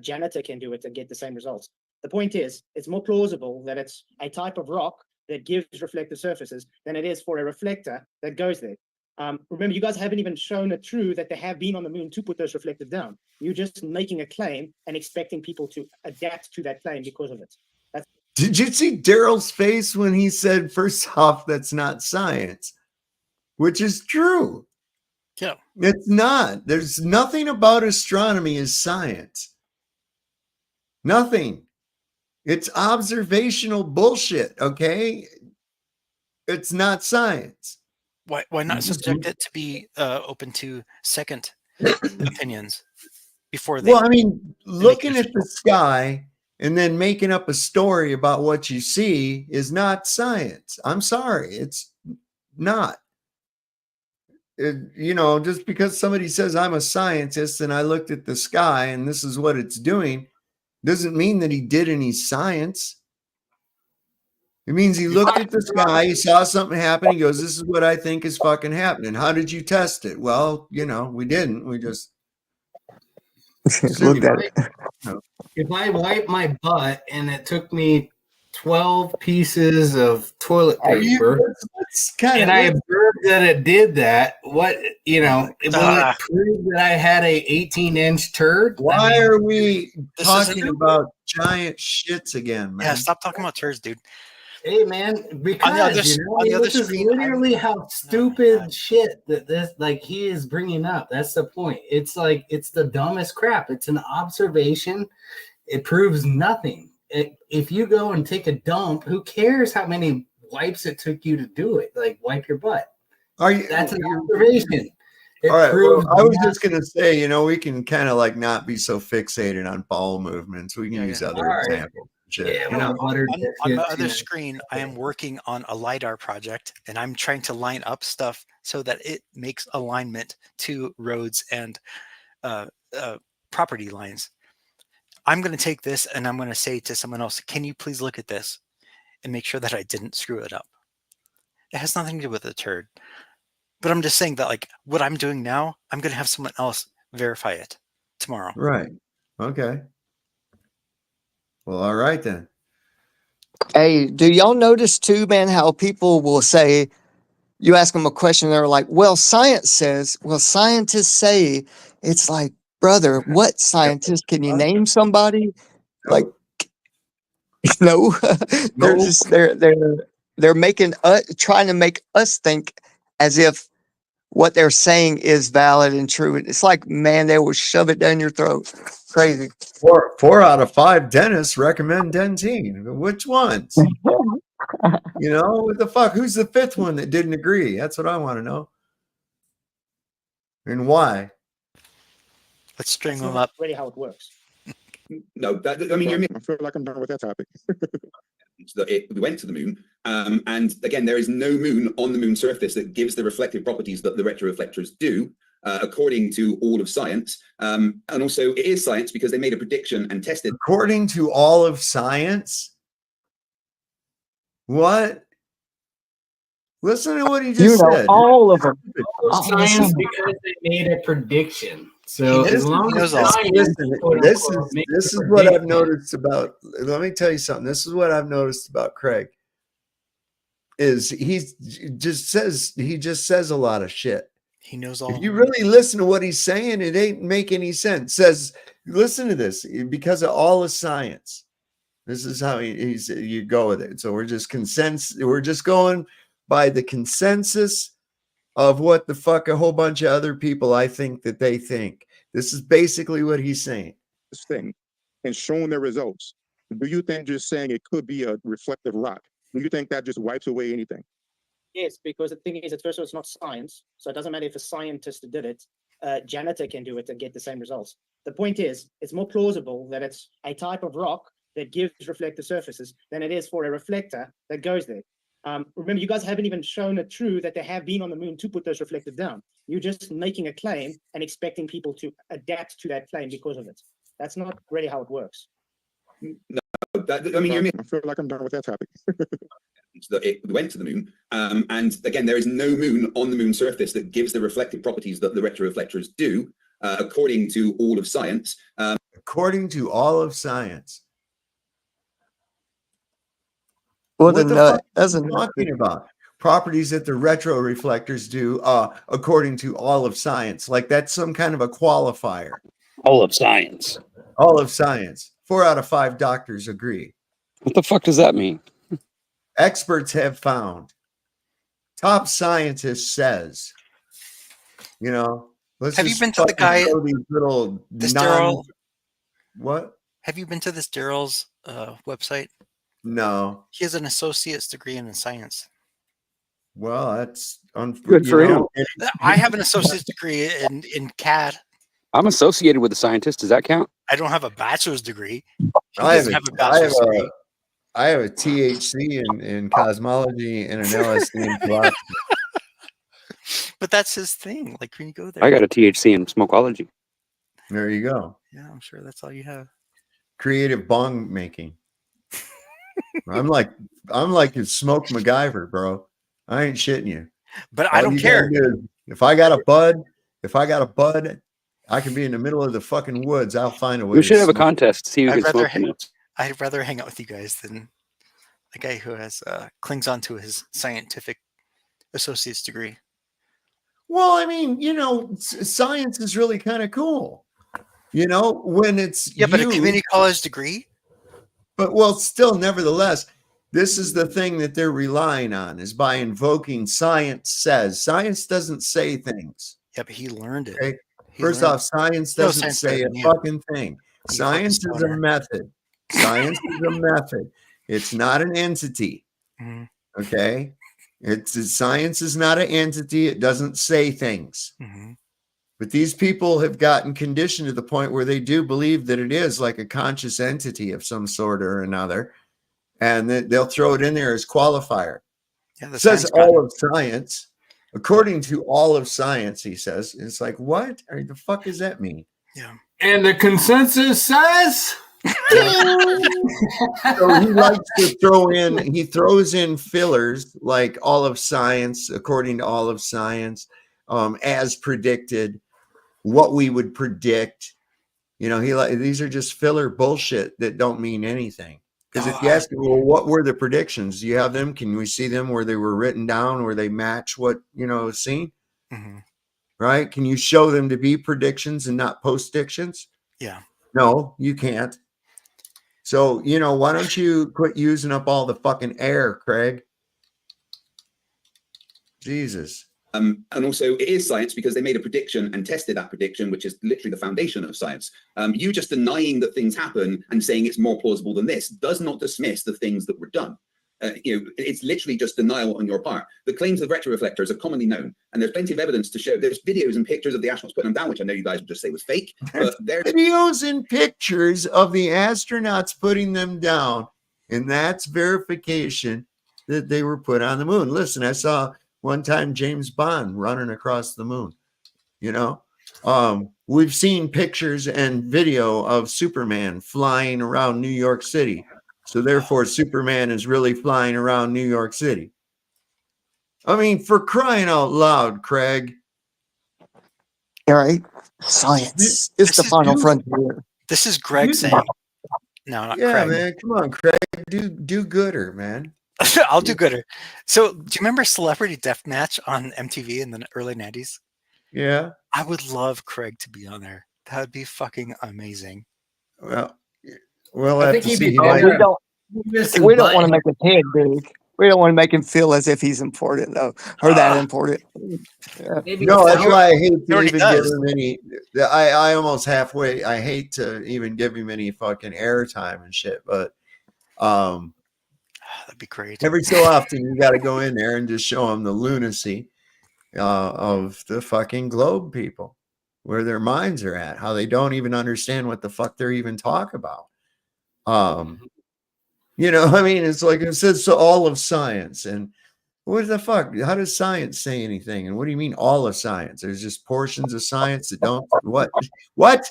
Janitor can do it and get the same results. The point is, it's more plausible that it's a type of rock that gives reflective surfaces than it is for a reflector that goes there. Remember, you guys haven't even shown it true that they have been on the moon to put those reflectors down. You're just making a claim and expecting people to adapt to that claim because of it. Did you see Daryl's face when he said, first off, that's not science, which is true. Yeah. It's not. There's nothing about astronomy is science. Nothing. It's observational bullshit, okay? It's not science. Why not subject it to be open to second opinions before they? Well, I mean, looking at the sky and then making up a story about what you see is not science. I'm sorry, it's not. Just because somebody says I'm a scientist and I looked at the sky and this is what it's doing, doesn't mean that he did any science. It means he looked at the sky, he saw something happen, he goes, this is what I think is fucking happening. How did you test it? Well, we didn't. We just looked at it. If I wipe my butt and it took me 12 pieces of toilet paper, and I observed that it did that, will it prove that I had a 18-inch turd? Why are we talking about giant shits again, man? Yeah, stop talking about turds, dude. Hey, man, because this is literally how stupid shit that this, he is bringing up. That's the point. It's the dumbest crap. It's an observation. It proves nothing. If you go and take a dump, who cares how many wipes it took you to do it? Like, wipe your butt. That's an observation. All right. Well, I was just going to say, we can kind of not be so fixated on bowel movements. We can use other examples. shit. Yeah, you know? On my other screen, I am working on a LiDAR project, and I'm trying to line up stuff so that it makes alignment to roads and property lines. I'm going to take this and I'm going to say to someone else, can you please look at this and make sure that I didn't screw it up? It has nothing to do with the turd. But I'm just saying that, like, what I'm doing now, I'm going to have someone else verify it tomorrow. Right. Okay. Well, all right then. Hey, do y'all notice too, man, how people will say, you ask them a question, they're like, well, science says, well, scientists say, it's like, brother, what scientist? Can you name somebody? Like, no, they're making us, trying to make us think as if what they're saying is valid and true. It's like, man, they will shove it down your throat. Crazy. 4 out of 5 dentists recommend Dentyne. Which ones? You know, what the fuck? Who's the 5th one that didn't agree? That's what I want to know. And why? Let's string That's them not up. really how it works. No, I mean, I feel like I'm done with that topic. we went to the moon, and again, there is no moon on the moon surface that gives the reflective properties that the retroreflectors do, according to all of science. And also, it is science because they made a prediction and tested. According to all of science? What? Listen to what he just said. All of them. Science, because they made a prediction. So as long as science, this is what I've noticed about. Let me tell you something. This is what I've noticed about Craig. Is he just says a lot of shit. He knows all. If you really listen to what he's saying, it ain't make any sense. Says, listen to this, because of all of science. This is how you go with it. So we're just going by the consensus of what the fuck a whole bunch of other people I think that they think. This is basically what he's saying. This thing and showing the results. Do you think just saying it could be a reflective rock? Do you think that just wipes away anything? Yes, because the thing is, at first of all, it's not science, so it doesn't matter if a scientist did it. A janitor can do it and get the same results. The point is, it's more plausible that it's a type of rock that gives reflective surfaces than it is for a reflector that goes there. Remember, you guys haven't even shown it true that they have been on the moon to put those reflectors down. You're just making a claim and expecting people to adapt to that claim because of it. That's not really how it works. No, I mean, I feel like I'm done with that topic. We went to the moon, and again, there is no moon on the moon surface that gives the reflective properties that the retroreflectors do, according to all of science. According to all of science. What the fuck are you talking about? Properties that the retroreflectors do, according to all of science. Like that's some kind of a qualifier. All of science. All of science. 4 out of 5 doctors agree. What the fuck does that mean? Experts have found. Top scientist says. You know, have you been to the guy? This Daryl. What? Have you been to this Daryl's website? No. He has an associate's degree in science. Well, that's good for him. I have an associate's degree in CAD. I'm associated with a scientist. Does that count? I don't have a bachelor's degree. I have a THC in cosmology and an LSD in philosophy. But that's his thing. Like when you go there, I got a THC in smokology. There you go. Yeah, I'm sure that's all you have. Creative bong making. I'm like your smoke MacGyver, bro. I ain't shitting you. But I don't care. If I got a bud, I can be in the middle of the fucking woods. I'll find a way. We should have a contest to see who can smoke the most. I'd rather hang out with you guys than a guy who has clings on to his scientific associate's degree. Well, I mean, you know, science is really kind of cool. You know, when it's but a community college degree. But well, still, nevertheless, this is the thing that they're relying on is by invoking science says. Science doesn't say things. Yeah, but he learned it. Okay? First off, science doesn't say a fucking thing. Science is a method. Science is a method. It's not an entity. Okay? Science is not an entity. It doesn't say things. But these people have gotten conditioned to the point where they do believe that it is like a conscious entity of some sort or another. And they'll throw it in there as qualifier. Yeah, It says all of science. According to all of science, he says. It's like, what? I mean, the fuck does that mean? Yeah. And the consensus says. So he likes to throw in, he throws in fillers like all of science, according to all of science, as predicted, what we would predict. You know, these are just filler bullshit that don't mean anything. Because if you ask me, well, what were the predictions? Do you have them? Can we see them where they were written down, where they match what, seen? Mm-hmm. Right? Can you show them to be predictions and not post-dictions? Yeah. No, you can't. So, why don't you quit using up all the fucking air, Craig? Jesus. And also, it is science because they made a prediction and tested that prediction, which is literally the foundation of science. You just denying that things happen and saying it's more plausible than this does not dismiss the things that were done. It's literally just denial on your part. The claims of retroreflectors are commonly known, and there's plenty of evidence to show. There's videos and pictures of the astronauts putting them down, which I know you guys would just say was fake. But there's videos and pictures of the astronauts putting them down, and that's verification that they were put on the moon. Listen, I saw one time James Bond running across the moon. We've seen pictures and video of Superman flying around New York City. So therefore, Superman is really flying around New York City. I mean, for crying out loud, Craig. All right. Science is the final frontier. This is Greg saying. No, not Yeah, Craig. man. Come on, Craig. Do gooder, man. I'll do gooder. So, do you remember Celebrity Deathmatch on MTV in the early 90s? Yeah. I would love Craig to be on there. That would be fucking amazing. Well, we'll I have think to he'd see. be How better. We don't want to make his head big. We don't want to make him feel as if he's important, though, or that important. Yeah. No, that's why I hate to already even give does. him any. I almost halfway. I hate to even give him any fucking airtime and shit. But that'd be great. every so often, you got to go in there and just show him the lunacy of the fucking globe people, where their minds are at, how they don't even understand what the fuck they're even talking about. I mean, it's like it says so all of science, and what the fuck? How does science say anything? And what do you mean all of science? There's just portions of science that don't. What?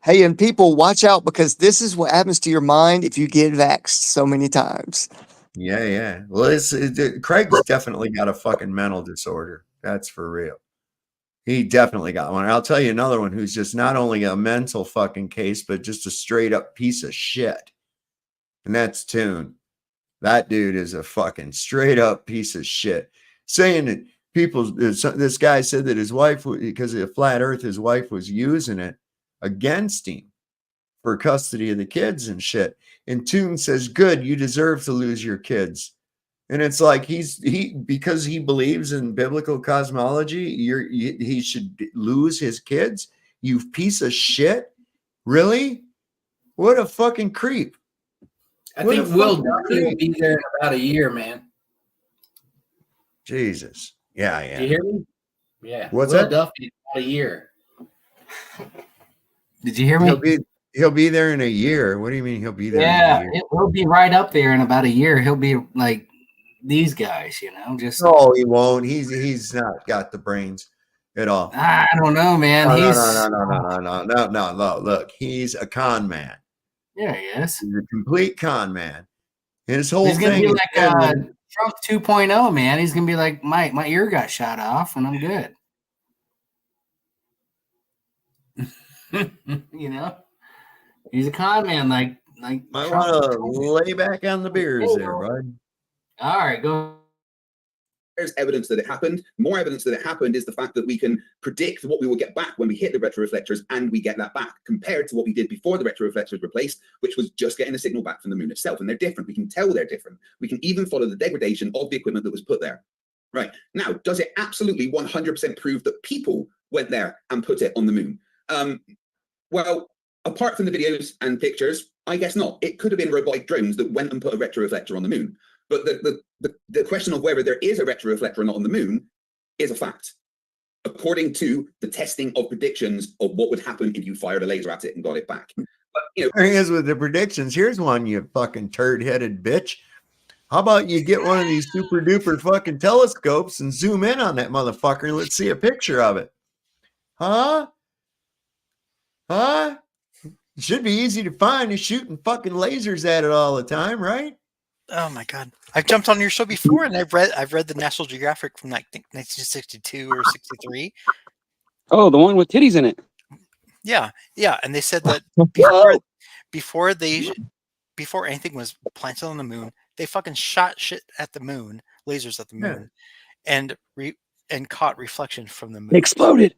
Hey, and people, watch out, because this is what happens to your mind if you get vaxxed so many times. Yeah. Well, Craig's definitely got a fucking mental disorder. That's for real. He definitely got one. I'll tell you another one who's just not only a mental fucking case, but just a straight up piece of shit. And that's Toon. That dude is a fucking straight up piece of shit. Saying that this guy said that his wife, because of the flat earth, his wife was using it against him for custody of the kids and shit. And Toon says, good, you deserve to lose your kids. And it's like because he believes in biblical cosmology, he should lose his kids. You piece of shit. Really? What a fucking creep. I think Will Duffy will be there in about a year, man. Jesus. Yeah. Did you hear me? Yeah. What's Will that? Duffy in about a year. Did you hear me? He'll be there in a year. What do you mean he'll be there? Yeah, in a year? he'll be right up there in about a year. He'll be like these guys, just. No, he won't. He's not got the brains at all. I don't know, man. No. Look, he's a con man. Yeah, he is. He's a complete con man. His whole He's gonna thing be is like Trump 2.0, man. He's gonna be like, my ear got shot off, and I'm good. He's a con man, like. Might want to lay back on the beers there, bud. All right, go. There's evidence that it happened. More evidence that it happened is the fact that we can predict what we will get back when we hit the retroreflectors, and we get that back compared to what we did before the retroreflectors were placed, which was just getting a signal back from the moon itself. And they're different. We can tell they're different. We can even follow the degradation of the equipment that was put there. Right. Now, does it absolutely 100% prove that people went there and put it on the moon? Well, apart from the videos and pictures, I guess not. It could have been robotic drones that went and put a retroreflector on the moon. But the question of whether there is a retroreflector or not on the moon is a fact. according to the testing of predictions of what would happen if you fired a laser at it and got it back. But, you know, There he is with the predictions. Here's one, you fucking turd-headed bitch. How about you get one of these super duper fucking telescopes and zoom in on that motherfucker and let's see a picture of it. Huh? Huh? It should be easy to find. You're shooting fucking lasers at it all the time, right? Oh my god! I've jumped on your show before, and I've read the National Geographic from like 1962 or 63. Oh, the one with titties in it. Yeah, and they said that before anything was planted on the moon, they fucking shot shit at the moon, lasers at the moon, and caught reflection from the moon. They exploded.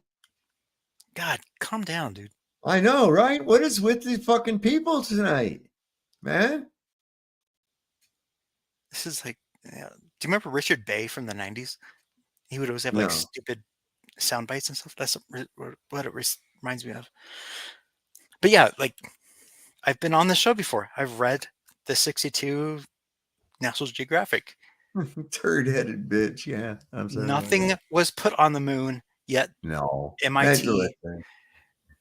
God, calm down, dude. I know, right? What is with the fucking people tonight, man? This is like, do you remember Richard Bay from the 90s? He would always have like No. stupid sound bites and stuff. That's what it reminds me of. But yeah, like I've been on the show before. I've read the 62 National Geographic. Turd-headed bitch. Yeah, I'm sorry. Nothing was put on the moon yet. No.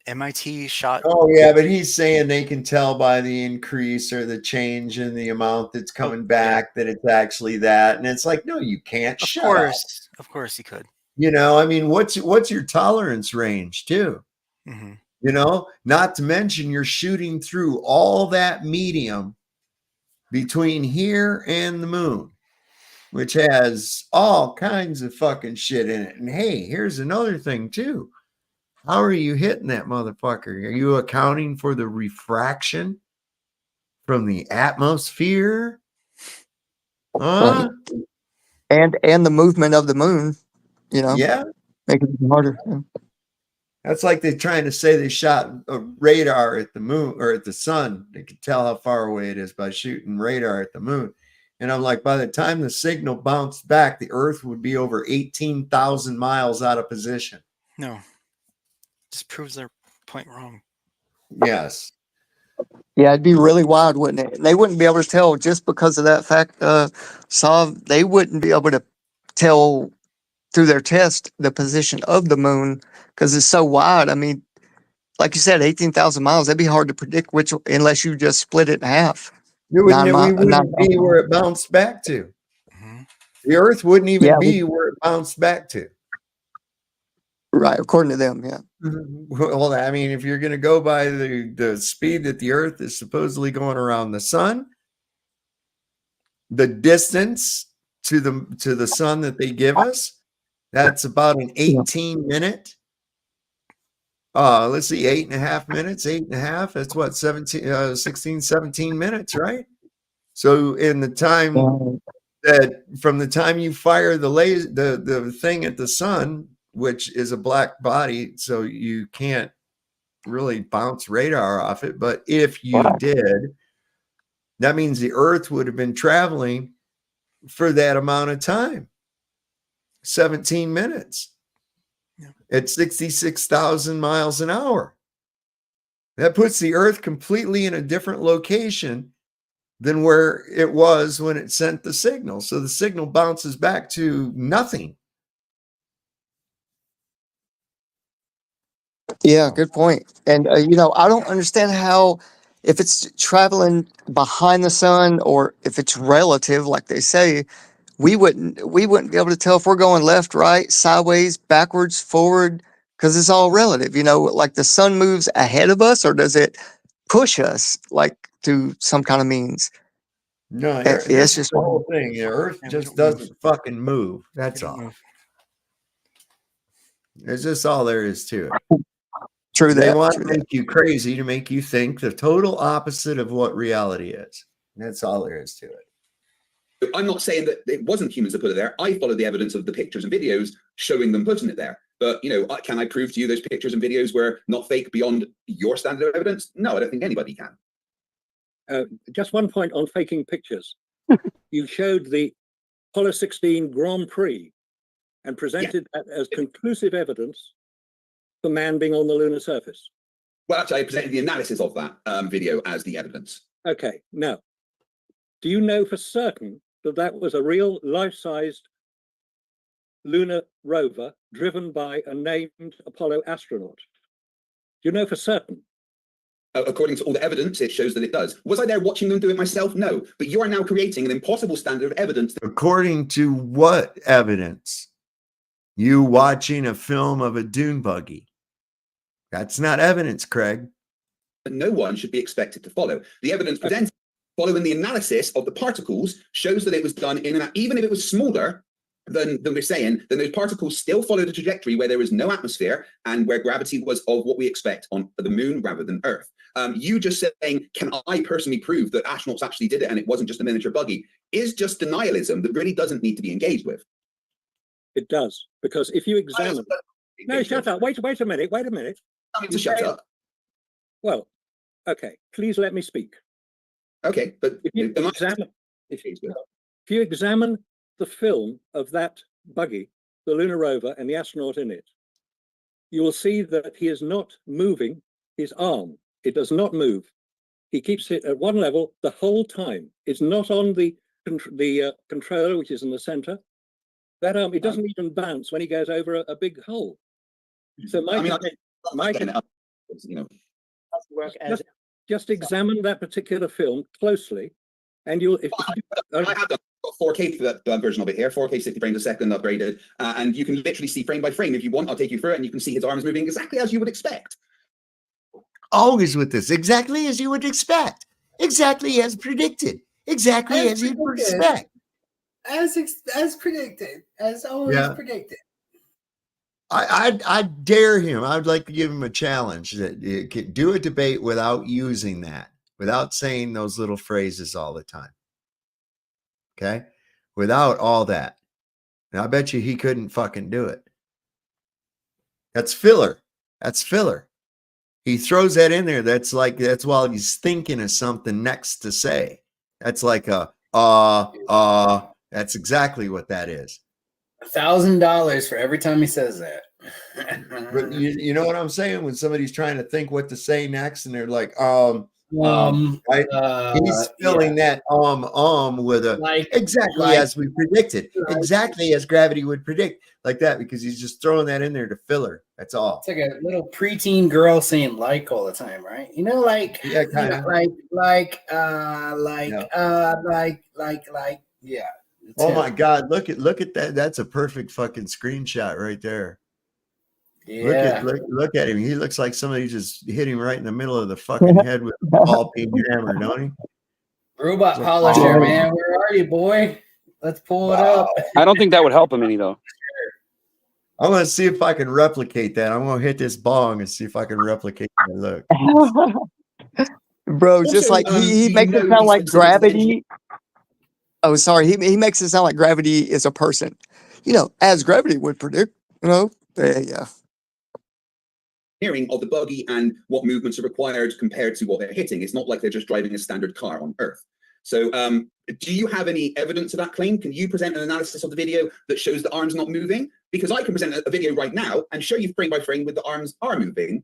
MIT shot. Oh yeah, but he's saying they can tell by the increase or the change in the amount that's coming back that it's actually that, and it's like, no, you can't. Of course, he could. You know, I mean, what's your tolerance range too? Mm-hmm. You know, not to mention you're shooting through all that medium between here and the moon, which has all kinds of fucking shit in it. And hey, here's another thing too. How are you hitting that motherfucker? Are you accounting for the refraction from the atmosphere? Huh? And the movement of the moon, you know. Yeah. Make it even harder. Yeah. That's like they're trying to say they shot a radar at the moon or at the sun. They could tell how far away it is by shooting radar at the moon. And I'm like, by the time the signal bounced back, the Earth would be over 18,000 miles out of position. No. Just proves their point wrong. Yes. Yeah, it'd be really wild, wouldn't it? They wouldn't be able to tell just because of that fact. They wouldn't be able to tell through their test the position of the moon because it's so wide. I mean, like you said, 18,000 miles. That'd be hard to predict unless you just split it in half. We wouldn't be where it bounced back to. Mm-hmm. The Earth wouldn't even be where it bounced back to. Right, according to them, yeah. Well, I mean, if you're going to go by the speed that the Earth is supposedly going around the sun, the distance to the sun that they give us, that's about an 18-minute. Let's see, 8.5 minutes, 8.5. That's what, 16, 17 minutes, right? So in the time that from the time you fire the thing at the sun, which is a black body, so you can't really bounce radar off it. But if you did, that means the Earth would have been traveling for that amount of time, 17 minutes at 66,000 miles an hour. That puts the Earth completely in a different location than where it was when it sent the signal. So the signal bounces back to nothing. Yeah, good point. And I don't understand how, if it's traveling behind the sun or if it's relative, like they say, we wouldn't be able to tell if we're going left, right, sideways, backwards, forward, because it's all relative. Like the sun moves ahead of us, or does it push us like through some kind of means? No, it's just the whole thing. The Earth just doesn't fucking move. That's all. It's just all there is to it. True that. They want to make you crazy to make you think the total opposite of what reality is. That's all there is to it. I'm not saying that it wasn't humans that put it there. I followed the evidence of the pictures and videos showing them putting it there. But, can I prove to you those pictures and videos were not fake beyond your standard of evidence? No, I don't think anybody can. Just one point on faking pictures. You showed the Apollo 16 Grand Prix and presented that as conclusive evidence for man being on the lunar surface. Well, actually, I presented the analysis of that video as the evidence. Okay, now, do you know for certain that that was a real life-sized lunar rover driven by a named Apollo astronaut? Do you know for certain? According to all the evidence, it shows that it does. Was I there watching them do it myself? No. But you are now creating an impossible standard of evidence. According to what evidence? You watching a film of a dune buggy. That's not evidence, Craig. That no one should be expected to follow. The evidence presented following the analysis of the particles shows that it was done in an, even if it was smaller than we're saying, then those particles still followed a trajectory where there was no atmosphere and where gravity was of what we expect on the moon rather than Earth. You just saying, can I personally prove that astronauts actually did it and it wasn't just a miniature buggy, is just denialism that really doesn't need to be engaged with. It does, because if you examine... No, shut up. Wait a minute. Wait a minute. Tell me to shut up. Well, okay. Please let me speak. Okay, but if you examine the film of that buggy, the lunar rover and the astronaut in it, you will see that he is not moving his arm. It does not move. He keeps it at one level the whole time. It's not on the controller, which is in the center. That arm, it doesn't even bounce when he goes over a big hole. So just examine that particular film closely, and you'll. I have done 4K for that version of it here, 4K 60 frames a second upgraded, and you can literally see frame by frame. If you want, I'll take you through it, and you can see his arms moving exactly as you would expect. Always with this, exactly as you would expect, exactly as predicted, exactly as you would expect. As predicted, as always predicted. I dare him. I'd like to give him a challenge that you can do a debate without using that, without saying those little phrases all the time. Okay? Without all that. And I bet you he couldn't fucking do it. That's filler. That's filler. He throws that in there. That's while he's thinking of something next to say. That's like that's exactly what that is. $1,000 for every time he says that. But you know what I'm saying? When somebody's trying to think what to say next, and they're like, right? He's filling that with a exactly as we predicted, exactly as gravity would predict, like that, because he's just throwing that in there to fill her. That's all. It's like a little preteen girl saying "like" all the time, right? You know, like yeah, kind of yeah. Oh my God! Look at that. That's a perfect fucking screenshot right there. Yeah. Look at him. He looks like somebody just hit him right in the middle of the fucking head with a ball peen hammer, don't he? Robot polisher, man. Where are you, boy? Let's pull it up. I don't think that would help him any, though. I'm gonna see if I can replicate that. I'm gonna hit this bong and see if I can replicate that look. Bro, just like he makes it sound like gravity. Oh, sorry. He makes it sound like gravity is a person. You know, as gravity would predict, you know. Yeah. Hearing of the buggy and what movements are required compared to what they're hitting. It's not like they're just driving a standard car on Earth. So do you have any evidence of that claim? Can you present an analysis of the video that shows the arms not moving? Because I can present a video right now and show you frame by frame with the arms are moving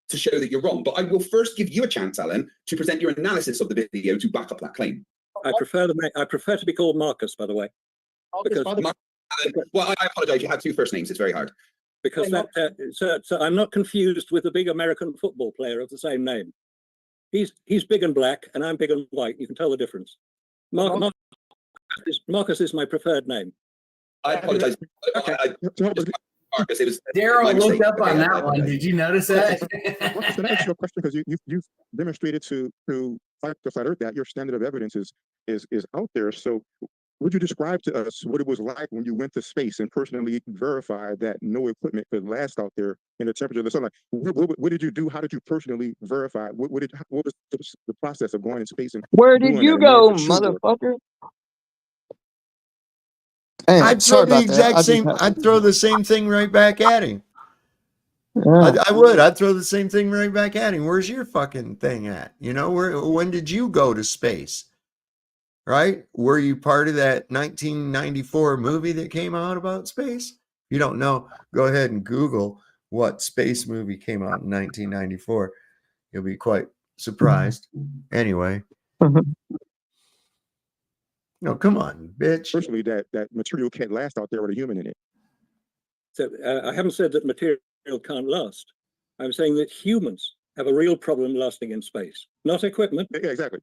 to show that you're wrong. But I will first give you a chance, Alan, to present your analysis of the video to back up that claim. I prefer to be called Marcus, by the way. Because well, I apologize. You have two first names. It's very hard. Because so I'm not confused with the big American football player of the same name. He's big and black, and I'm big and white. You can tell the difference. Marcus is my preferred name. I apologize. Daryl looked up on that one. Did you notice that? So that is your question, because you've demonstrated to fight the flat earth that your standard of evidence is out there. So would you describe to us what it was like when you went to space and personally verified that no equipment could last out there in the temperature of the sun? Like, what did you do? How did you personally verify? What was the process of going in space? And where did you go, motherfucker? I'd throw the exact same. I'd throw the same thing right back at him. Yeah. I would. I'd throw the same thing right back at him. Where's your fucking thing at? You know, when did you go to space? Right? Were you part of that 1994 movie that came out about space? If you don't know, go ahead and Google what space movie came out in 1994. You'll be quite surprised. Anyway. No, come on, bitch. Personally, that material can't last out there with a human in it. So I haven't said that material can't last. I'm saying that humans have a real problem lasting in space, not equipment. Yeah, exactly.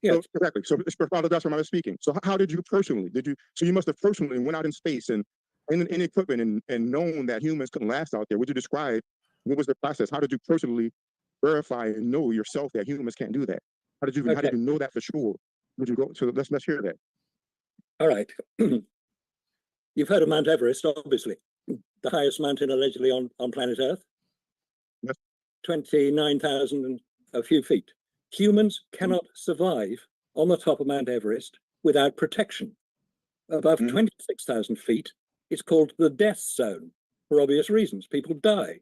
Yes. So, exactly. So, Father, that's what I was speaking. So, how did you personally? So you must have personally went out in space and in equipment and known that humans couldn't last out there. Would you describe what was the process? How did you personally verify and know yourself that humans can't do that? How did you know that for sure? Would you go? So let's hear that. All right. You've heard of Mount Everest, obviously, the highest mountain allegedly on planet Earth. Yes. 29,000 and a few feet. Humans cannot survive on the top of Mount Everest without protection. Above 26,000 feet, it's called the death zone for obvious reasons. People die.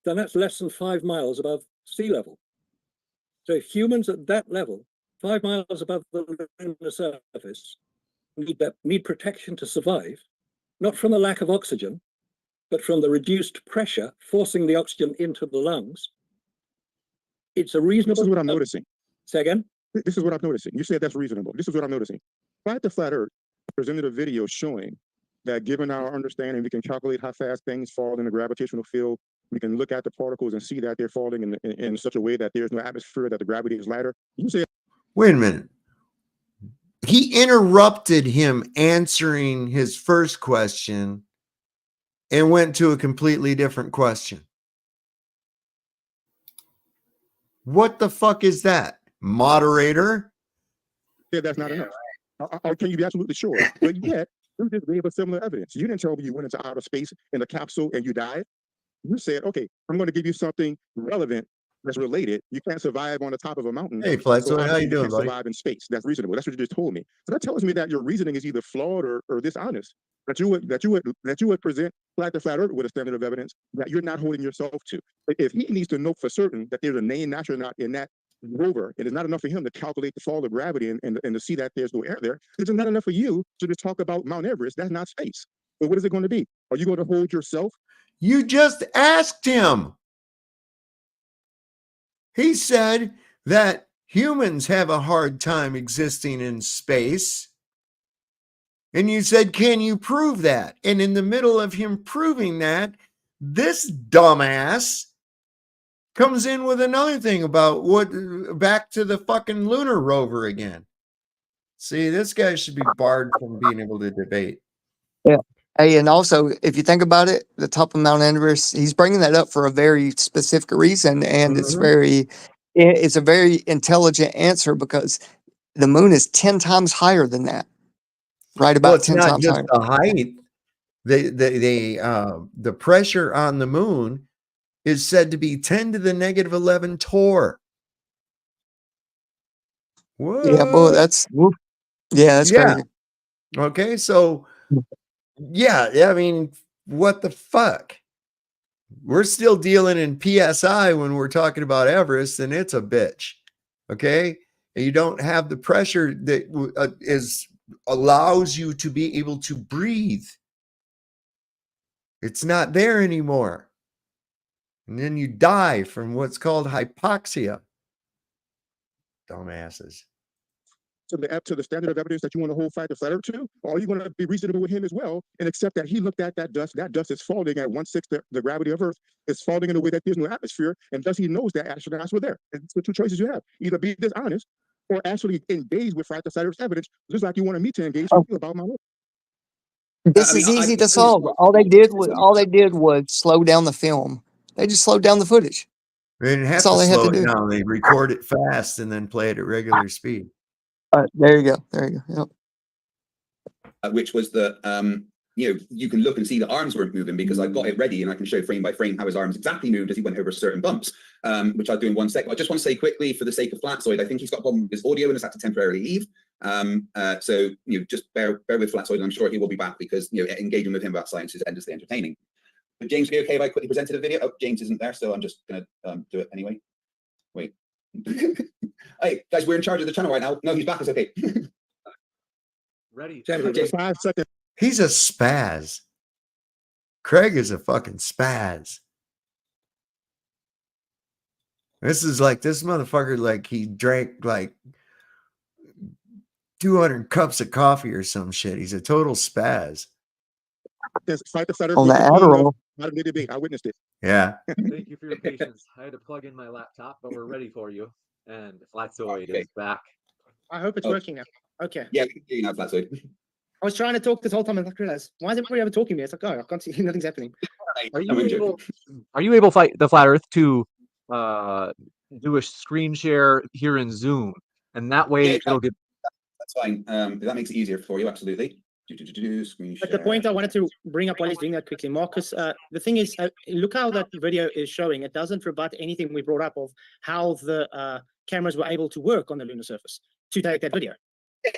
Then that's less than 5 miles above sea level. So if humans at that level, 5 miles above the lunar surface, need protection to survive, not from the lack of oxygen, but from the reduced pressure forcing the oxygen into the lungs, it's a reasonable. This is what I'm noticing. Say again? This is what I'm noticing. You said that's reasonable. This is what I'm noticing. Fight the Flat Earth presented a video showing that given our understanding, we can calculate how fast things fall in the gravitational field. We can look at the particles and see that they're falling in such a way that there's no atmosphere, that the gravity is lighter. You say, wait a minute. He interrupted him answering his first question and went to a completely different question. What the fuck is that? Moderator? yeah, that's not enough. Can you be absolutely sure? But yet, you just gave us similar evidence. You didn't tell me you went into outer space in a capsule and you died. You said, okay, I'm going to give you something relevant that's related. You can't survive on the top of a mountain. Hey, Fletcher, how you doing, can't buddy? survive in space. That's reasonable. That's what you just told me. So that tells me that your reasoning is either flawed or dishonest. That you would present the Flat Earth with a standard of evidence that you're not holding yourself to. If he needs to know for certain that there's a named astronaut in that rover, it is not enough for him to calculate the fall of gravity and to see that there's no air there. It's not enough for you to just talk about Mount Everest. That's not space. So what is it going to be? Are you going to hold yourself? You just asked him. He said that humans have a hard time existing in space. And you said, can you prove that? And in the middle of him proving that, this dumbass comes in with another thing about back to the fucking lunar rover again. See, this guy should be barred from being able to debate. Yeah. Hey, and also, if you think about it, the top of Mount Everest, he's bringing that up for a very specific reason, and it's a very intelligent answer because the moon is 10 times higher than that. Right about 10 not times just higher. the height. The pressure on the moon is said to be 10 to the negative 11 torr. Whoa. Yeah, boy, that's crazy. Okay, so yeah, I mean, what the fuck? We're still dealing in PSI when we're talking about Everest, and it's a bitch. Okay, and you don't have the pressure that allows you to be able to breathe. It's not there anymore. And then you die from what's called hypoxia. Dumbasses. To the standard of evidence that you want to hold the Flat Earth to, or are you going to be reasonable with him as well and accept that he looked at that dust? That dust is falling at 1/6 the gravity of Earth. It's falling in a way that there's no atmosphere, and thus he knows that astronauts were there. It's the two choices you have: either be dishonest or actually engage with the Flat Earth's evidence, just like you wanted me to engage with you about my work. This is easy to solve. All they did was slow down the film. They just slowed down the footage. They didn't have That's all to they had slow to it do. down. They record it fast and then play it at regular speed. There you go. Yep. Which was that you can look and see the arms weren't moving because I got it ready and I can show frame by frame how his arms exactly moved as he went over certain bumps, which I'll do in 1 second. I just want to say quickly, for the sake of Flatzoid, I think he's got a problem with his audio and has had to temporarily leave. So just bear with Flatzoid, and I'm sure he will be back because engaging with him about science is endlessly entertaining. But James, are you okay if I quickly presented a video? Oh, James isn't there, so I'm just gonna do it anyway. Wait. Hey guys, we're in charge of the channel right now. No, he's back. It's okay. Ready. 5 seconds. He's a spaz. Craig is a fucking spaz. This is like this motherfucker, like he drank like 200 cups of coffee or some shit. He's a total spaz. Since Fight the Flat Earth On was the the king of Adderall. modern day debate, I witnessed it. Yeah. Thank you for your patience. I had to plug in my laptop, but we're ready for you. And Flatzoid is back. I hope it's working now. Okay. Yeah, we can hear you now, Flatzoid. I was trying to talk this whole time and I realized, why is everybody ever talking to me? It's like, oh, I can't see nothing's happening. Are you able, Fight the Flat Earth, to do a screen share here in Zoom? And that way it'll get. That's fine. That makes it easier for you, absolutely. Screen But the share. point I wanted to bring up while he's doing that quickly, Marcus, the thing is, look how that video is showing. It doesn't rebut anything we brought up of how the cameras were able to work on the lunar surface to take that video.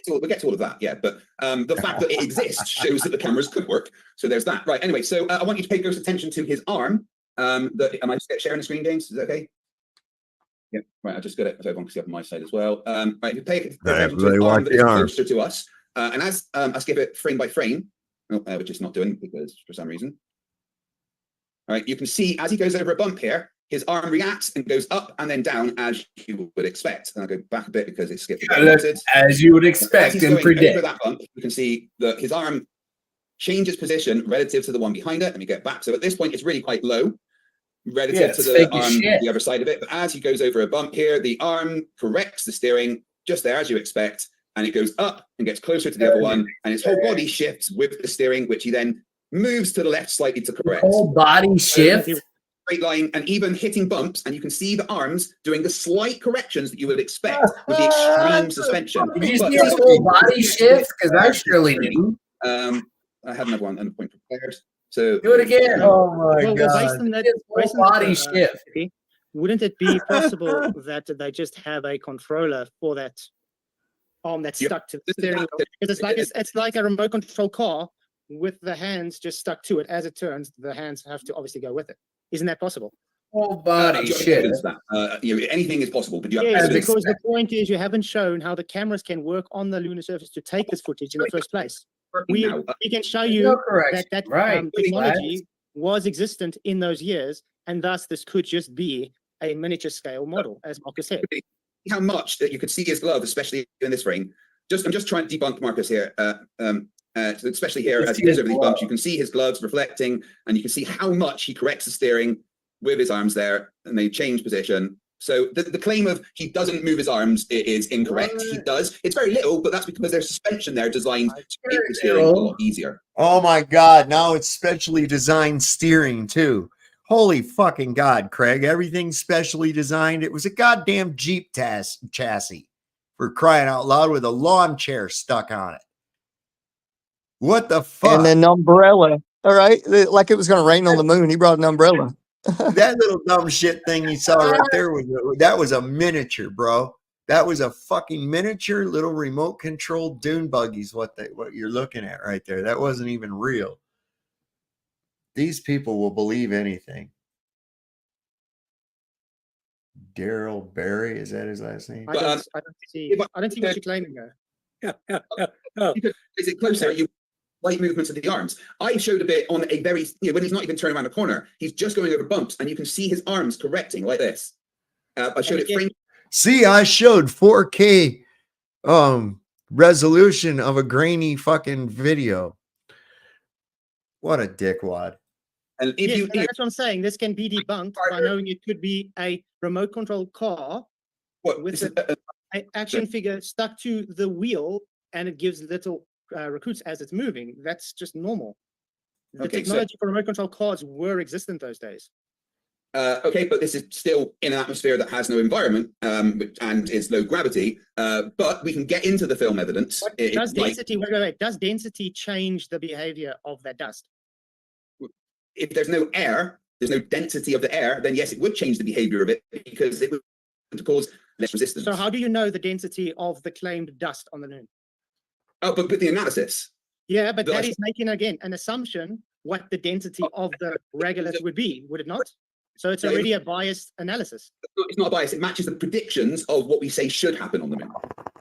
We'll get to all of that, yeah. But the fact that it exists shows that the cameras could work. So there's that. Right. Anyway, so I want you to pay close attention to his arm. Am I just sharing the screen, James? Is that okay? Yeah. Right. I just got it so everyone can see up on my side as well. Right. If you pay attention to his arm that is closer to us, and as I skip it frame by frame, which it's not doing because for some reason. All right. You can see as he goes over a bump here, his arm reacts and goes up and then down as you would expect. And I'll go back a bit because it skipped. As you would expect and predict. Over that bump, you can see that his arm changes position relative to the one behind it. Let me get back. So at this point, it's really quite low relative to the arm the other side of it. But as he goes over a bump here, the arm corrects the steering just there as you expect. And it goes up and gets closer to the other one. And his whole body shifts with the steering, which he then moves to the left slightly to correct. Whole body shift. Straight line and even hitting bumps, and you can see the arms doing the slight corrections that you would expect with the extreme suspension. Did you see his whole body shift? Because I surely do. I have another one and a point prepared. So do it again. Oh my Well, based on that, based on body that, shift. Wouldn't it be possible that they just have a controller for that arm that's stuck to the steering wheel? Because it's like a remote control car with the hands just stuck to it. As it turns, the hands have to obviously go with it. Isn't that possible? Whole body shit. Anything is possible, but you have Yes, evidence. because the point is you haven't shown how the cameras can work on the lunar surface to take this footage in the first place. We can show you that technology was existent in those years, and thus this could just be a miniature scale model, as Marcus said. How much that you could see his glove, especially in this ring. I'm just trying to debunk Marcus here. Especially here, as he goes over these bumps, you can see his gloves reflecting, and you can see how much he corrects the steering with his arms there, and they change position. So the claim of he doesn't move his arms is incorrect. He does. It's very little, but that's because there's suspension there designed to make the steering a lot easier. Oh my God! Now it's specially designed steering too. Holy fucking God, Craig! Everything's specially designed. It was a goddamn Jeep chassis, for crying out loud, with a lawn chair stuck on it. What the fuck? And an umbrella. All right. Like it was going to rain on the moon. He brought an umbrella. That little dumb shit thing you saw right there was a miniature, bro. That was a fucking miniature little remote controlled dune buggies. What you're looking at right there. That wasn't even real. These people will believe anything. Daryl Barry, is that his last name? I don't see what you're claiming there. Is it closer? You light movements of the arms. I showed a bit on a very, when he's not even turning around a corner, he's just going over bumps, and you can see his arms correcting like this. I showed it frame. See, I showed 4K resolution of a grainy fucking video. What a dickwad. And yes, that's what I'm saying. This can be debunked by knowing it could be a remote control car with an action figure stuck to the wheel, and it gives little recruits as it's moving. That's just normal. The technology for remote control cars were existent those days. Okay, but this is still in an atmosphere that has no environment and is low gravity. But we can get into the film evidence. Does density change the behavior of that dust? If there's no air, there's no density of the air, then yes, it would change the behavior of it because it would cause less resistance. So how do you know the density of the claimed dust on the moon? Oh, but with the analysis. Yeah, but that is making, again, an assumption what the density of the regolith would be, would it not? So it's already a biased analysis. It's not a bias. It matches the predictions of what we say should happen on the moon.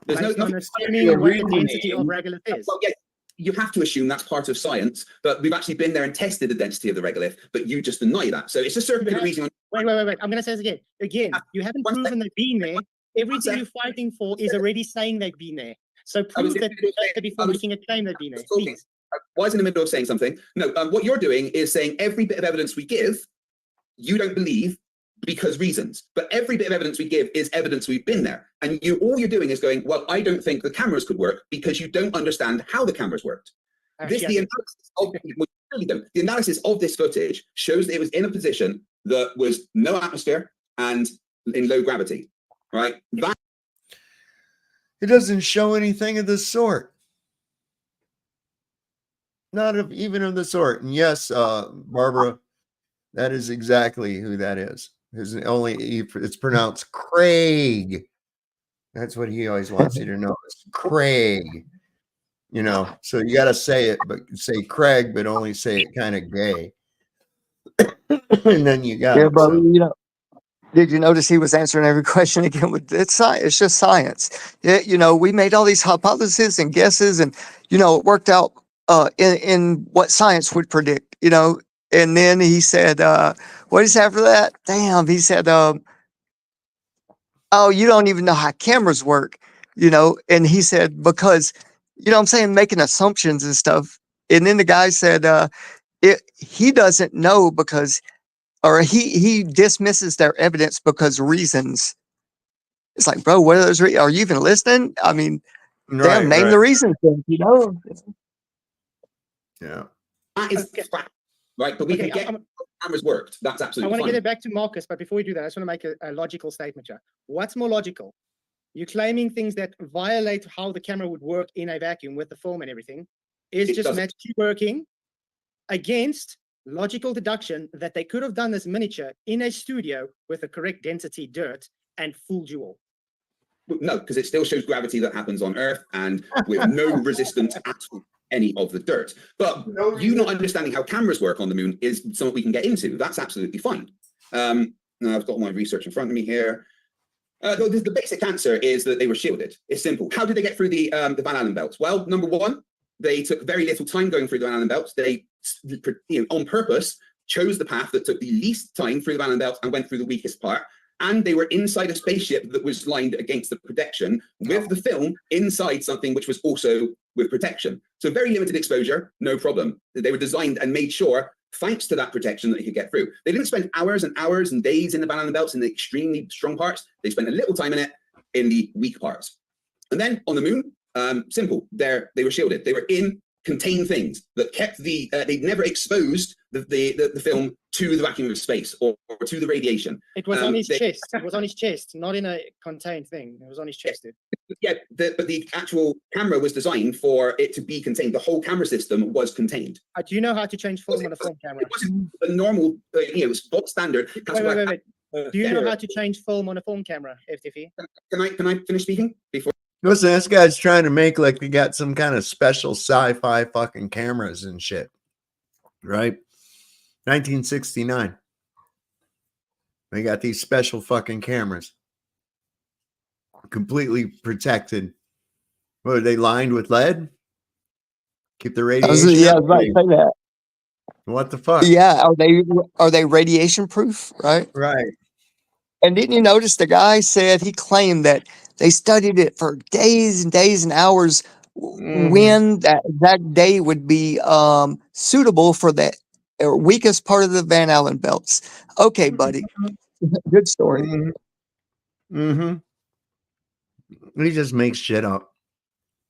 There's Based on assuming what the density of regolith is. Well, yes, you have to assume that's part of science, but we've actually been there and tested the density of the regolith, but you just deny that. So it's a certain bit of reason. Wait. I'm going to say this again. Again, you haven't proven they've been there. Everything you're fighting for is already saying they've been there. So prove that before making a claim they've been there, please. was in the middle of saying something. No, what you're doing is saying every bit of evidence we give, you don't believe because reasons. But every bit of evidence we give is evidence we've been there. And all you're doing is going, well, I don't think the cameras could work because you don't understand how the cameras worked. The analysis of this footage shows that it was in a position that was no atmosphere and in low gravity, right? It doesn't show anything of the sort. Not even of the sort. And yes, Barbara, that is exactly who that is. It's pronounced Craig. That's what he always wants you to know. It's Craig. So you got to say it, but say Craig, but only say it kind of gay. And then you got it. Brother, did you notice he was answering every question again with it's science? It's just science. Yeah, we made all these hypotheses and guesses, and it worked out in what science would predict. And then he said, "What is after that?" Damn, he said, "Oh, you don't even know how cameras work." And he said because I'm saying, making assumptions and stuff. And then the guy said, he doesn't know because. Or he dismisses their evidence because reasons. It's like, bro, what are those? Are you even listening? I mean, name the reasons. Yeah. That is fact, right? But we can get cameras worked. That's absolutely I want to fine. get it back to Marcus, but before we do that, I just want to make a logical statement here. What's more logical? You claiming things that violate how the camera would work in a vacuum with the film and everything is just magically working against logical deduction that they could have done this miniature in a studio with the correct density dirt and fooled you all. No, because it still shows gravity that happens on Earth and with no resistance at any of the dirt. But you not understanding how cameras work on the moon is something we can get into. That's absolutely fine. Now I've got my research in front of me here. The basic answer is that they were shielded. It's simple. How did they get through the Van Allen belts? Well, number one, they took very little time going through the Van Allen belts. They, on purpose, chose the path that took the least time through the Van Allen belts and went through the weakest part. And they were inside a spaceship that was lined against the protection with the film inside something which was also with protection. So very limited exposure, no problem. They were designed and made sure, thanks to that protection, that they could get through. They didn't spend hours and hours and days in the Van Allen belts in the extremely strong parts. They spent a little time in it in the weak parts. And then on the moon, simple. They were shielded. They were in contained things that kept they never exposed the film to the vacuum of space or to the radiation. It was on his chest. It was on his chest, not in a contained thing. It was on his chest. Yeah, but the actual camera was designed for it to be contained. The whole camera system was contained. Do you know how to change film on a film camera? It wasn't a normal, it was box standard. Wait. Do you know how to change film on a film camera, FTP? Can I finish speaking before? Listen, this guy's trying to make like they got some kind of special sci-fi fucking cameras and shit. Right? 1969. They got these special fucking cameras. Completely protected. What are they lined with lead? Keep the radiation. Yeah, I was about to say that. What the fuck? Yeah, are they radiation proof? Right. Right. And didn't you notice the guy said he claimed that they studied it for days and days and hours when that day would be suitable for the weakest part of the Van Allen belts. Okay, buddy. Good story. He just makes shit up.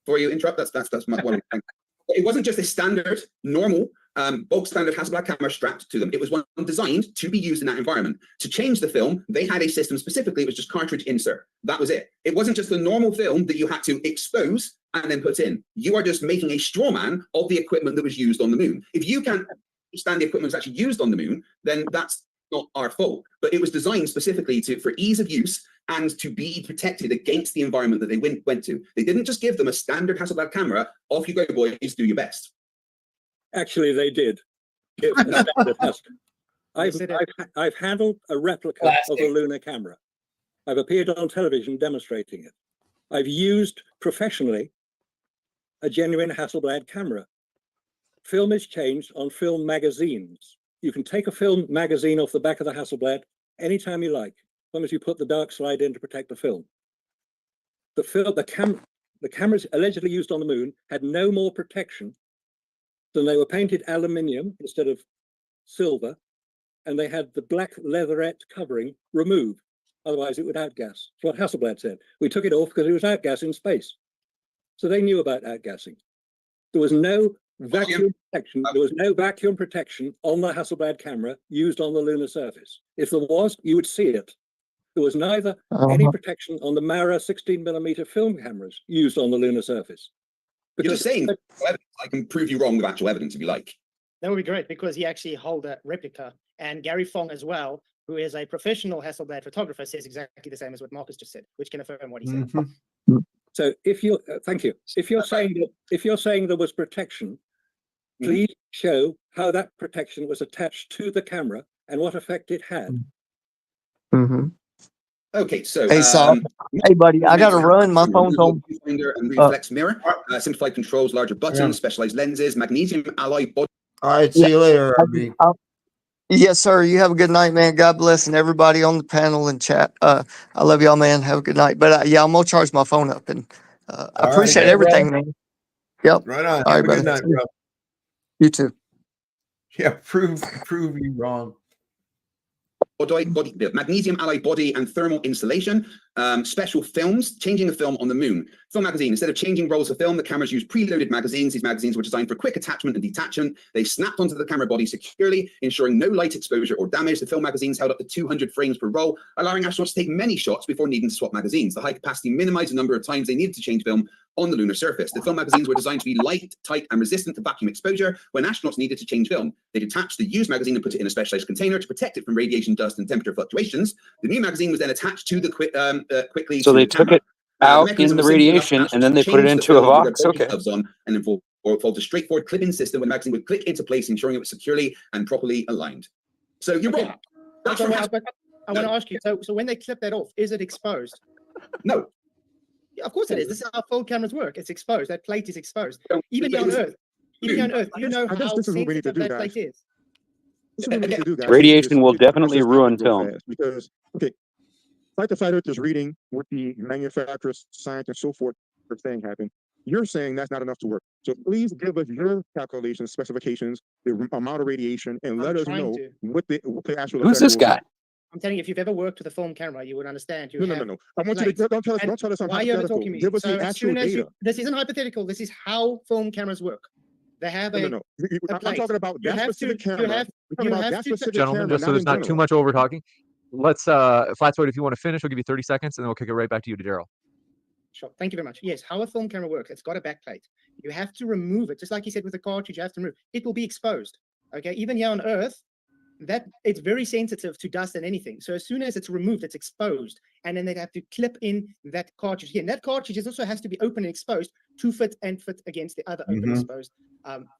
Before you interrupt, that's my one. It wasn't just a standard, normal, bulk standard Hasselblad camera strapped to them. It was one designed to be used in that environment. To change the film, they had a system specifically, it was just cartridge insert. That was it. It wasn't just the normal film that you had to expose and then put in. You are just making a straw man of the equipment that was used on the moon. If you can't understand the equipment was actually used on the moon, then that's not our fault. But it was designed specifically for ease of use and to be protected against the environment that they went to. They didn't just give them a standard Hasselblad camera. Off you go, boys, do your best. Actually, they did. I've handled a replica of a lunar camera. I've appeared on television demonstrating it. I've used professionally a genuine Hasselblad camera. Film is changed on film magazines. You can take a film magazine off the back of the Hasselblad anytime you like, as long as you put the dark slide in to protect the film. The cameras allegedly used on the moon had no more protection So they were painted aluminium instead of silver, and they had the black leatherette covering removed. Otherwise, it would outgas. That's what Hasselblad said. We took it off because it was outgassing space. So they knew about outgassing. There was no vacuum protection. There was no vacuum protection on the Hasselblad camera used on the lunar surface. If there was, you would see it. There was neither any protection on the Mara 16mm film cameras used on the lunar surface. You're just saying, I can prove you wrong with actual evidence if you like. That would be great because he actually held a replica, and Gary Fong as well, who is a professional Hasselblad photographer, says exactly the same as what Marcus just said, which can affirm what he said. So if you thank you. If you're saying there was protection, please show how that protection was attached to the camera and what effect it had. Okay, so Hey, Sam. Hey, buddy, I gotta run. My phone's on. Viewfinder and reflex mirror, simplified controls, larger buttons, specialized lenses, magnesium alloy body. All right, see you later, RB. Yes, sir. You have a good night, man. God bless, and everybody on the panel and chat. I love y'all, man. Have a good night. But yeah, I'm gonna charge my phone up, and I appreciate everything, man. Yep. Right on. All right, Have a brother. good night, bro. You too. Yeah, prove you wrong. Body, magnesium alloy body and thermal insulation, special films, changing a film on the moon. Film magazine, instead of changing rolls of film, the cameras used preloaded magazines. These magazines were designed for quick attachment and detachment. They snapped onto the camera body securely, ensuring no light exposure or damage. The film magazines held up to 200 frames per roll, allowing astronauts to take many shots before needing to swap magazines. The high capacity minimized the number of times they needed to change film on the lunar surface. The film magazines were designed to be light, tight, and resistant to vacuum exposure when astronauts needed to change film. They detached the used magazine and put it in a specialized container to protect it from radiation, dust, and temperature fluctuations. The new magazine was then attached to the quickly. So they took it out in the radiation and then they put it into a box. Okay. On and then fold a straightforward clip-in system where the magazine would click into place, ensuring it was securely and properly aligned. So you're wrong. But I want to ask you, so when they clip that off, is it exposed? No. Yeah, of course it is. This is how full cameras work. It's exposed. That plate is exposed. Even here on Earth, you know how sensitive that plate is. This is what we need to do, guys. Radiation will We need to definitely process ruin everything real film. fast Because, okay, like the fighter is reading what the manufacturers, science, and so forth are saying happen. You're saying that's not enough to work. So please give us your calculations, specifications, the amount of radiation, and let us know what the actual. Who's this guy? I'm telling you, if you've ever worked with a film camera, you would understand. No. I want you to don't tell us I'm why are you ever talking to me? Give us So the as actual soon as data. this isn't hypothetical. This is how film cameras work. They have a. No. a I'm plate. talking about You that have specific to- you camera. have- We're talking you about have that to- specific Gentlemen, camera, just so not there's in not too general. much over talking, let's Flatsoid, if you want to finish, we'll give you 30 seconds and then we'll kick it right back to you to Daryl. Sure. Thank you very much. Yes, how a film camera works, it's got a backplate. You have to remove it, just like you said with the cartridge, you have to remove. It will be exposed. Okay, even here on Earth, that it's very sensitive to dust and anything. So as soon as it's removed, it's exposed, and then they have to clip in that cartridge here. And that cartridge also has to be open and exposed to fit against the other open exposed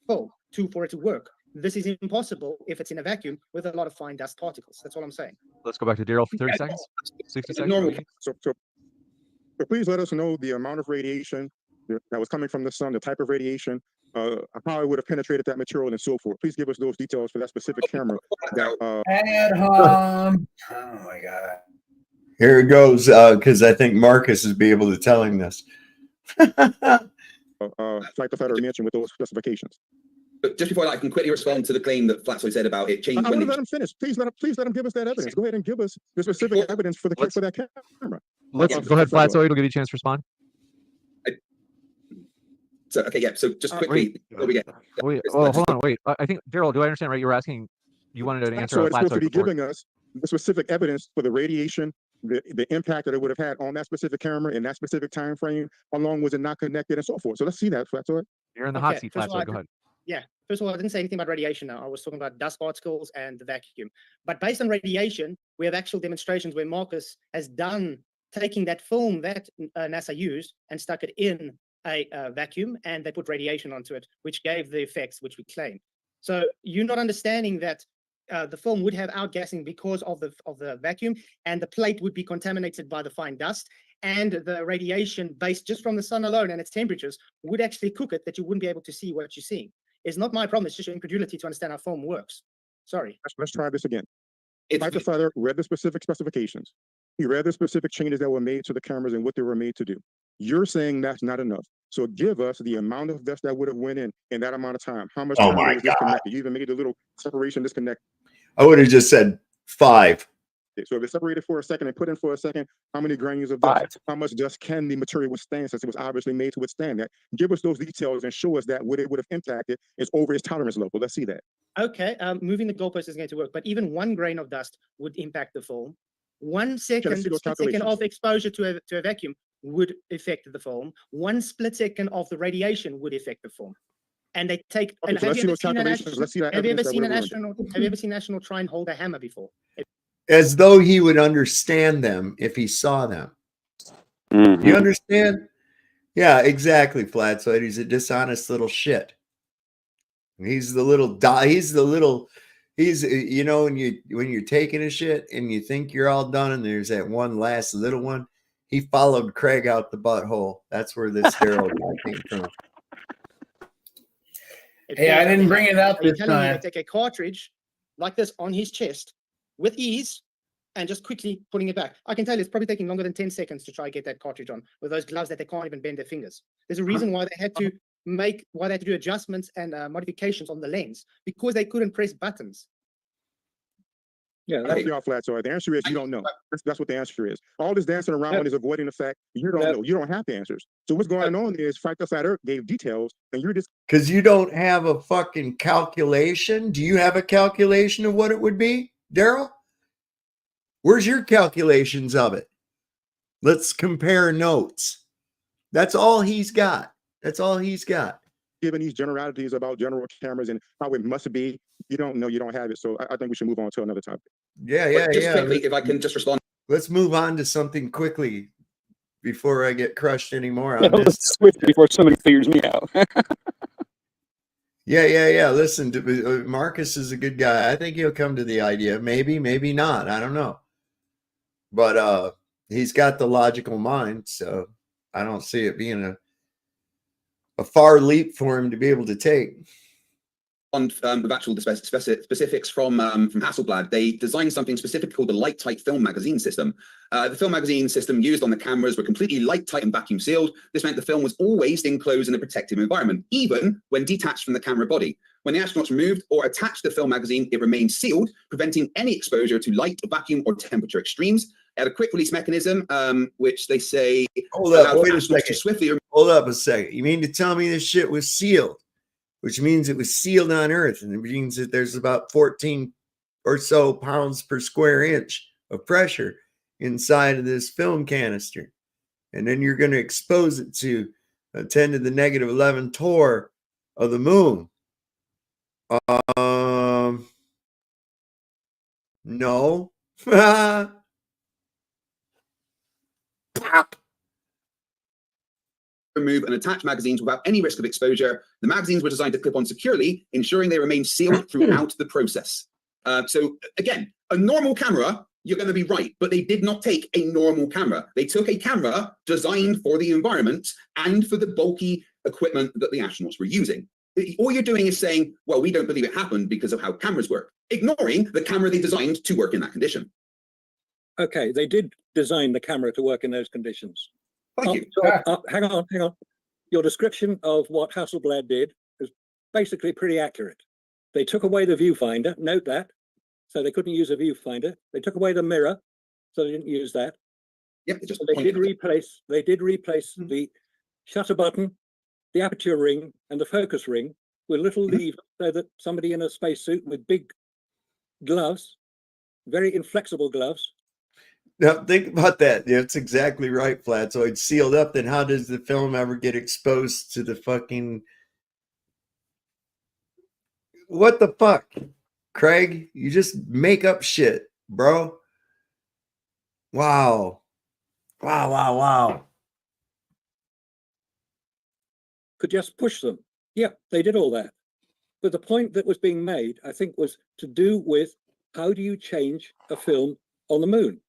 film for it to work. This is impossible if it's in a vacuum with a lot of fine dust particles. That's all I'm saying. Let's go back to Daryl for 30 seconds. 60 seconds. maybe. So please let us know the amount of radiation that was coming from the sun, the type of radiation, how it would have penetrated that material, and so forth. Please give us those details for that specific camera. Ad hom. Oh my god. Here it goes, because I think Marcus is be able to tell him this. Like the fighter mentioned with those specifications. But just before that, I can quickly respond to the claim that Flatsoy said about it I changing. want to let him finish. Please let him give us that evidence. Go ahead and give us the specific evidence for that camera. Let's go ahead, Flatsoid. We'll give you a chance to respond. So okay, yeah. So just quickly, before we get. Hold on, wait. I think Daryl, do I understand right? You were asking, you wanted an answer. So on it's supposed to be Flatsoid report. giving us the specific evidence for the radiation, the impact that it would have had on that specific camera in that specific time frame. How long was it not connected, and so forth. So let's see that, Flatsoid. You're in the hot Okay, seat, first of all, Flatsoid. Go ahead. Yeah. First of all, I didn't say anything about radiation now. I was talking about dust particles and the vacuum. But based on radiation, we have actual demonstrations where Marcus has done taking that film that NASA used and stuck it in a vacuum, and they put radiation onto it, which gave the effects which we claim. So you're not understanding that the film would have outgassing because of the vacuum, and the plate would be contaminated by the fine dust, and the radiation based just from the sun alone and its temperatures would actually cook it that you wouldn't be able to see what you're seeing. It's not my problem. It's just your incredulity to understand how film works. Sorry. Let's try this again. Fighter fighter read the specific specifications. He read the specific changes that were made to the cameras and what they were made to do. You're saying that's not enough. So give us the amount of dust that would have went in that amount of time. How much Oh time my was God. disconnected? You even made a little separation disconnect. I would have just said 5. So if it's separated for a second and put in for a second, how many granules of dust? How much dust can the material withstand, since it was obviously made to withstand that? Give us those details and show us that what it would have impacted is over its tolerance level. Let's see that. Okay, moving the goalpost is going to work, but even 1 grain of dust would impact the film. 1 second, see those split second calculations. of exposure to a vacuum would affect the film. 1 split second of the radiation would affect the film. And they take. Okay, And so have let's you see ever those seen an calculations. astronaut? Let's see that Have you ever evidence that seen would an have ruined it. astronaut? Have you ever seen an astronaut try and hold a hammer before? As though he would understand them if he saw them. Mhm. You understand? Yeah, exactly, Flatsoid. He's a dishonest little shit. He's the little he's you know, when you're taking a shit and you think you're all done and there's that one last little one, he followed Craig out the butthole. That's where this steroid guy came from. Hey, I didn't bring it up Are you this telling me time. they take a cartridge like this on his chest with ease and just quickly putting it back? I can tell you it's probably taking longer than 10 seconds to try and get that cartridge on with those gloves that they can't even bend their fingers. There's a reason why they had to do adjustments and modifications on the lens, because they couldn't press buttons. Yeah, that's your flat. So the answer is you don't know. That's what the answer is. All this dancing around is avoiding the fact you don't know. You don't have the answers. So what's going on is Fight the Flat Earth gave details, and you're just Because you don't have a fucking calculation. Do you have a calculation of what it would be, Daryl? Where's your calculations of it? Let's compare notes. That's all he's got. That's all he's got. giving these generalities about general cameras and how it must be. You don't know, you don't have it. So I think we should move on to another topic. Yeah. Quickly, if I can just respond. Let's move on to something quickly before I get crushed anymore on Let's this. switch before somebody figures me out. Yeah. Listen, Marcus is a good guy. I think he'll come to the idea. Maybe not. I don't know. But he's got the logical mind, so I don't see it being a far leap for him to be able to take. On with actual specifics from Hasselblad, they designed something specific called the light tight film magazine system. The film magazine system used on the cameras were completely light tight and vacuum sealed. This meant the film was always enclosed in a protective environment, even when detached from the camera body. When the astronauts removed or attached the film magazine, it remained sealed, preventing any exposure to light, vacuum, or temperature extremes. It had a quick release mechanism, which they say Hold up, allowed wait a astronauts to second. swiftly. Hold up a second. You mean to tell me this shit was sealed? Which means it was sealed on Earth, and it means that there's about 14 or so pounds per square inch of pressure inside of this film canister. And then you're going to expose it to a 10 to the negative 11 torr of the moon. No. Pop. Remove and attach magazines without any risk of exposure. The magazines were designed to clip on securely, ensuring they remain sealed throughout the process. So again, a normal camera, you're going to be right, but they did not take a normal camera. They took a camera designed for the environment and for the bulky equipment that the astronauts were using. All you're doing is saying, well, we don't believe it happened because of how cameras work, ignoring the camera they designed to work in that condition. Okay, they did design the camera to work in those conditions. Thank you. Hang on. Your description of what Hasselblad did is basically pretty accurate. They took away the viewfinder, note that, so they couldn't use a viewfinder. They took away the mirror, so they didn't use that. Yep, So they did replace the shutter button, the aperture ring, and the focus ring with little levers so that somebody in a spacesuit with big gloves, very inflexible gloves. Now think about that. That's exactly right, Flat. So it's sealed up. Then how does the film ever get exposed to the fucking? What the fuck, Craig? You just make up shit, bro. Wow. Could just push them. Yeah, they did all that. But the point that was being made, I think, was to do with how do you change a film on the moon?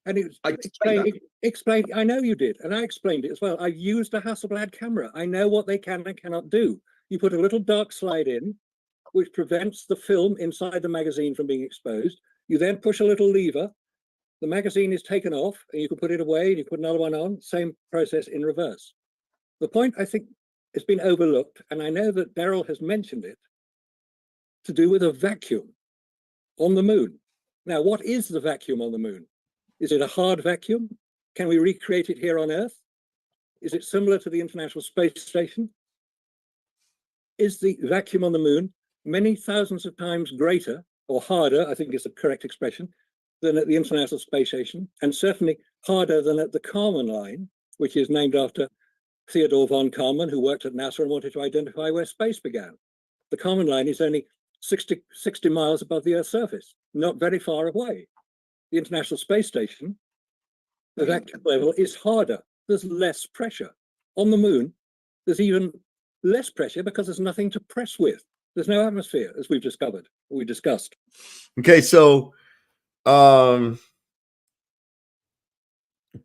And it explained, I know you did, and I explained it as well. I used a Hasselblad camera. I know what they can and cannot do. You put a little dark slide in, which prevents the film inside the magazine from being exposed. You then push a little lever, the magazine is taken off, and you can put it away, and you put another one on, same process in reverse. The point I think has been overlooked, and I know that Daryl has mentioned it, to do with a vacuum on the moon. Now, what is the vacuum on the moon? Is it a hard vacuum? Can we recreate it here on Earth? Is it similar to the International Space Station? Is the vacuum on the moon many thousands of times greater or harder, I think is the correct expression, than at the International Space Station, and certainly harder than at the Kármán line, which is named after Theodore von Kármán, who worked at NASA and wanted to identify where space began. The Kármán line is only 60 miles above the Earth's surface, not very far away. The International Space Station, the vacuum level is harder. There's less pressure. On the moon, there's even less pressure because there's nothing to press with. There's no atmosphere, as we've discovered, we discussed. Okay, so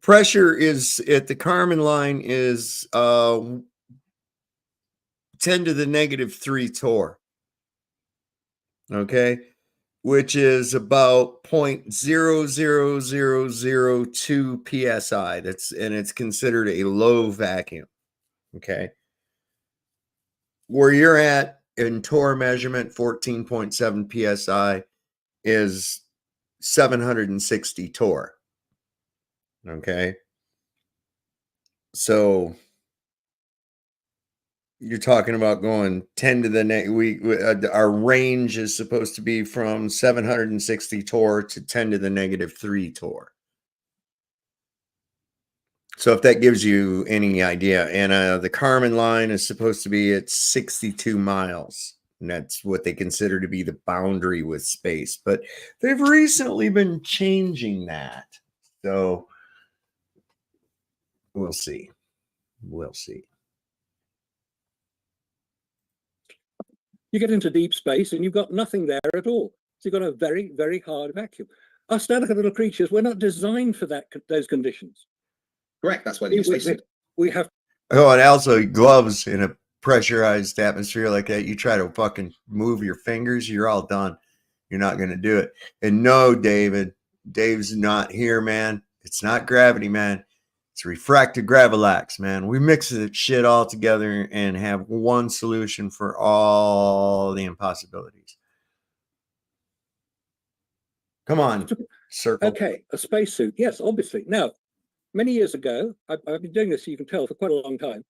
pressure is at the Kármán line is 10 to the -3 torr. Okay, which is about 0.00002 psi. And it's considered a low vacuum. Okay, where you're at in torr measurement, 14.7 psi is 760 torr. Okay, so you're talking about going 10 to the our range is supposed to be from 760 torr to 10 to the -3 torr. So if that gives you any idea, and the Kármán line is supposed to be at 62 miles, and that's what they consider to be the boundary with space. But they've recently been changing that, so we'll see. We'll see. You get into deep space and you've got nothing there at all. So you've got a very, very hard vacuum. Us delicate little creatures, we're not designed for those conditions. Correct. That's why they use spacesuit. We have. Oh, and also gloves in a pressurized atmosphere like that. You try to fucking move your fingers, you're all done. You're not going to do it. And no, Dave's not here, man. It's not gravity, man. It's refracted Gravalax, man. We mix that shit all together and have one solution for all the impossibilities. Come on, circle. Okay, a spacesuit. Yes, obviously. Now, many years ago, I've been doing this, you can tell, for quite a long time.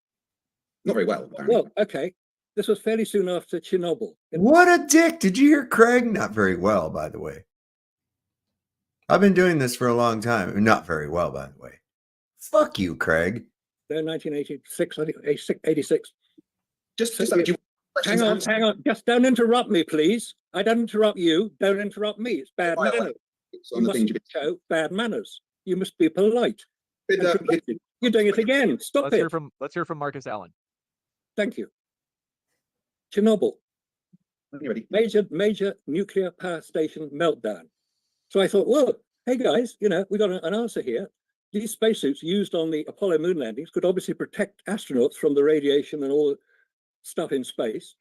Not very well. Apparently. Well, okay. This was fairly soon after Chernobyl. What a dick. Did you hear Craig? Not very well, by the way. I've been doing this for a long time. Not very well, by the way. Fuck you, Craig. 1986, I think, 86. Just hang on. Just don't interrupt me, please. I don't interrupt you. Don't interrupt me. It's bad manners. You mustn't show bad manners. You must be polite. You're doing it again. Stop it. Let's hear from Marcus Allen. Thank you. Chernobyl. Major nuclear power station meltdown. So I thought, well, hey guys, we got an answer here. These spacesuits used on the Apollo moon landings could obviously protect astronauts from the radiation and all the stuff in space.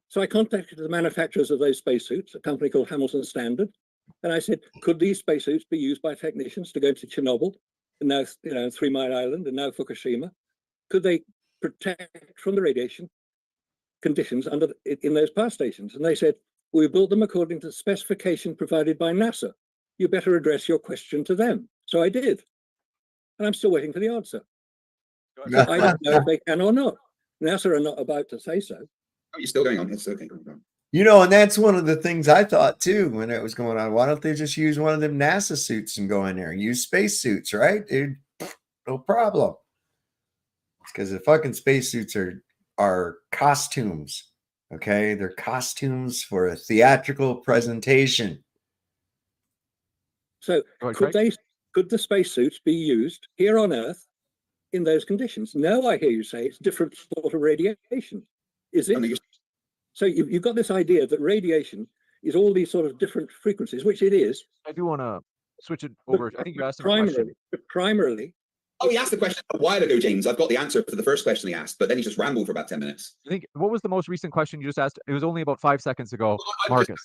So I contacted the manufacturers of those spacesuits, a company called Hamilton Standard, and I said, could these spacesuits be used by technicians to go to Chernobyl, and now 3 Mile Island, and now Fukushima? Could they protect from the radiation conditions in those power stations? And they said, we built them according to the specification provided by NASA. You better address your question to them. So I did. And I'm still waiting for the answer. So I don't know if they can or not. NASA are not about to say so. Oh, you're still going on. It's okay. And that's one of the things I thought too when it was going on. Why don't they just use one of them NASA suits and go in there and use space suits, right? Dude, no problem. It's because the fucking space suits are costumes. Okay, they're costumes for a theatrical presentation. So could the spacesuits be used here on Earth in those conditions? No, I hear you say it's different sort of radiation. Is it? So you've got this idea that radiation is all these sort of different frequencies, which it is. I do want to switch it over. I think you asked him a question. Primarily. Oh, he asked the question a while ago, James. I've got the answer for the first question he asked, but then he just rambled for about 10 minutes. I think, what was the most recent question you just asked? It was only about 5 seconds ago, Marcus.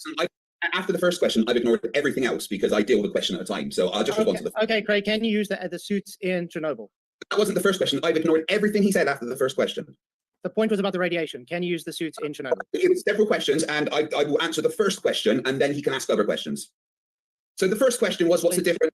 After the first question, I've ignored everything else because I deal with a question at a time. So I'll just respond to the. Okay, Craig, can you use the suits in Chernobyl? That wasn't the first question. I've ignored everything he said after the first question. The point was about the radiation. Can you use the suits in Chernobyl? It was several questions, and I will answer the first question, and then he can ask other questions. So the first question was, what's the difference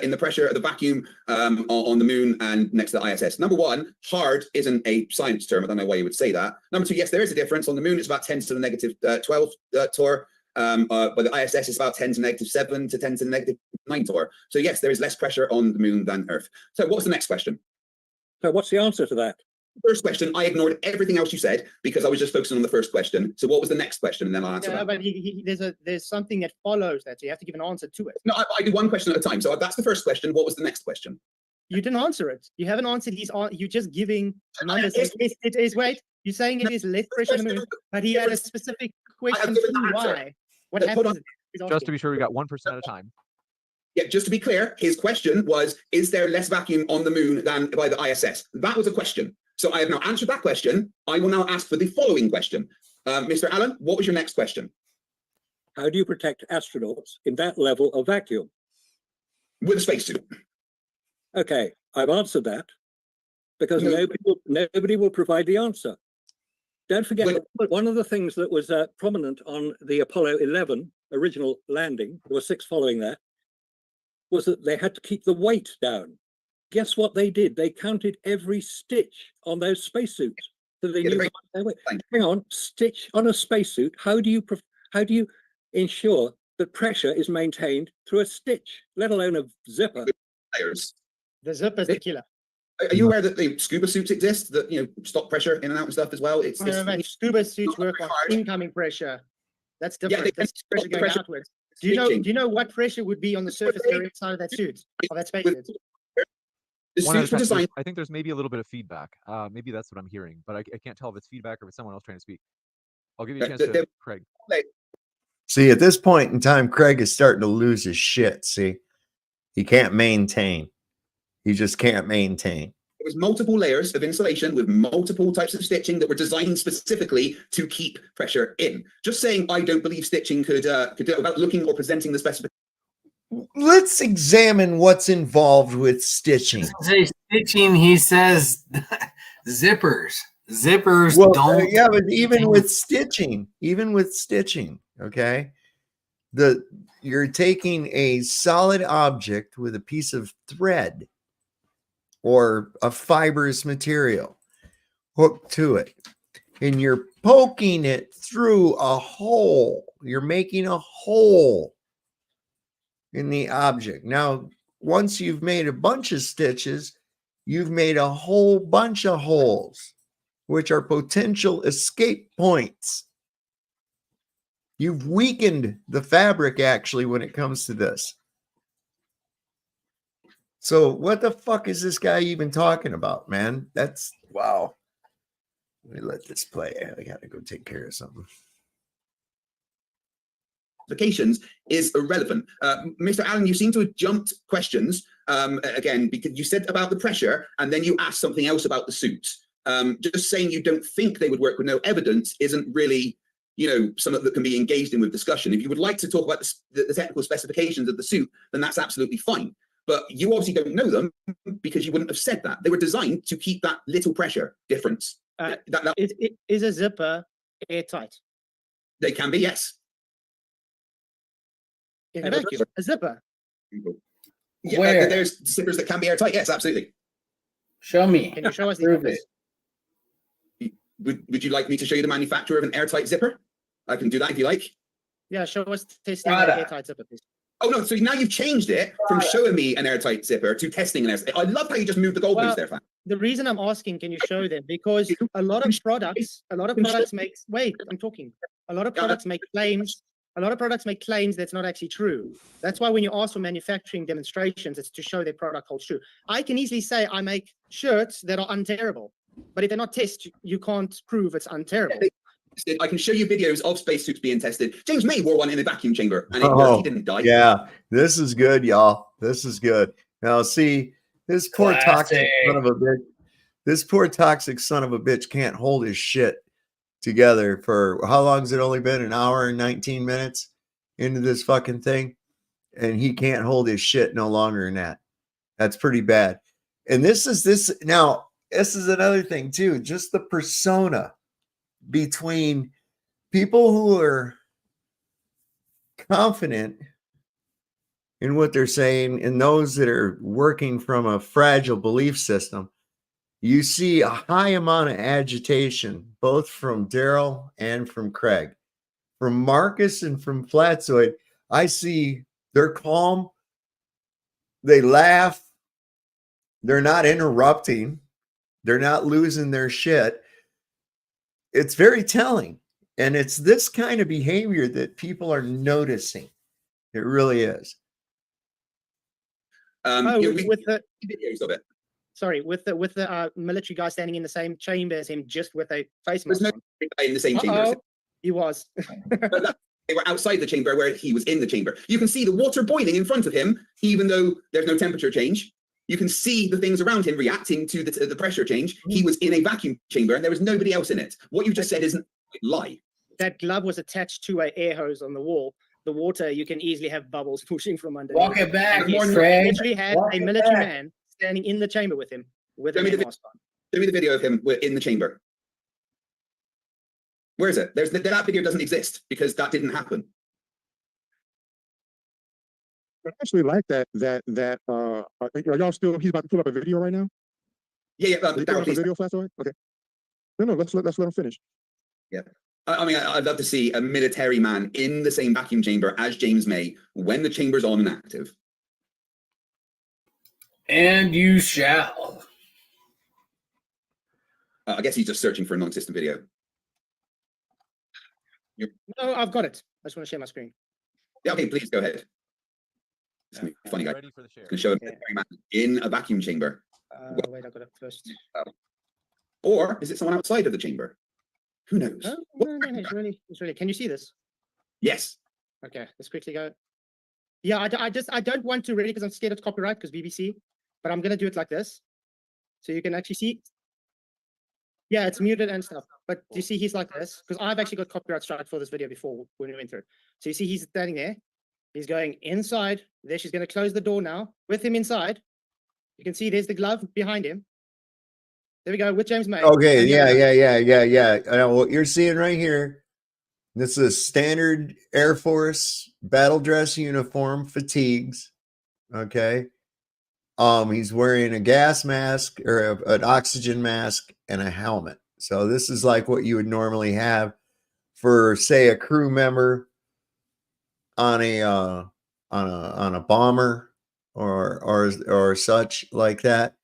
in the pressure of the vacuum on the moon and next to the ISS? Number one, hard isn't a science term. I don't know why you would say that. Number two, yes, there is a difference. On the moon, it's about 10 to the negative 12 torr. But the ISS is about 10 to negative 7 to 10 to the negative 9 torr. So yes, there is less pressure on the moon than Earth. So what was the next question? So what's the answer to that? First question, I ignored everything else you said because I was just focusing on the first question. So what was the next question? And then I'll answer that. But there's something that follows that, so you have to give an answer to it. No, I do one question at a time. So that's the first question. What was the next question? You didn't answer it. You haven't answered you're just giving numbers. It is, wait, you're saying it is less pressure on the moon, but he had a specific question to why. What happens? Just to be sure, we got 1% at a time. Yeah, just to be clear, his question was, is there less vacuum on the moon than by the ISS? That was a question. So I have now answered that question. I will now ask for the following question. Mr. Allen, what was your next question? How do you protect astronauts in that level of vacuum? With a spacesuit. Okay, I've answered that because nobody will provide the answer. Don't forget, one of the things that was prominent on the Apollo 11 original landing, there were 6 following that, was that they had to keep the weight down. Guess what they did? They counted every stitch on those spacesuits, so they knew their weight. Hang on, stitch on a spacesuit. How do you ensure that pressure is maintained through a stitch, let alone a zipper? The zipper is the killer. Are you aware that the scuba suits exist that stop pressure in and out and stuff as well? It's scuba suits work on incoming pressure. That's different. That's pressure going outwards. Do you know what pressure would be on the surface area inside of that suit, of that spacesuit? I think there's maybe a little bit of feedback. Maybe that's what I'm hearing, but I can't tell if it's feedback or if it's someone else trying to speak. I'll give you a chance to Craig. See, at this point in time, Craig is starting to lose his shit. See, he can't maintain. He just can't maintain. It was multiple layers of insulation with multiple types of stitching that were designed specifically to keep pressure in. Just saying, I don't believe stitching could do it without looking or presenting the specification. Let's examine what's involved with stitching. Say stitching, he says zippers. Zippers don't. Yeah, but even with stitching, okay, you're taking a solid object with a piece of thread or a fibrous material hooked to it, and you're poking it through a hole. You're making a hole in the object. Now, once you've made a bunch of stitches, you've made a whole bunch of holes, which are potential escape points. You've weakened the fabric, actually, when it comes to this. So what the fuck is this guy even talking about, man? That's, wow. Let me let this play. I gotta go take care of something. Is irrelevant. Mr. Allen, you seem to have jumped questions again, because you said about the pressure and then you asked something else about the suits. Just saying you don't think they would work with no evidence isn't really, something that can be engaged in with discussion. If you would like to talk about the technical specifications of the suit, then that's absolutely fine. But you obviously don't know them because you wouldn't have said that. They were designed to keep that little pressure difference. Is a zipper airtight? They can be, yes. In a vacuum, a zipper. Yeah, Where? There's zippers that can be airtight. Yes, absolutely. Show me. Can you show us the Prove zippers? it. Would you like me to show you the manufacturer of an airtight zipper? I can do that if you like. Yeah, show us testing an airtight zipper, please. Oh no! So now you've changed it from showing me an airtight zipper to testing an airtight. I love how you just moved the goalpost there, fan. The reason I'm asking, can you show them? Because a lot of products make. Wait, I'm talking. A lot of products make claims. A lot of products make claims that's not actually true. That's why when you ask for manufacturing demonstrations, it's to show their product holds true. I can easily say I make shirts that are unterrible, but if they're not tested, you can't prove it's unterrible. I can show you videos of spacesuits being tested. James May wore one in a vacuum chamber, and he didn't die. Yeah, this is good, y'all. This is good. Now, see, this poor toxic son of a bitch. This poor toxic son of a bitch can't hold his shit together for how long has it only been? An hour and 19 minutes into this fucking thing, and he can't hold his shit no longer than that. That's pretty bad. And this is now, this is another thing too, just the persona between people who are confident in what they're saying and those that are working from a fragile belief system. You see a high amount of agitation, both from Daryl and from Craig. From Marcus and from Flatzoid, I see they're calm, they laugh, they're not interrupting, they're not losing their shit. It's very telling. And it's this kind of behavior that people are noticing. It really is. With the videos of it. Sorry, with the military guy standing in the same chamber as him, just with a face There's mask. no guy in the same chamber. as him. He was. They were outside the chamber where he was in the chamber. You can see the water boiling in front of him, even though there's no temperature change. You can see the things around him reacting to the pressure change. He was in a vacuum chamber and there was nobody else in it. What you just said isn't a lie. That glove was attached to an air hose on the wall. The water, you can easily have bubbles pushing from under. Walk it back, He Craig. literally had Walk a it military back. man standing in the chamber with him, with a Show me mask on. Show me the video of him in the chamber. Where is it? That video doesn't exist because that didn't happen. I actually like that. Are y'all still? He's about to pull up a video right now. Yeah. Are you pulling up a video, Flatzoid? Okay. No. Let's let him finish. Yeah. I mean, I'd love to see a military man in the same vacuum chamber as James May when the chamber's on and active. And you shall. I guess he's just searching for a non-existent video. No, I've got it. I just want to share my screen. Yeah, okay, please go ahead. It's gonna be funny guy. Can show a military man in a vacuum chamber. Wait, I got it first. Or is it someone outside of the chamber? Who knows? No, it's really. Can you see this? Yes. Okay, let's quickly go. Yeah, I don't want to really because I'm scared of copyright because BBC, but I'm gonna do it like this, so you can actually see. Yeah, it's muted and stuff, but do you see he's like this? Because I've actually got copyright strike for this video before when we went through. So you see he's standing there. He's going inside. There, she's going to close the door now. With him inside, you can see there's the glove behind him. There we go with James May. Okay, And yeah. I know what you're seeing right here. This is standard Air Force battle dress uniform, fatigues. Okay. He's wearing a gas mask or an oxygen mask and a helmet. So this is like what you would normally have for, say, a crew member on a bomber or such like that.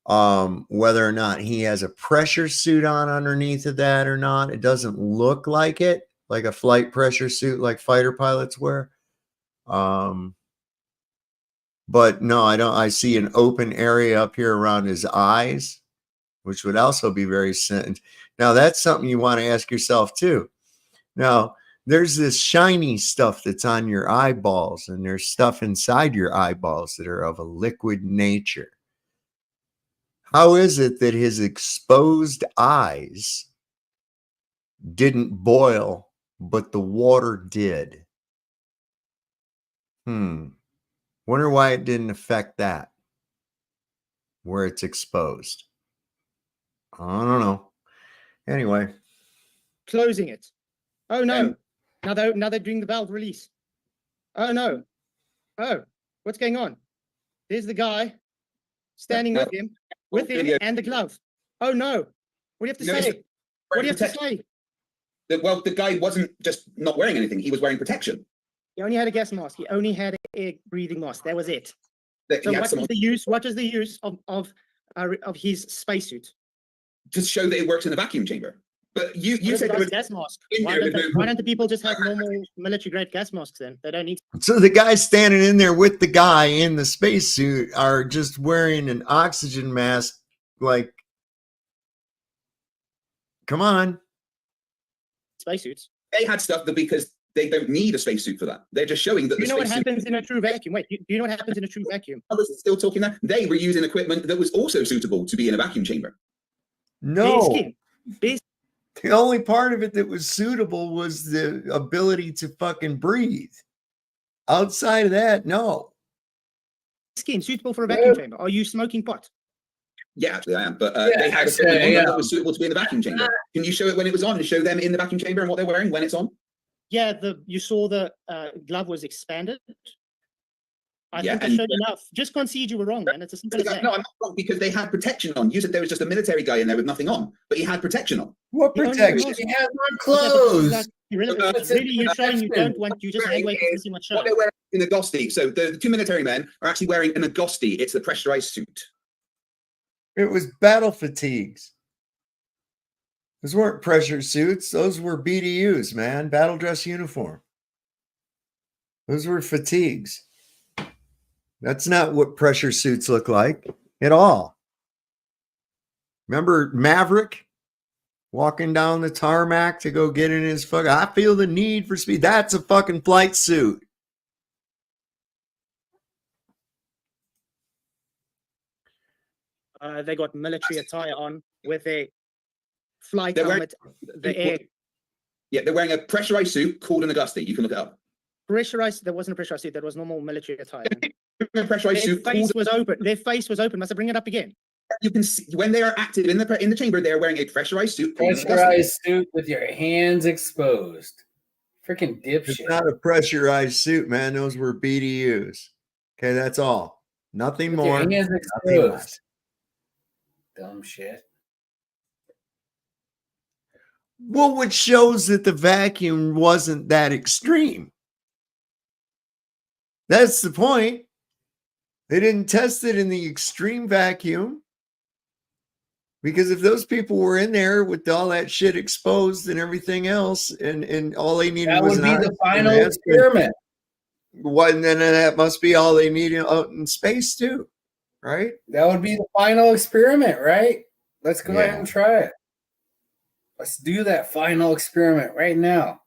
Whether or not he has a pressure suit on underneath of that or not, it doesn't look like it, like a flight pressure suit like fighter pilots wear. But no, I don't. I see an open area up here around his eyes, which would also be very sent. Now that's something you want to ask yourself too. Now there's this shiny stuff that's on your eyeballs, and there's stuff inside your eyeballs that are of a liquid nature. How is it that his exposed eyes didn't boil, but the water did? Wonder why it didn't affect that where it's exposed. I don't know. Anyway. closing it. Oh no. Now they're doing the valve release. Oh no. Oh, what's going on? There's the guy standing with him and the glove. Oh no. What do you have to say? What do you have to say? Well, the guy wasn't just not wearing anything. He was wearing protection. He only had a gas mask. He only had an air breathing mask. That was it. So He had what some- is the use? What is the use of his spacesuit? Just show that it works in a vacuum chamber. But you said there was gas mask. in Why there don't, with why don't the people just have normal military grade gas masks then? They don't need. So the guys standing in there with the guy in the spacesuit are just wearing an oxygen mask. Like, come on. Spacesuits. They had stuff that because they don't need a spacesuit for that. They're just showing that Do you the know what spacesuit- happens in a true vacuum? Wait, do you know what happens in a true vacuum? Others are still talking that they were using equipment that was also suitable to be in a vacuum chamber. No. Base The only part of it that was suitable was the ability to fucking breathe. Outside of that, no. skin suitable for a vacuum chamber. Are you smoking pot? Yeah, actually, I am. But Yeah, they had actually, a yeah. that was suitable to be in the vacuum chamber. Can you show it when it was on and show them in the vacuum chamber and what they're wearing when it's on? Yeah, you saw the glove was expanded. I Yeah, think I and- showed enough. Just concede you were wrong, man. It's as simple as that. No, I'm not wrong because they had protection on. You said there was just a military guy in there with nothing on, but he had protection on. What He only protection? was- He has on Yeah, but clothes. that's really, That's really you're his showing you protection. don't want you just hand wait to see what's What shown. they're wearing in a Gosti. So the two military men are actually wearing an Agosti. It's the pressurized suit. It was battle fatigues. Those weren't pressure suits. Those were BDUs, man. Battle dress uniform. Those were fatigues. That's not what pressure suits look like at all. Remember Maverick walking down the tarmac to go get in his fucking, I feel the need for speed. That's a fucking flight suit. They got military attire on with a flight They're wearing- helmet, the air Yeah, they're wearing a pressurized suit called an Agosti. You can look it up. pressurized. There wasn't a pressurized suit. There was normal military attire. A pressurized Their suit face called. was open. Their face was open. Must I bring it up again? You can see when they are active in the chamber. They are wearing a pressurized suit. called an Agosti. Pressurized suit with your hands exposed. Freaking It's dipshit. not a pressurized suit, man. Those were BDUs. Okay, that's all. Nothing With more. your hands Nothing exposed. less. Dumb shit. Well, which shows that the vacuum wasn't that extreme. That's the point. They didn't test it in the extreme vacuum. Because if those people were in there with all that shit exposed and everything else, and all they needed That was would be an the oxygen final mask, experiment. Then that must be all they needed out in space too, right? That would be the final experiment, right? Let's go ahead Yeah. and try it. Let's do that final experiment right now.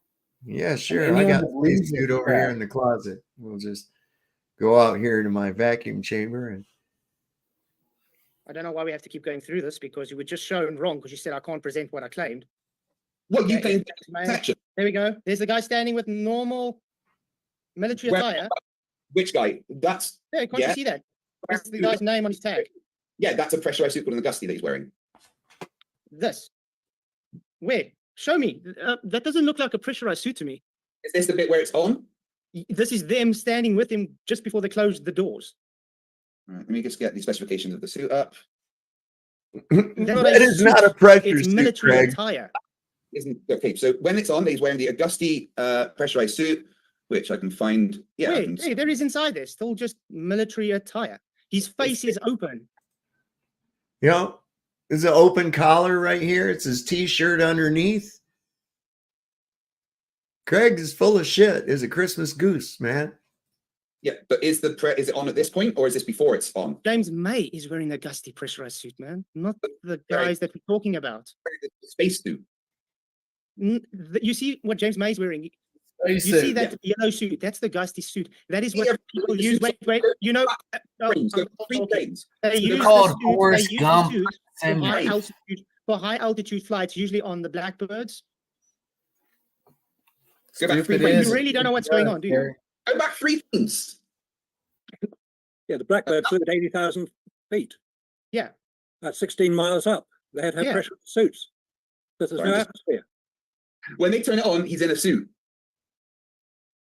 Yeah, sure. I Anyone got that a believes suit it, over here crap. in the closet. We'll just go out here to my vacuum chamber and I don't know why we have to keep going through this because you were just shown wrong because you said I can't present what I claimed. What you Okay, claimed? man. Protection. There we go. There's the guy standing with normal military Where- attire. Which guy? That's Yeah, can't yeah. you see that? That's the guy's name on his tag. Yeah, that's a pressurized suit called an Agosti that he's wearing. This. Where? Show me. That doesn't look like a pressurized suit to me. Is this the bit where it's on? This is them standing with him just before they closed the doors. All right, let me just get the specifications of the suit up. that is not a pressure It's suit, military Craig. attire. Isn't okay? So when it's on, he's wearing the Agosti pressurized suit, which I can find. Yeah, I can- Hey, there is inside there. Still just military attire. His face is open. You know, there's an open collar right here. It's his t-shirt underneath. Craig is full of shit. Is a Christmas goose, man. yeah. But is it on at this point, or is this before it's on? James May is wearing the Gusty pressurized suit, man. Not the guys that we're talking about. The space suit. You see what James May's wearing? You You see that yellow suit? That's the Gusty suit. That is what Yeah, people the use. suits Wait. You know, Frames, I'm the not three talking. frames. They So use they're the called suit- Forrest they use the Gump suit syndrome. for high altitude flights, usually on the Blackbirds. Go back three Stupid frames. You really don't know what's going on, do you? Go back 3 frames. Yeah, the Blackbird flew at 80,000 feet. Yeah. That's 16 miles up. They had to have Yeah. pressure suits. But there's Sorry, no I'm just- atmosphere. When they turn it on, he's in a suit.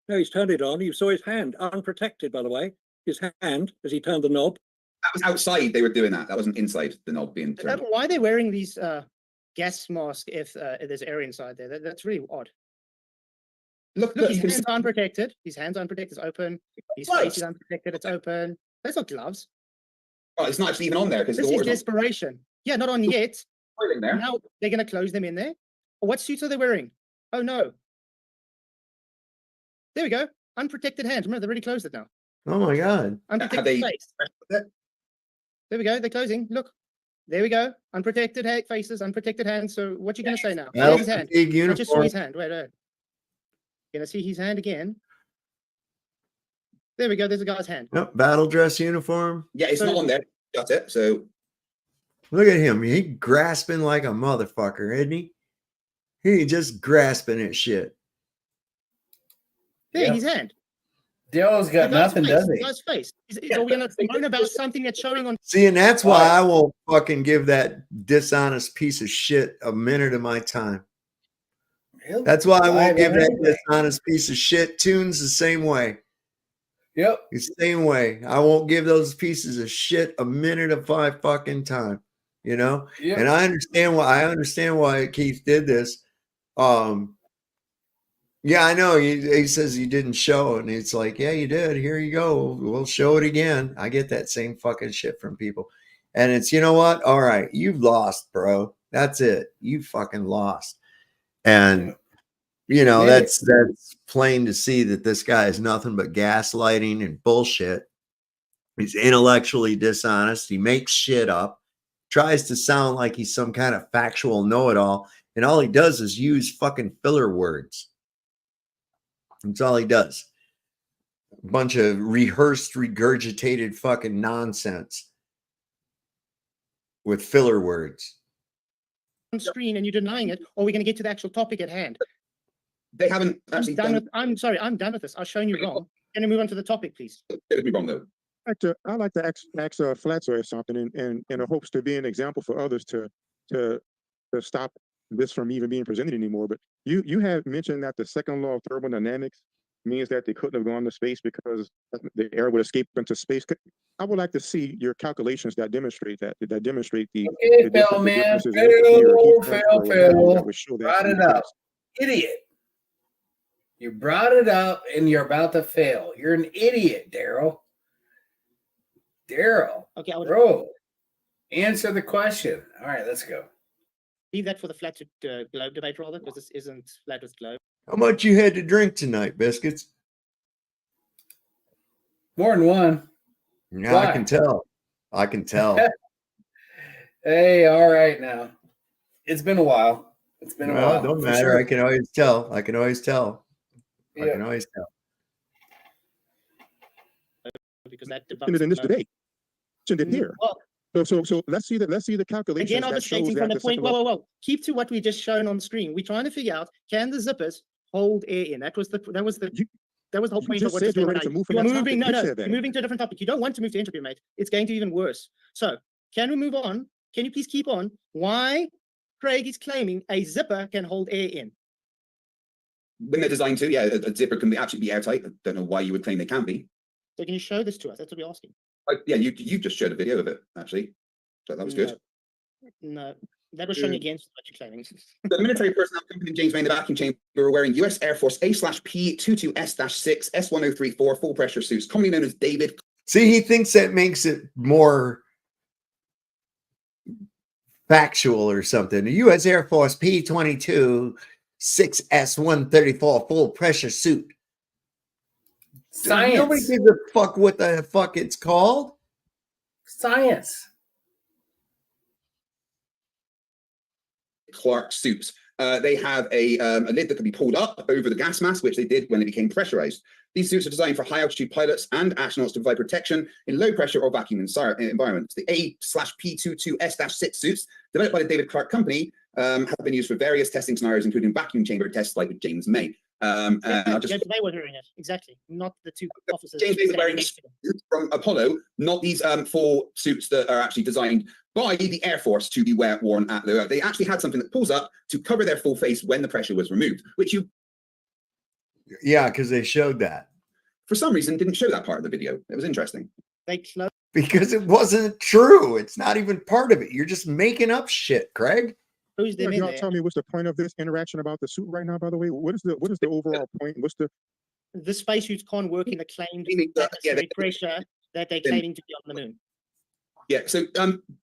No, he's turned it on. You saw his hand, unprotected, by the way. His hand, as he turned the knob. That was outside. They were doing that. That wasn't inside the knob being turned. Why are they wearing these gas masks if there's air inside there? That's really odd. Look, Look, you his can hands see. are unprotected. His hands are unprotected. It's open. His Gloves. face is unprotected. It's open. That's not gloves. Oh, it's not actually even on there because the This is water's not desperation. Yeah, not on yet. boiling there. Now they're going to close them in there. What suits are they wearing? Oh, no. There we go. Unprotected hands. Remember, they already closed it now. Oh my God. Unprotected they- face. There we go. They're closing. Look. There we go. Unprotected faces, unprotected hands. So what you going to say now? Well, Where's his hand? big I just saw uniform. his hand. Wait. Going to see his hand again. There we go. There's a guy's hand. Yep, battle dress uniform. Yeah, it's So- not on there. Got it. So Look at him. He grasping like a motherfucker, isn't he? He just grasping at shit. There, Yeah. his hand. Daryl's got nothing, does he? Guy's face. Are we going to moan about something that's showing on? See, and that's why I won't fucking give that dishonest piece of shit a minute of my time. Really? That's why I won't give that Anyway. dishonest piece of shit. Tunes the same way. Yep. The same way. I won't give those pieces of shit a minute of my fucking time. You know? Yep. And I understand why Keith did this. Yeah, I know. He says you didn't show, and it's like, yeah, you did. Here you go. We'll show it again. I get that same fucking shit from people. And it's, you know what? All right, you've lost, bro. That's it. You fucking lost. And you know, that's plain to see that this guy is nothing but gaslighting and bullshit. He's intellectually dishonest. He makes shit up, tries to sound like he's some kind of factual know-it-all, and all he does is use fucking filler words. That's all he does. A bunch of rehearsed, regurgitated fucking nonsense with filler words. On screen and you're denying it, or we're going to get to the actual topic at hand. They haven't actually done. I'm sorry, I'm done with this. I've shown you wrong. Can we move on to the topic, please? It'd be wrong though. I like to ask Flatzer something in the hopes to be an example for others to stop this from even being presented anymore. But you have mentioned that the second law of thermodynamics means that they couldn't have gone to space because the air would escape into space. I would like to see your calculations that demonstrate the Okay, Phil, man. Phil. Brought it up. Idiot. You brought it up and you're about to fail. You're an idiot, Daryl. Okay, bro, answer the question. All right, let's go. Leave that for the flat globe debate, rather, because this isn't flat with globe. How much you had to drink tonight, Biscuits? More than one. Yeah, I can tell. I can tell. Hey, all right now. It's been a while. It's been a Well, while. it don't for matter. sure. I can always tell. I can always tell. I Yeah. can always tell. Because that Mentioned it in this today. Mentioned it here. Well, So let's see the calculations. again, that obfuscating shows from that the point. second law- Whoa. Keep to what we just shown on the screen. We're trying to figure out, can the zippers hold air in? That was the whole point of just what said you're you were ready to move from that topic. You said you're that. moving to a different topic. You don't want to move to entropy, mate. It's going to be even worse. So can we move on? Can you please keep on? Why Craig is claiming a zipper can hold air in? When they're designed to, yeah, a zipper can absolutely be airtight. I don't know why you would claim they can't be. So can you show this to us? That's what we're asking. Yeah, you just showed a video of it actually. So that was good. No, that was showing against what you're claiming. The military personnel company James May in the vacuum chamber were wearing US Air Force A/P-22S-6 S1034 full pressure suits, commonly known as David. See, he thinks that makes it more factual or something. The U.S. Air Force P-22 6S-134 full pressure suit. Science. Nobody gives a fuck what the fuck it's called. Science. Clark suits. They have a lid that can be pulled up over the gas mask, which they did when they became pressurized. These suits are designed for high altitude pilots and astronauts to provide protection in low pressure or vacuum environments. The A/P-22S-6 suits, developed by the David Clark Company, have been used for various testing scenarios, including vacuum chamber tests like with James May. James May was wearing it, exactly. Not the two officers. James May was wearing suits from Apollo, not these full suits that are actually designed by the Air Force to be worn at the. They actually had something that pulls up to cover their full face when the pressure was removed, which you. Yeah, because they showed that. For some reason, didn't show that part of the video. It was interesting. They closed. Because it wasn't true. It's not even part of it. You're just making up shit, Craig. Who's Yeah, y'all tell me what's the point of this interaction about the suit right now, by the way? What is the overall point? What's the spacesuits can't work in the claimed atmospheric pressure that they're claiming to be on the moon. Yeah, so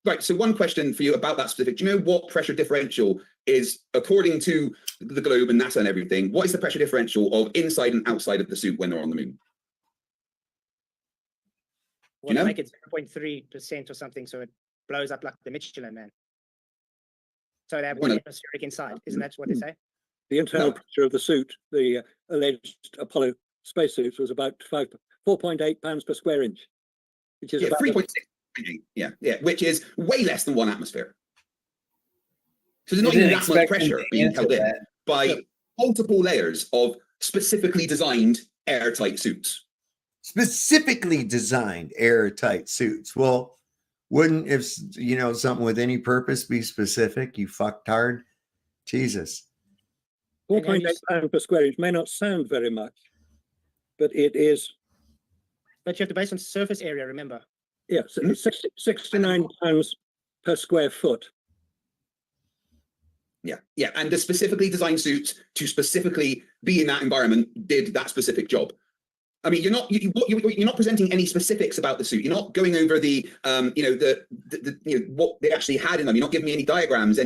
right, so one question for you about that specific. Do you know what pressure differential is, according to the globe and NASA and everything, what is the pressure differential of inside and outside of the suit when they're on the moon? Well, you know? Make it 0.3% or something, so it blows up like the Michelin Man. So they have one atmospheric inside, isn't that what they say? The internal pressure of the suit, the alleged Apollo spacesuit, was about 4.8 pounds per square inch, which is about 3.6. Yeah, which is way less than 1 atmosphere. So there's not even that much pressure being held in by multiple layers of specifically designed airtight suits. specifically designed airtight suits. Well, wouldn't, if you know, something with any purpose be specific? You fucktard. Jesus. 4.8 pounds per square inch may not sound very much, but it is. But you have to base on surface area, remember? Yeah, so it's 69 pounds per square foot. Yeah, yeah, and the specifically designed suits to specifically be in that environment did that specific job. I mean, you're not presenting any specifics about the suit. You're not going over the what they actually had in them. You're not giving me any diagrams.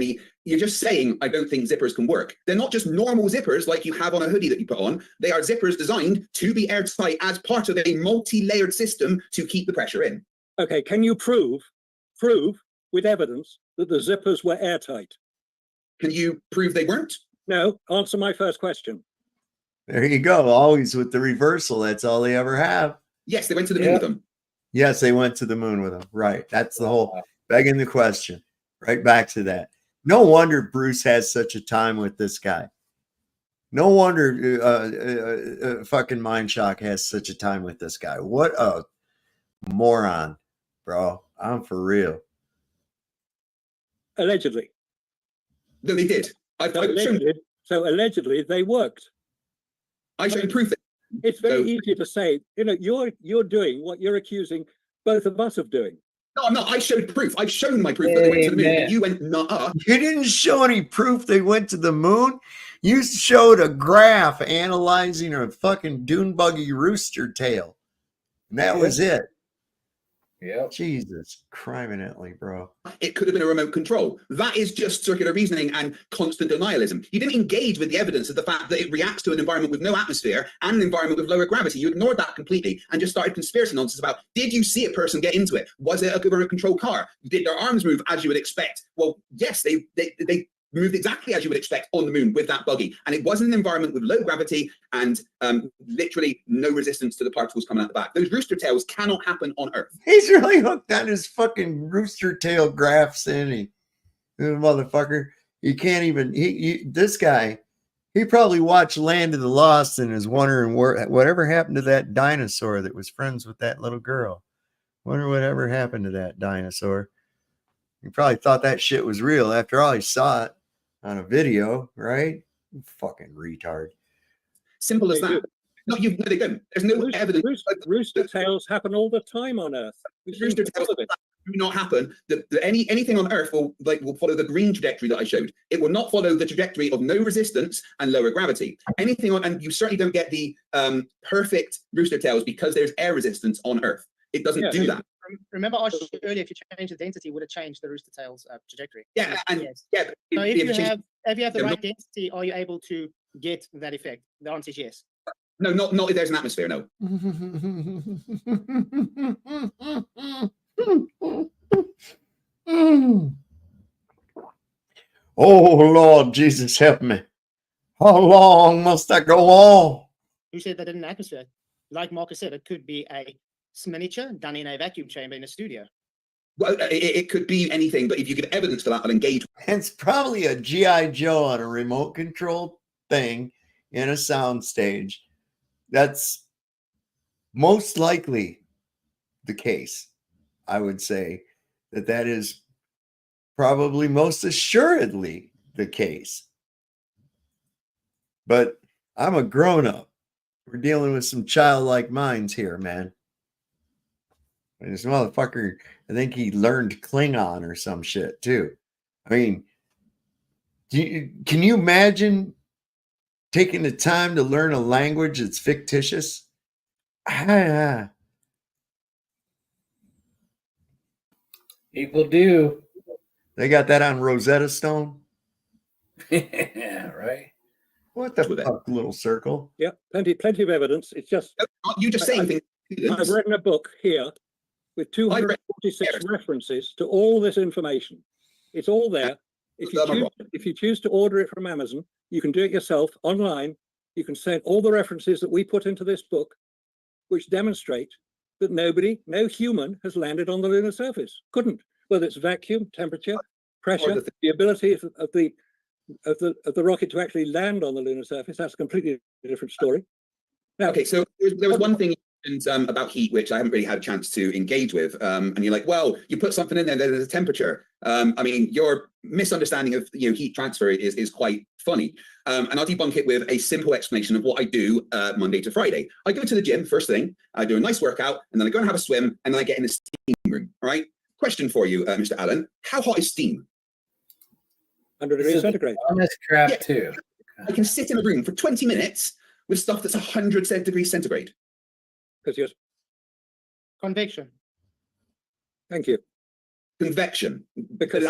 You're just saying I don't think zippers can work. They're not just normal zippers like you have on a hoodie that you put on. They are zippers designed to be airtight as part of a multi-layered system to keep the pressure in. Okay, can you prove with evidence that the zippers were airtight? Can you prove they weren't? No, answer my first question. There you go. Always with the reversal. That's all they ever have. Yes, they went to the moon with them. Yes, they went to the moon with them. Right. That's the whole begging the question. Right back to that. No wonder Bruce has such a time with this guy. No wonder fucking Mindshock has such a time with this guy. What a moron, bro. I'm for real. Allegedly. No, they did. So allegedly they worked. I showed proof. It's very easy to say, you're doing what you're accusing both of us of doing. No, I'm not. I showed proof. I've shown my proof that they went to the moon. You went, nah. You didn't show any proof they went to the moon. You showed a graph analyzing a fucking dune buggy rooster tail. And that was it. Yeah. Jesus, criminally, bro. It could have been a remote control. That is just circular reasoning and constant denialism. You didn't engage with the evidence of the fact that it reacts to an environment with no atmosphere and an environment with lower gravity. You ignored that completely and just started conspiracy nonsense about, did you see a person get into it? Was it a remote control car? Did their arms move as you would expect? Well, yes, they moved exactly as you would expect on the moon with that buggy. And it wasn't an environment with low gravity and literally no resistance to the particles coming out the back. Those rooster tails cannot happen on Earth. He's really hooked on his fucking rooster tail graphs, isn't he? This motherfucker. You can't even, this guy, he probably watched Land of the Lost and is wondering whatever happened to that dinosaur that was friends with that little girl. Wonder whatever happened to that dinosaur. He probably thought that shit was real. After all, he saw it on a video, right? You fucking retard. Simple as that. No, they don't. There's no evidence. Rooster tails happen all the time on Earth. Rooster tails do not happen. Anything on Earth will follow the green trajectory that I showed. It will not follow the trajectory of no resistance and lower gravity. Anything on, and you certainly don't get the perfect rooster tails because there's air resistance on Earth. It doesn't do that. Remember I showed you earlier, if you change the density, it would have changed the rooster tail's trajectory. Yeah, and yes. yeah. So if you have the right density, are you able to get that effect? The answer is yes. No, not if there's an atmosphere. No. Oh Lord Jesus, help me! How long must I go on? Who said that in an atmosphere? Like Marcus said, it could be a miniature done in a vacuum chamber in a studio. Well, it could be anything, but if you give evidence for that, I'll engage. It's probably a G.I. Joe on a remote controlled thing in a sound stage. That's most likely the case. I would say that is probably most assuredly the case. But I'm a grown-up. We're dealing with some childlike minds here, man. And this motherfucker, I think he learned Klingon or some shit too. I mean, can you imagine taking the time to learn a language that's fictitious? People do. They got that on Rosetta Stone. Yeah, right. What the fuck, little circle? Yeah, plenty of evidence. It's just you just saying things. I've written a book here with 246 references to all this information. It's all there. If you choose to order it from Amazon, you can do it yourself online. You can send all the references that we put into this book, which demonstrate that no human has landed on the lunar surface. Couldn't, whether it's vacuum, temperature, pressure, the ability of the rocket to actually land on the lunar surface. That's a completely different story. Now, okay, so there was one thing About heat, which I haven't really had a chance to engage with. And you're like, well, you put something in there, there's a temperature. I mean, your misunderstanding of heat transfer is quite funny. And I'll debunk it with a simple explanation of what I do Monday to Friday. I go to the gym first thing, I do a nice workout, and then I go and have a swim, and then I get in the steam room. All right. Question for you, Mr. Allen. How hot is steam? 100 degrees centigrade. Honest crap too. I can sit in a room for 20 minutes with stuff that's 100 degrees centigrade. Because you're Convection. Thank you. Convection. Because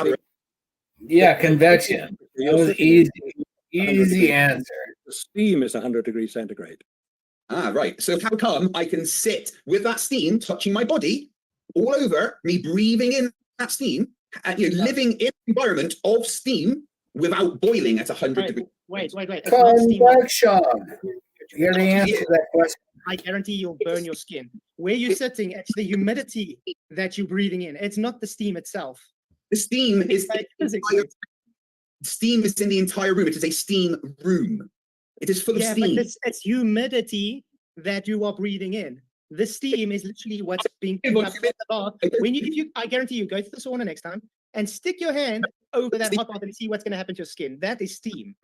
Yeah, convection. That was easy. Easy answer. The steam is 100 degrees centigrade. Ah, right. So how come I can sit with that steam touching my body all over, me breathing in that steam, and living in an environment of steam without boiling at 100 degrees? Wait. It's not steam. Convection. You're the answer to that question. I guarantee you'll burn your skin. Where you're sitting, it's the humidity that you're breathing in. It's not the steam itself. The steam is steam is in the entire room. It is a steam room. It is full of steam. But it's humidity that you are breathing in. The steam is literally what's being picked up from the bath. I guarantee you, go to the sauna next time and stick your hand over that hot bath and see what's going to happen to your skin. That is steam.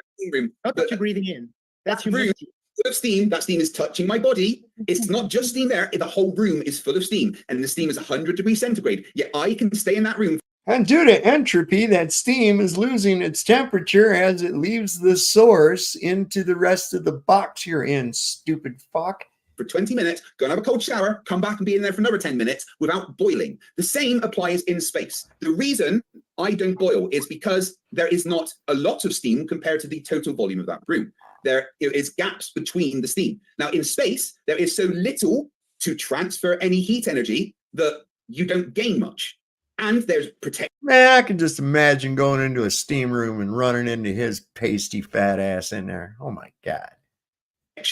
Not what you're breathing in. That's humidity. Full of steam. That steam is touching my body. It's not just steam there. The whole room is full of steam, and the steam is 100 degrees centigrade. Yet I can stay in that room. And due to entropy, that steam is losing its temperature as it leaves the source into the rest of the box you're in, stupid fuck. For 20 minutes, go and have a cold shower, come back and be in there for another 10 minutes without boiling. The same applies in space. The reason I don't boil is because there is not a lot of steam compared to the total volume of that room. There is gaps between the steam. Now, in space, there is so little to transfer any heat energy that you don't gain much. And there's protection. Man, I can just imagine going into a steam room and running into his pasty fat ass in there. Oh my God.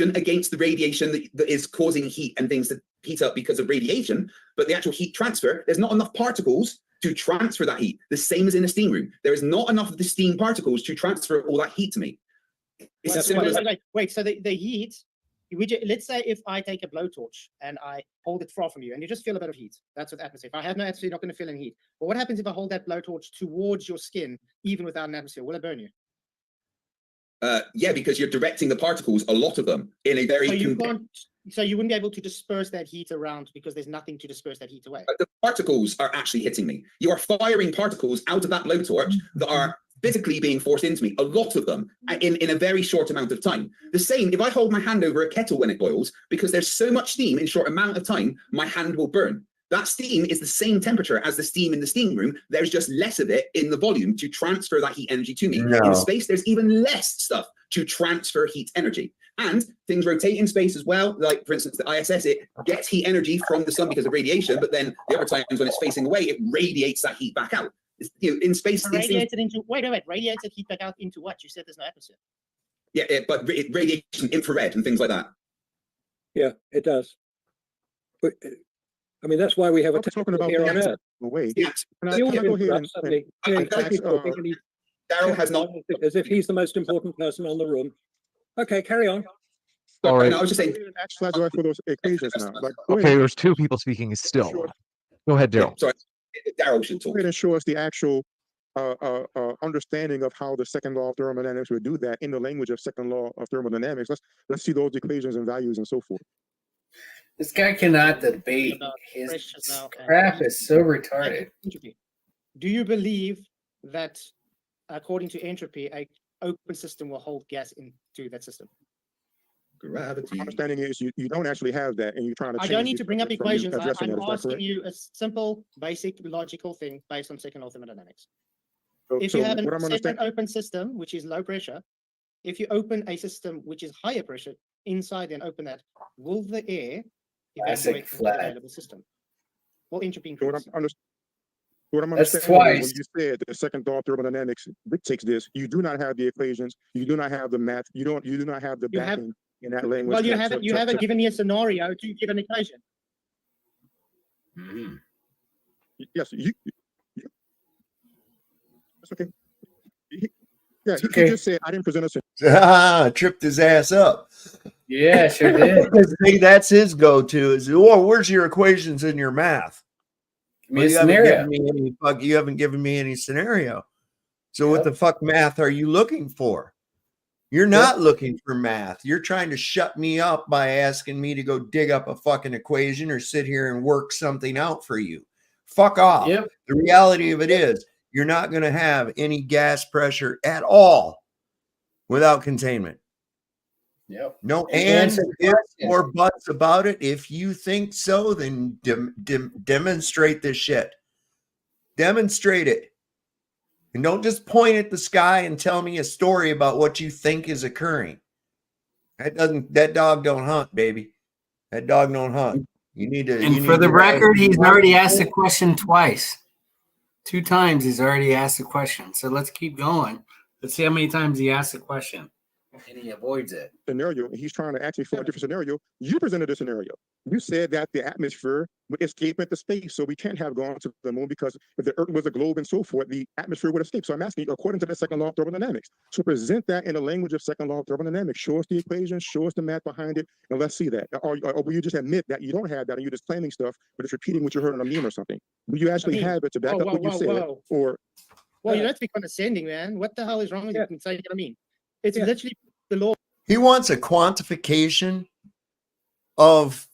Against the radiation that is causing heat and things that heat up because of radiation, but the actual heat transfer, there's not enough particles to transfer that heat. The same as in a steam room. There is not enough of the steam particles to transfer all that heat to me. Wait, so the heat, let's say if I take a blowtorch and I hold it far from you and you just feel a bit of heat, that's what atmosphere. If I have no atmosphere, you're not going to feel any heat. But what happens if I hold that blowtorch towards your skin, even without an atmosphere? Will it burn you? Yeah, because you're directing the particles, a lot of them, in a very... So you wouldn't be able to disperse that heat around because there's nothing to disperse that heat away. The particles are actually hitting me. You are firing particles out of that blowtorch that are physically being forced into me, a lot of them, in a very short amount of time. The same, if I hold my hand over a kettle when it boils, because there's so much steam in a short amount of time, my hand will burn. That steam is the same temperature as the steam in the steam room. There's just less of it in the volume to transfer that heat energy to me. No. In space, there's even less stuff to transfer heat energy. And things rotate in space as well. Like, for instance, the ISS, it gets heat energy from the sun because of radiation, but then the other times when it's facing away, it radiates that heat back out. In space, Radiated heat back out into what? You said there's no atmosphere. Yeah, but radiation, infrared, and things like that. Yeah, it does. But, I mean, that's why we have a talking about here on Earth. Wait, Yeah. can I go ahead and Daryl has not, as if he's the most important person on the room. Okay, carry on. All right. I was just saying. for those equations now. Like, Okay, there's two people speaking still. Go ahead, Daryl. Sorry, Daryl should Go talk. ahead and show us the actual understanding of how the second law of thermodynamics would do that in the language of second law of thermodynamics. Let's see those equations and values and so forth. This guy cannot debate. His crap is so retarded. Do you believe that, according to entropy, an open system will hold gas into that system? Gravity. My understanding is you don't actually have that, and you're trying to. I don't need to bring up equations. I'm addressing asking you a simple, basic, logical thing based on second law thermodynamics. If So you have what I'm an open system, which is low pressure, if you open a system which is higher pressure inside and open that, will the air evacuate from the available system? Will entropy increase? What I'm That's understanding is twice. when you said the second law of thermodynamics dictates this, you do not have the equations, you do not have the math, you do not have the backing in that language. Well, you haven't given me a scenario to give an equation. Yes, that's okay. He Okay. just said I didn't present a Tripped his ass up. Yeah, sure did. Because that's his go-to is, oh, where's your equations in your math? Give me a you haven't scenario. given me any you haven't given me any scenario. So what the fuck math are you looking for? You're not looking for math. You're trying to shut me up by asking me to go dig up a fucking equation or sit here and work something out for you. Fuck off. Yep. The reality of it is you're not going to have any gas pressure at all without containment. Yep. No And ands, answer the ifs, question. or buts about it. If you think so, then demonstrate this shit. Demonstrate it. And don't just point at the sky and tell me a story about what you think is occurring. That dog don't hunt, baby. That dog don't hunt. You need to. And for the record, he's already asked the question twice. 2 times he's already asked the question. So let's keep going. Let's see how many times he asked the question. And he avoids it. Scenario, and he's trying to actually for a different scenario. You presented a scenario. You said that the atmosphere would escape into space, so we can't have gone to the moon because if the Earth was a globe and so forth, the atmosphere would escape. So I'm asking you, according to the second law of thermodynamics, so present that in the language of second law of thermodynamics. Show us the equation, show us the math behind it, and let's see that. Or will you just admit that you don't have that and you're just claiming stuff, but it's repeating what you heard on a meme or something? Do you actually have it to back up what you said? Or Well, you don't have to be condescending, man. What the hell is wrong with you? Saying what I mean, it's literally the law. He wants a quantification of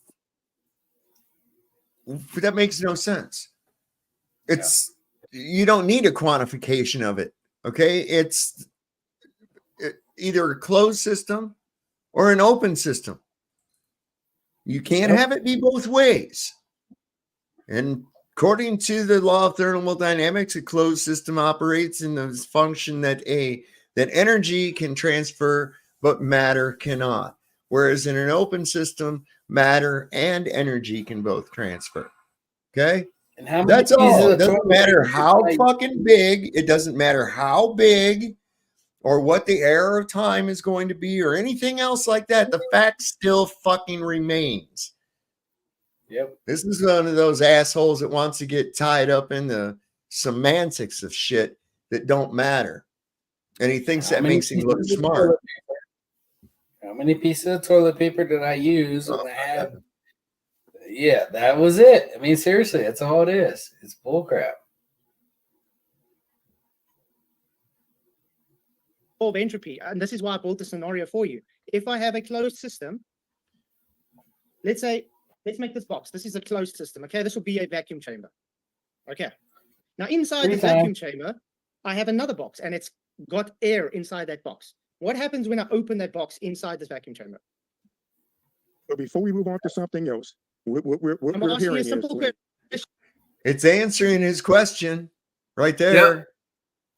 that makes no sense. It's you don't need a quantification of it. Okay, it's either a closed system or an open system. You can't have it be both ways. And according to the law of thermodynamics, a closed system operates in the function that energy can transfer, but matter cannot. Whereas in an open system, matter and energy can both transfer. Okay? And how many That's all. pieces It of doesn't toilet matter paper how did I- fucking big. It doesn't matter how big or what the error of time is going to be or anything else like that. The fact still fucking remains. Yep. This is one of those assholes that wants to get tied up in the semantics of shit that don't matter. And he thinks How that many makes him pieces look of smart. toilet paper? How many pieces of toilet paper did I use when I had? Yeah, that was it. I mean, seriously, that's all it is. It's bullcrap. Of entropy, and this is why I built the scenario for you. If I have a closed system, let's make this box. This is a closed system. Okay, this will be a vacuum chamber. Okay. Now inside Free the time. vacuum chamber, I have another box, and it's got air inside that box. What happens when I open that box inside this vacuum chamber? but before we move on to something else, what I'm we're asking you a hearing simple is question. It's answering his question right there.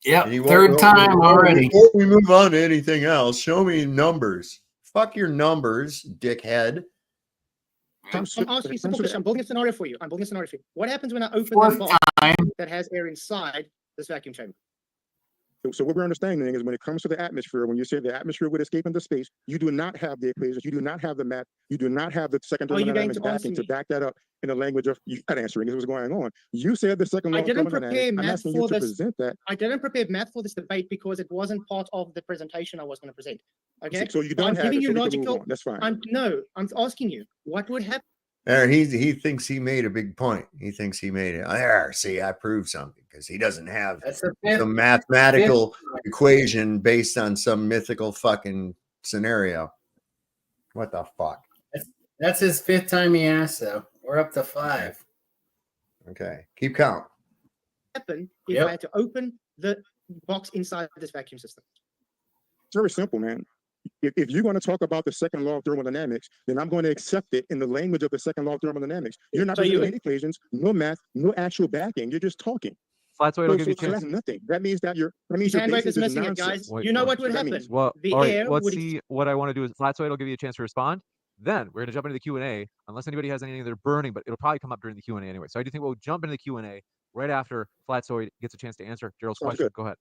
Yep. And he won't- Third time already. Before we move on to anything else, show me numbers. Fuck your numbers, dickhead. I'm asking you a simple question. I'm building a scenario for you. What happens when I open Fourth that box time. that has air inside this vacuum chamber? So what we're understanding is when it comes to the atmosphere, when you say the atmosphere would escape into space, you do not have the equations, you do not have the math, you do not have the second Are you going thermodynamics to answer backing to me? back that up in the language of you're not answering is what's going on. You said the second law I of didn't thermodynamics. prepare I'm math asking you for to this. present that. I didn't prepare math for this debate because it wasn't part of the presentation I was going to present. Okay. So you So don't I'm have giving it, you so we can move logical. on. That's fine. I'm asking you what would happen. There, he thinks he made a big point. He thinks he made it. There, see, I proved something because he doesn't have That's the fifth. some mathematical equation based on some mythical fucking scenario. What the fuck? That's his 5th time he asked, though. We're up to 5. Okay, keep count. Happen if Yep. I had to open the box inside this vacuum system? It's very simple, man. If you're going to talk about the second law of thermodynamics, then I'm going to accept it in the language of the second law of thermodynamics. You're not So you presenting any equations, no math, no actual backing. You're just talking. Flat Soy, So, it'll give you a so that's chance. nothing. That means that your His hand wave basis is missing it, nonsense. guys. Wait, You know no. what would That happen? means- Well, The all right. air Let's would see. What I want to do is Flat Soy will give you a chance to respond. Then we're going to jump into the Q&A, unless anybody has anything they're burning, but it'll probably come up during the Q&A anyway. So I do think we'll jump into the Q&A right after Flat Soy gets a chance to answer Gerald's Sounds question. good. Go ahead.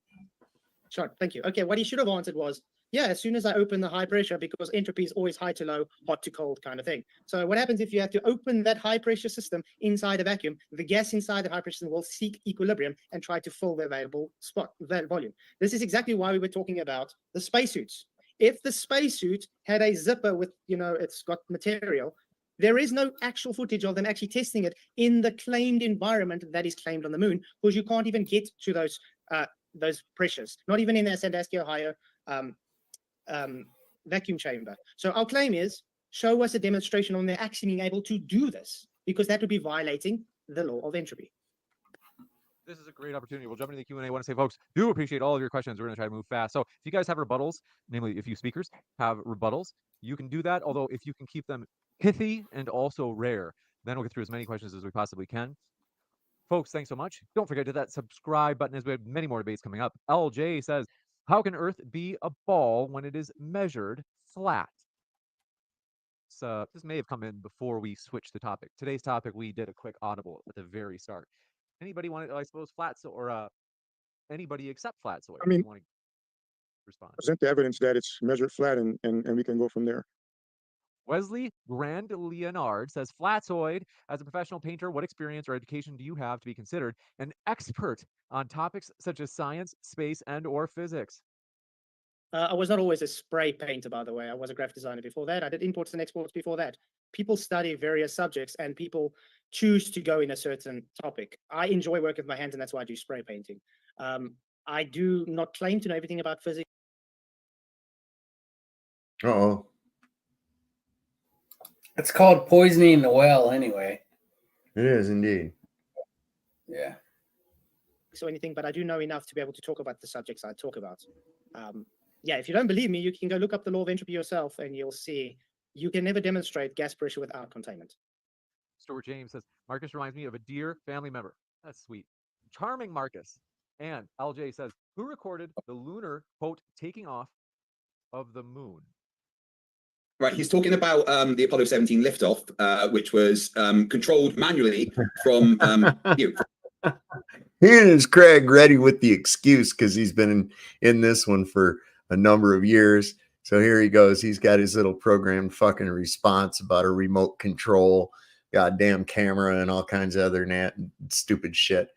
Sure, thank you. Okay, what he should have answered was, yeah, as soon as I open the high pressure, because entropy is always high to low, hot to cold kind of thing. So what happens if you have to open that high pressure system inside a vacuum, the gas inside the high pressure system will seek equilibrium and try to fill the available spot, that volume. This is exactly why we were talking about the spacesuits. If the spacesuit had a zipper with, it's got material, there is no actual footage of them actually testing it in the claimed environment that is claimed on the moon, because you can't even get to those pressures, not even in the Sandusky, Ohio vacuum chamber. So our claim is, show us a demonstration on there actually being able to do this, because that would be violating the law of entropy. This is a great opportunity. We'll jump into the Q&A. I want to say, folks, do appreciate all of your questions. We're going to try to move fast. So if you guys have rebuttals, namely if you speakers have rebuttals, you can do that. Although if you can keep them pithy and also rare, then we'll get through as many questions as we possibly can. Folks, thanks so much. Don't forget to hit that subscribe button, as we have many more debates coming up. LJ says, how can Earth be a ball when it is measured flat? So this may have come in before we switched the topic. Today's topic, we did a quick audible at the very start. Anybody want to, I suppose, flat soil, or anybody except flat soil? I mean, want to respond? Present the evidence that it's measured flat, and we can go from there. Wesley Grand Leonard says, Flatzoid, as a professional painter, what experience or education do you have to be considered an expert on topics such as science, space, and or physics? I was not always a spray painter, by the way. I was a graphic designer before that. I did imports and exports before that. People study various subjects and people choose to go in a certain topic. I enjoy working with my hands, and that's why I do spray painting. I do not claim to know everything about physics. Uh-oh. It's called poisoning the well anyway. It is indeed. Yeah. So anything, but I do know enough to be able to talk about the subjects I talk about. Yeah, if you don't believe me, you can go look up the law of entropy yourself, and you'll see you can never demonstrate gas pressure without containment. Stuart James says, Marcus reminds me of a dear family member. That's sweet. Charming Marcus. And LJ says, who recorded the lunar, quote, taking off of the moon? Right, he's talking about the Apollo 17 liftoff, which was controlled manually from Here's Craig ready with the excuse, because he's been in this one for a number of years. So here he goes. He's got his little programmed fucking response about a remote control, goddamn camera, and all kinds of other stupid shit.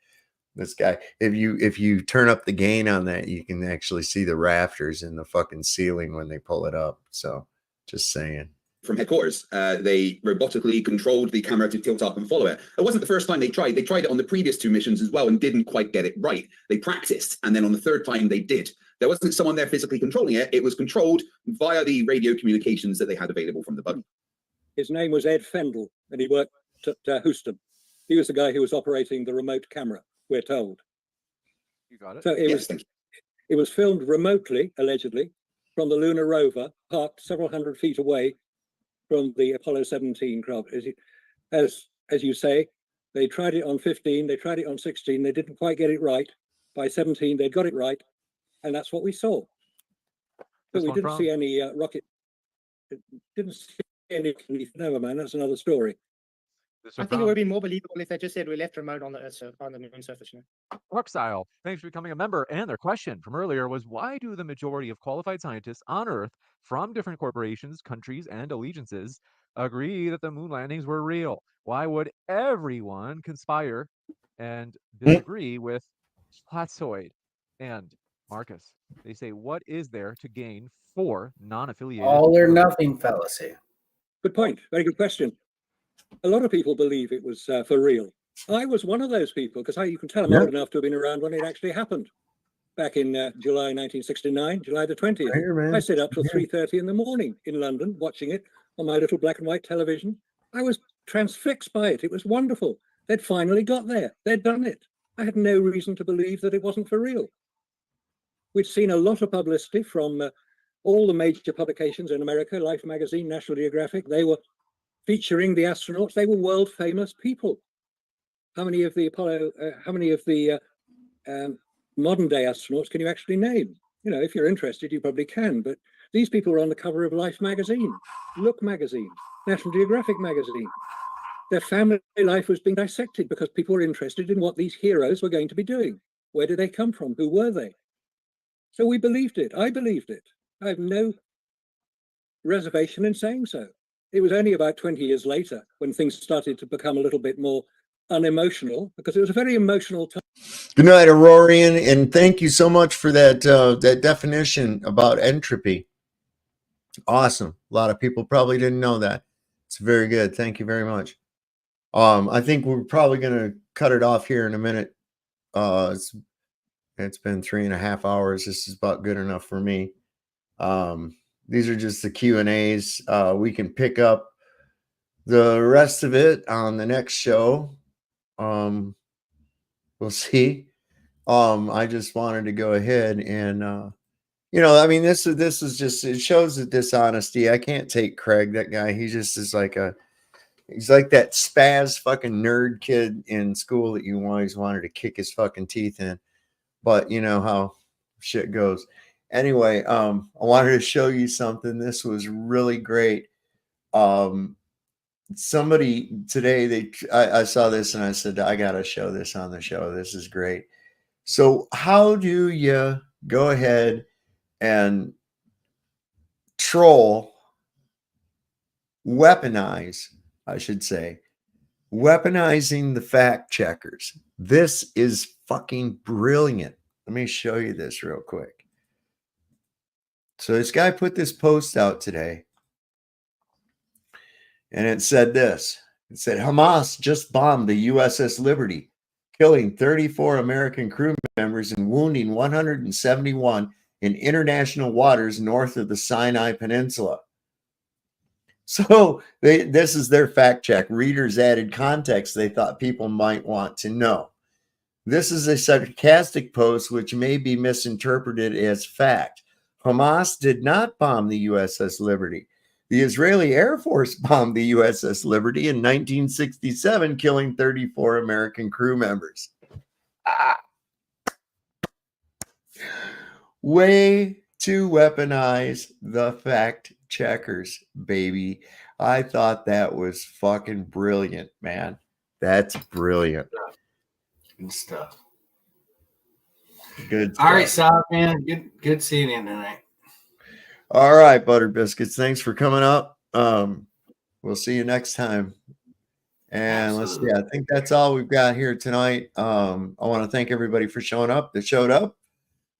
This guy, if you turn up the gain on that, you can actually see the rafters in the fucking ceiling when they pull it up. So just saying. From headquarters, they robotically controlled the camera to tilt up and follow it. It wasn't the first time they tried. They tried it on the previous 2 missions as well and didn't quite get it right. They practiced, and then on the 3rd time they did. There wasn't someone there physically controlling it. It was controlled via the radio communications that they had available from the buggy. His name was Ed Fendel, and he worked at Houston. He was the guy who was operating the remote camera, we're told. You got it. So it was filmed remotely, allegedly, from the lunar rover, parked several hundred feet away from the Apollo 17 craft. As you say, they tried it on 15, they tried it on 16, they didn't quite get it right. By 17, they got it right, and that's what we saw. But we didn't see any rocket. Didn't see any. Never mind, that's another story. I think it would have been more believable if they just said we left remote on the Earth, on the moon surface. Rockstyle, thanks for becoming a member. And their question from earlier was, why do the majority of qualified scientists on Earth from different corporations, countries, and allegiances agree that the moon landings were real? Why would everyone conspire and disagree with Flatzoid? And Marcus, they say, what is there to gain for non-affiliated? All or nothing fallacy. Good point. Very good question. A lot of people believe it was for real. I was one of those people, because you can tell I'm old enough to have been around when it actually happened. Back in July 1969, July the 20th. I stayed up till 3:30 in the morning in London watching it on my little black and white television. I was transfixed by it. It was wonderful. They'd finally got there. They'd done it. I had no reason to believe that it wasn't for real. We'd seen a lot of publicity from all the major publications in America, Life magazine, National Geographic. They were featuring the astronauts. They were world famous people. How many of the modern day astronauts can you actually name? You know, if you're interested, you probably can. But these people were on the cover of Life magazine, Look magazine, National Geographic magazine. Their family life was being dissected because people were interested in what these heroes were going to be doing. Where did they come from? Who were they? So we believed it. I believed it. I have no reservation in saying so. It was only about 20 years later when things started to become a little bit more unemotional, because it was a very emotional time. Good night, Aurorian, and thank you so much for that that definition about entropy. Awesome. A lot of people probably didn't know that. It's very good. Thank you very much. I think we're probably going to cut it off here in a minute. It's been 3.5 hours. This is about good enough for me. These are just the Q&As. We can pick up the rest of it on the next show. We'll see. I just wanted to go ahead and I mean, this is just, it shows the dishonesty. I can't take Craig, that guy. He just is like he's like that spaz fucking nerd kid in school that you always wanted to kick his fucking teeth in. But you know how shit goes. Anyway, I wanted to show you something. This was really great. Somebody today, I saw this and I said, I got to show this on the show. This is great. So how do you go ahead and weaponize, I should say, weaponizing the fact checkers? This is fucking brilliant. Let me show you this real quick. So this guy put this post out today, and it said this. It said, Hamas just bombed the USS Liberty, killing 34 American crew members and wounding 171 in international waters north of the Sinai Peninsula. So this is their fact check. Readers added context they thought people might want to know. This is a sarcastic post which may be misinterpreted as fact. Hamas did not bomb the USS Liberty. The Israeli Air Force bombed the USS Liberty in 1967, killing 34 American crew members. Way to weaponize the fact checkers, baby. I thought that was fucking brilliant, man. That's brilliant. Good stuff. Good stuff. All right, Saab, man. Good seeing you tonight. All right, Butter Biscuits. Thanks for coming up. We'll see you next time. And let's see. I think that's all we've got here tonight. I want to thank everybody for showing up that showed up.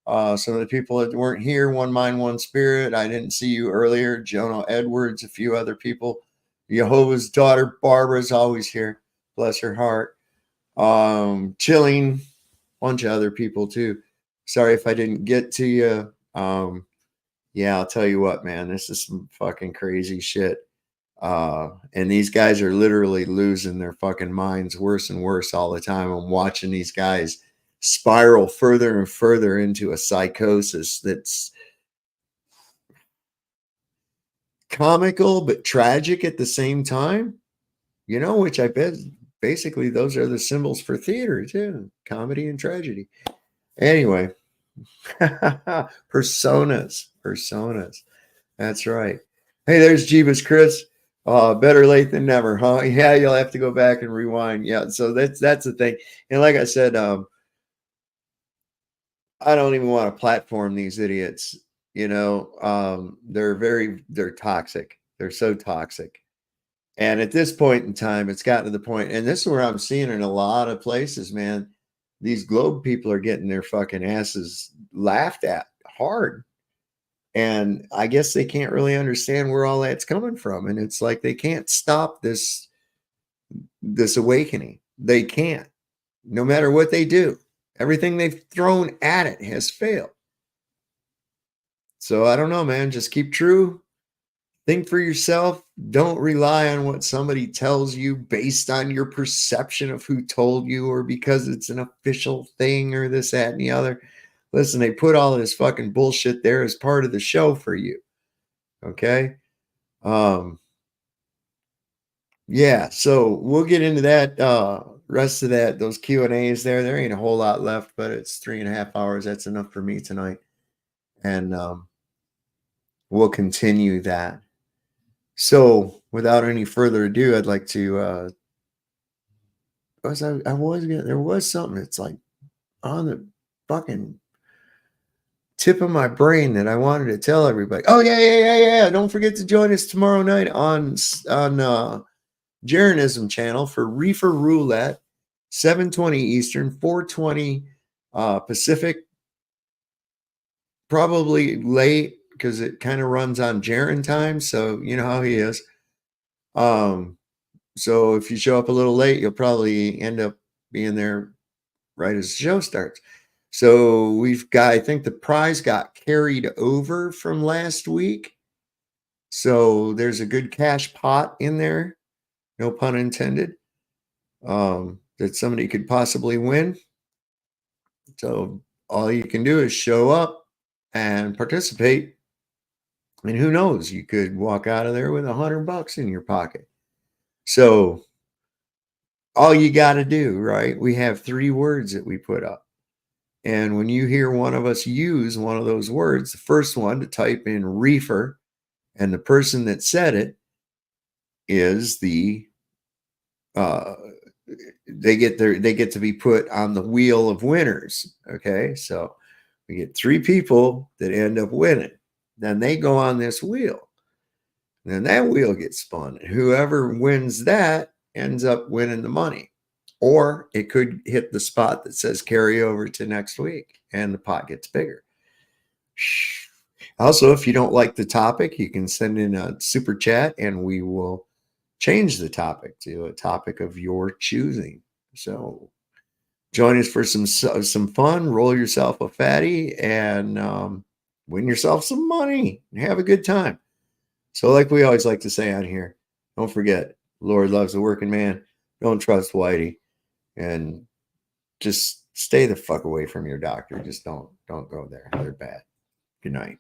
Some of the people that weren't here, One Mind, One Spirit. I didn't see you earlier. Jonah Edwards, a few other people. Jehovah's daughter, Barbara's always here. Bless her heart. Chilling, bunch of other people too. Sorry if I didn't get to you. Yeah, I'll tell you what, man, this is some fucking crazy shit. And these guys are literally losing their fucking minds worse and worse all the time. I'm watching these guys spiral further and further into a psychosis that's comical but tragic at the same time, which I bet basically those are the symbols for theater too, comedy and tragedy. Anyway, personas. That's right. Hey, there's Jeebus Chris. Better late than never, huh? Yeah, you'll have to go back and rewind. Yeah, so that's the thing. And like I said, I don't even want to platform these idiots. They're toxic. They're so toxic. And at this point in time, it's gotten to the point, and this is where I'm seeing in a lot of places, man, these globe people are getting their fucking asses laughed at hard. And I guess they can't really understand where all that's coming from. And it's like they can't stop this awakening. They can't. No matter what they do. Everything they've thrown at it has failed. So I don't know, man. Just keep true. Think for yourself. Don't rely on what somebody tells you based on your perception of who told you or because it's an official thing or this, that, and the other. Listen, they put all this fucking bullshit there as part of the show for you. Okay? Yeah, so we'll get into that rest of that, those Q&As there. There ain't a whole lot left, but it's 3.5 hours. That's enough for me tonight. And we'll continue that. So without any further ado, I'd like to there was something that's like on the fucking tip of my brain that I wanted to tell everybody. Oh yeah. Don't forget to join us tomorrow night on Jeranism channel for Reefer Roulette, 7:20 Eastern, 4:20 Pacific. Probably late because it kind of runs on Jaren time. So you know how he is. So if you show up a little late, you'll probably end up being there right as the show starts. So we've got, I think the prize got carried over from last week. So there's a good cash pot in there, no pun intended, that somebody could possibly win. So all you can do is show up and participate. And who knows, you could walk out of there with $100 in your pocket. So all you got to do, right? We have 3 words that we put up. And when you hear one of us use one of those words, the first one to type in reefer, and the person that said it is the they get to be put on the wheel of winners. Okay, so we get 3 people that end up winning. Then they go on this wheel. Then that wheel gets spun. Whoever wins that ends up winning the money. Or it could hit the spot that says carry over to next week and the pot gets bigger. Also, if you don't like the topic, you can send in a super chat and we will change the topic to a topic of your choosing. So join us for some fun, roll yourself a fatty, and win yourself some money and have a good time. So like we always like to say on here, don't forget, Lord loves the working man. Don't trust Whitey. And just stay the fuck away from your doctor. Just don't go there. They're bad. Good night.